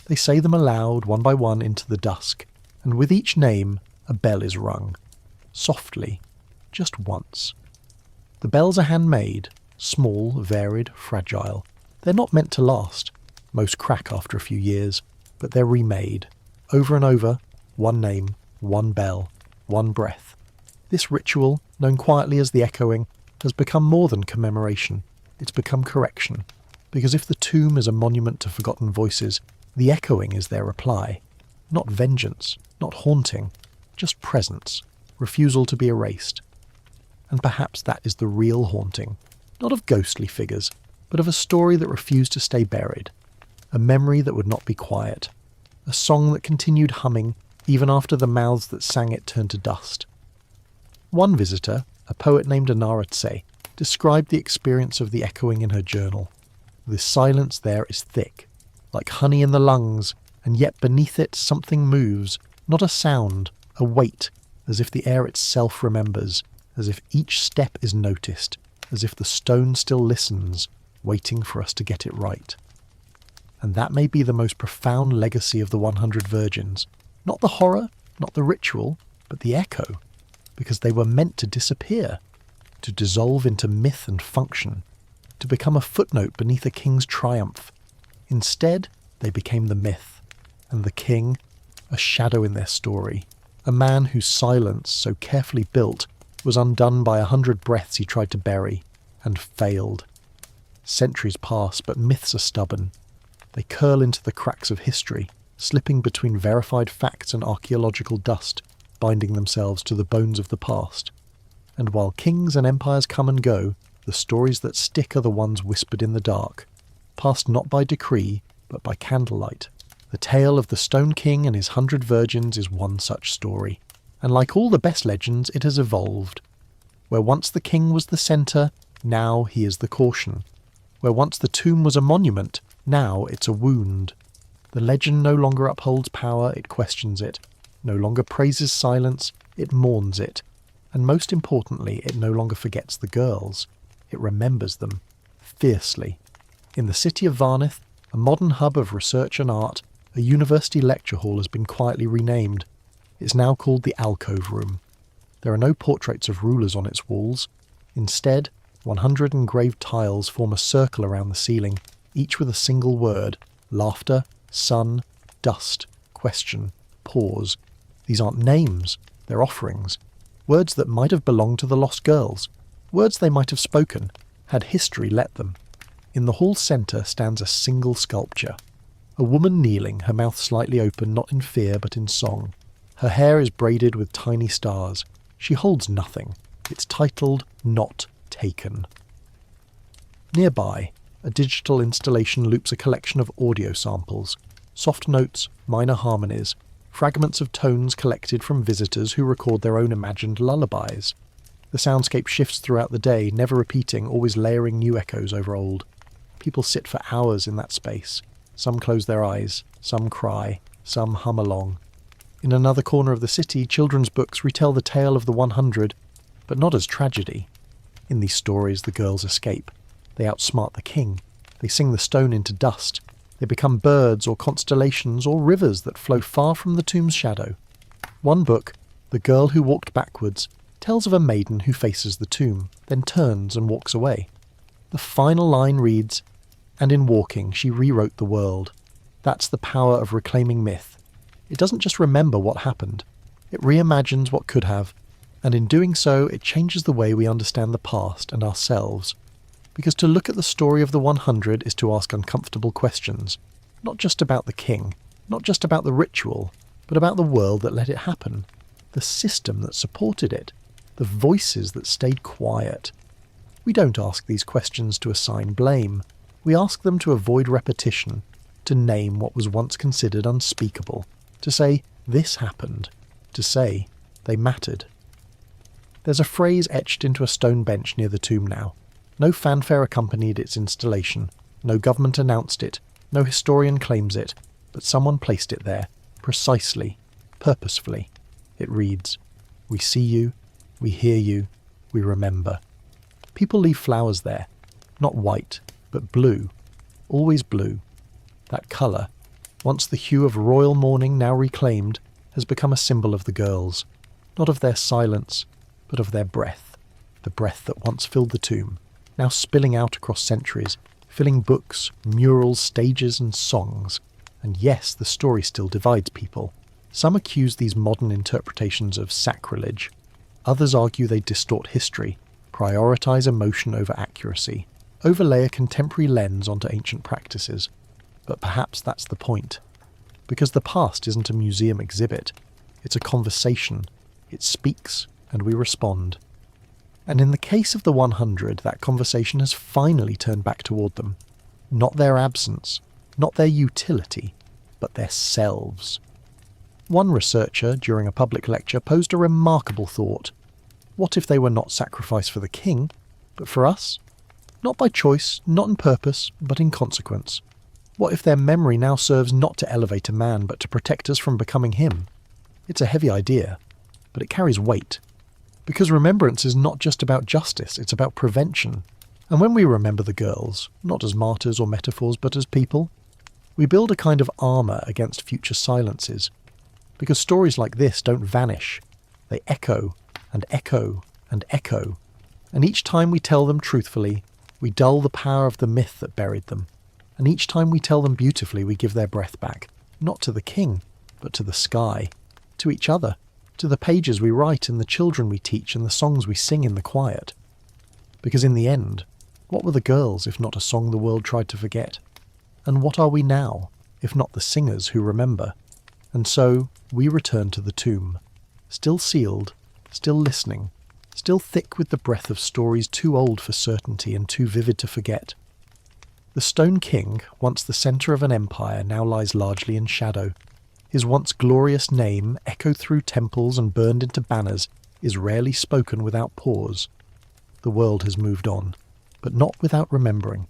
They say them aloud, one by one, into the dusk, and with each name, a bell is rung. Softly, just once. The bells are handmade, small, varied, fragile. They're not meant to last. Most crack after a few years, but they're remade. Over and over, one name, one bell, one breath. This ritual, known quietly as the echoing, has become more than commemoration. It's become correction. Because if the tomb is a monument to forgotten voices, the echoing is their reply. Not vengeance, not haunting, just presence, refusal to be erased. And perhaps that is the real haunting, not of ghostly figures, but of a story that refused to stay buried, a memory that would not be quiet, a song that continued humming even after the mouths that sang it turned to dust. One visitor, a poet named narrated, described the experience of the echoing in her journal. The silence there is thick, like honey in the lungs, and yet beneath it something moves, not a sound, a weight, as if the air itself remembers, as if each step is noticed, as if the stone still listens, waiting for us to get it right. And that may be the most profound legacy of the 100 Virgins. Not the horror, not the ritual, but the echo, because they were meant to disappear, to dissolve into myth and function, to become a footnote beneath a king's triumph. Instead, they became the myth, and the king, a shadow in their story, a man whose silence, so carefully built, was undone by 100 breaths he tried to bury, and failed. Centuries pass, but myths are stubborn. They curl into the cracks of history, slipping between verified facts and archaeological dust, binding themselves to the bones of the past. And while kings and empires come and go, the stories that stick are the ones whispered in the dark, passed not by decree, but by candlelight. The tale of the Stone King and his 100 virgins is one such story, and like all the best legends, it has evolved. Where once the king was the centre, now he is the caution. Where once the tomb was a monument, now it's a wound. The legend no longer upholds power, it questions it. No longer praises silence, it mourns it. And most importantly, it no longer forgets the girls. It remembers them. Fiercely. In the city of Varnith, a modern hub of research and art, a university lecture hall has been quietly renamed. It's now called the Alcove Room. There are no portraits of rulers on its walls. Instead, 100 engraved tiles form a circle around the ceiling, each with a single word: laughter, sun, dust, question, pause. These aren't names, they're offerings. Words that might have belonged to the lost girls. Words they might have spoken, had history let them. In the hall centre stands a single sculpture. A woman kneeling, her mouth slightly open, not in fear but in song. Her hair is braided with tiny stars. She holds nothing. It's titled Not Taken. Nearby, a digital installation loops a collection of audio samples, soft notes, minor harmonies, fragments of tones collected from visitors who record their own imagined lullabies. The soundscape shifts throughout the day, never repeating, always layering new echoes over old. People sit for hours in that space. Some close their eyes, some cry, some hum along. In another corner of the city, children's books retell the tale of the 100, but not as tragedy. In these stories, the girls escape. They outsmart the king. They sing the stone into dust. They become birds or constellations or rivers that flow far from the tomb's shadow. One book, The Girl Who Walked Backwards, tells of a maiden who faces the tomb, then turns and walks away. The final line reads, "And in walking she rewrote the world." That's the power of reclaiming myth. It doesn't just remember what happened. It reimagines what could have, and in doing so it changes the way we understand the past and ourselves. Because to look at the story of the 100 is to ask uncomfortable questions, not just about the king, not just about the ritual, but about the world that let it happen, the system that supported it, the voices that stayed quiet. We don't ask these questions to assign blame. We ask them to avoid repetition, to name what was once considered unspeakable, to say, this happened, to say, they mattered. There's a phrase etched into a stone bench near the tomb now. No fanfare accompanied its installation, no government announced it, no historian claims it, but someone placed it there, precisely, purposefully. It reads, "We see you, we hear you, we remember." People leave flowers there, not white, but blue, always blue. That colour, once the hue of royal mourning now reclaimed, has become a symbol of the girls, not of their silence, but of their breath, the breath that once filled the tomb, now spilling out across centuries, filling books, murals, stages and songs. And yes, the story still divides people. Some accuse these modern interpretations of sacrilege. Others argue they distort history, prioritise emotion over accuracy, overlay a contemporary lens onto ancient practices. But perhaps that's the point. Because the past isn't a museum exhibit. It's a conversation. It speaks, and we respond. And in the case of the 100, that conversation has finally turned back toward them. Not their absence, not their utility, but their selves. One researcher, during a public lecture, posed a remarkable thought. What if they were not sacrificed for the king, but for us? Not by choice, not in purpose, but in consequence. What if their memory now serves not to elevate a man, but to protect us from becoming him? It's a heavy idea, but it carries weight. Because remembrance is not just about justice, it's about prevention. And when we remember the girls, not as martyrs or metaphors, but as people, we build a kind of armour against future silences. Because stories like this don't vanish. They echo, and echo, and echo. And each time we tell them truthfully, we dull the power of the myth that buried them. And each time we tell them beautifully, we give their breath back. Not to the king, but to the sky. To each other. To the pages we write and the children we teach and the songs we sing in the quiet. Because in the end, what were the girls if not a song the world tried to forget? And what are we now, if not the singers who remember? And so, we return to the tomb. Still sealed, still listening, still thick with the breath of stories too old for certainty and too vivid to forget. The Stone King, once the centre of an empire, now lies largely in shadow. His once glorious name, echoed through temples and burned into banners, is rarely spoken without pause. The world has moved on, but not without remembering.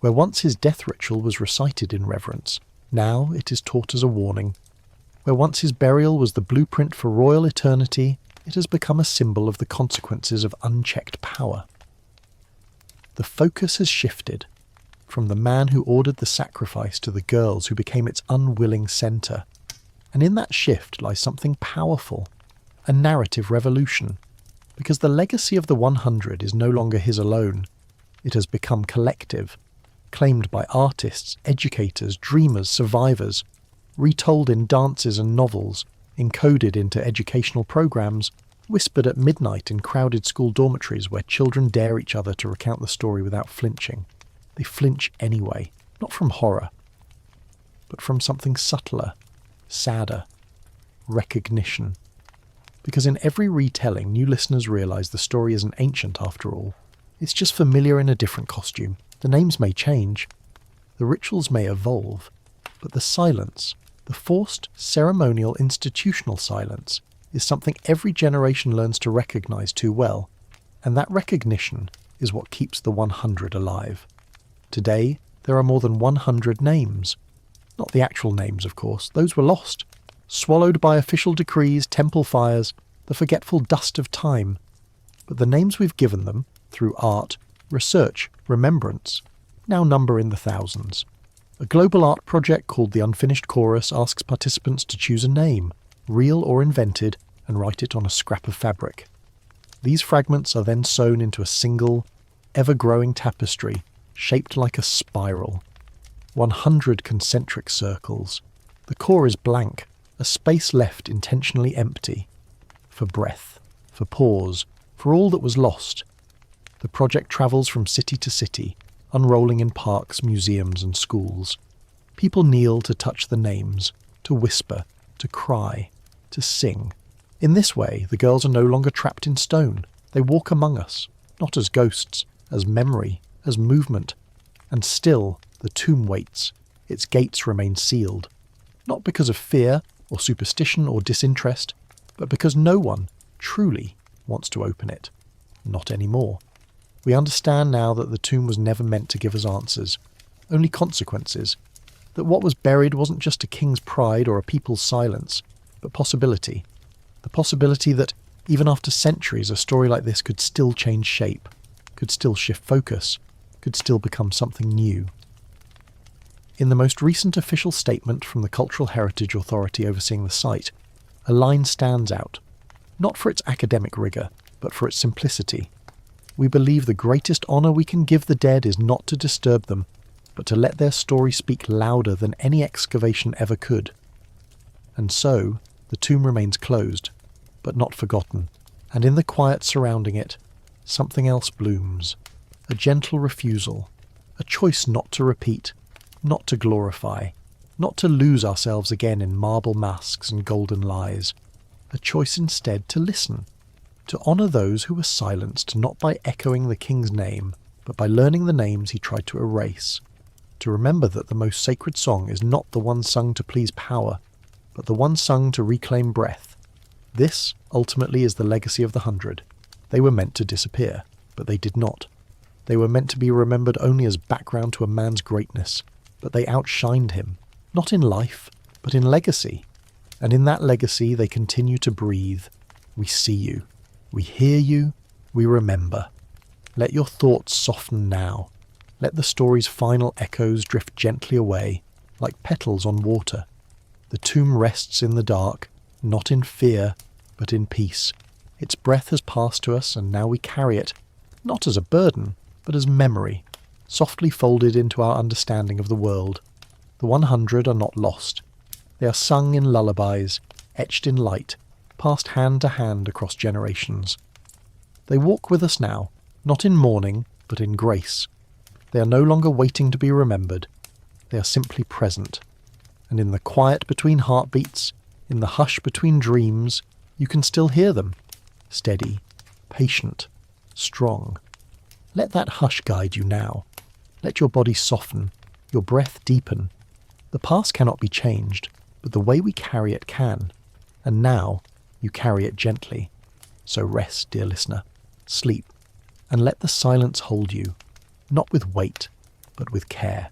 Where once his death ritual was recited in reverence, now it is taught as a warning. Where once his burial was the blueprint for royal eternity, it has become a symbol of the consequences of unchecked power. The focus has shifted, from the man who ordered the sacrifice to the girls who became its unwilling centre. And in that shift lies something powerful, a narrative revolution, because the legacy of the 100 is no longer his alone. It has become collective, claimed by artists, educators, dreamers, survivors, retold in dances and novels, encoded into educational programs, whispered at midnight in crowded school dormitories where children dare each other to recount the story without flinching. They flinch anyway, not from horror, but from something subtler, sadder, recognition. Because in every retelling, new listeners realise the story isn't ancient after all. It's just familiar in a different costume. The names may change, the rituals may evolve, but the silence, the forced, ceremonial, institutional silence, is something every generation learns to recognise too well, and that recognition is what keeps the 100 alive. Today, there are more than 100 names. Not the actual names, of course, those were lost, swallowed by official decrees, temple fires, the forgetful dust of time. But the names we've given them, through art, research, remembrance, now number in the thousands. A global art project called The Unfinished Chorus asks participants to choose a name, real or invented, and write it on a scrap of fabric. These fragments are then sewn into a single, ever-growing tapestry, shaped like a spiral. 100 concentric circles. The core is blank, a space left intentionally empty. For breath, for pause, for all that was lost. The project travels from city to city, unrolling in parks, museums and schools. People kneel to touch the names, to whisper, to cry, to sing. In this way, the girls are no longer trapped in stone. They walk among us, not as ghosts, as memory, as movement. And still, the tomb waits. Its gates remain sealed. Not because of fear, or superstition, or disinterest, but because no one, truly, wants to open it. Not anymore. We understand now that the tomb was never meant to give us answers, only consequences, that what was buried wasn't just a king's pride or a people's silence, but possibility. The possibility that, even after centuries, a story like this could still change shape, could still shift focus, could still become something new. In the most recent official statement from the Cultural Heritage Authority overseeing the site, a line stands out, not for its academic rigour, but for its simplicity. We believe the greatest honour we can give the dead is not to disturb them, but to let their story speak louder than any excavation ever could. And so, the tomb remains closed, but not forgotten, and in the quiet surrounding it, something else blooms. A gentle refusal, a choice not to repeat, not to glorify, not to lose ourselves again in marble masks and golden lies, a choice instead to listen, to honour those who were silenced not by echoing the king's name, but by learning the names he tried to erase, to remember that the most sacred song is not the one sung to please power, but the one sung to reclaim breath. This, ultimately, is the legacy of the 100. They were meant to disappear, but they did not. They were meant to be remembered only as background to a man's greatness, but they outshined him, not in life, but in legacy. And in that legacy they continue to breathe. We see you. We hear you. We remember. Let your thoughts soften now. Let the story's final echoes drift gently away, like petals on water. The tomb rests in the dark, not in fear, but in peace. Its breath has passed to us, and now we carry it, not as a burden, but as memory, softly folded into our understanding of the world. The 100 are not lost. They are sung in lullabies, etched in light, passed hand to hand across generations. They walk with us now, not in mourning, but in grace. They are no longer waiting to be remembered. They are simply present. And in the quiet between heartbeats, in the hush between dreams, you can still hear them. Steady, patient, strong. Let that hush guide you now. Let your body soften, your breath deepen. The past cannot be changed, but the way we carry it can. And now, you carry it gently. So rest, dear listener. Sleep. And let the silence hold you, not with weight, but with care.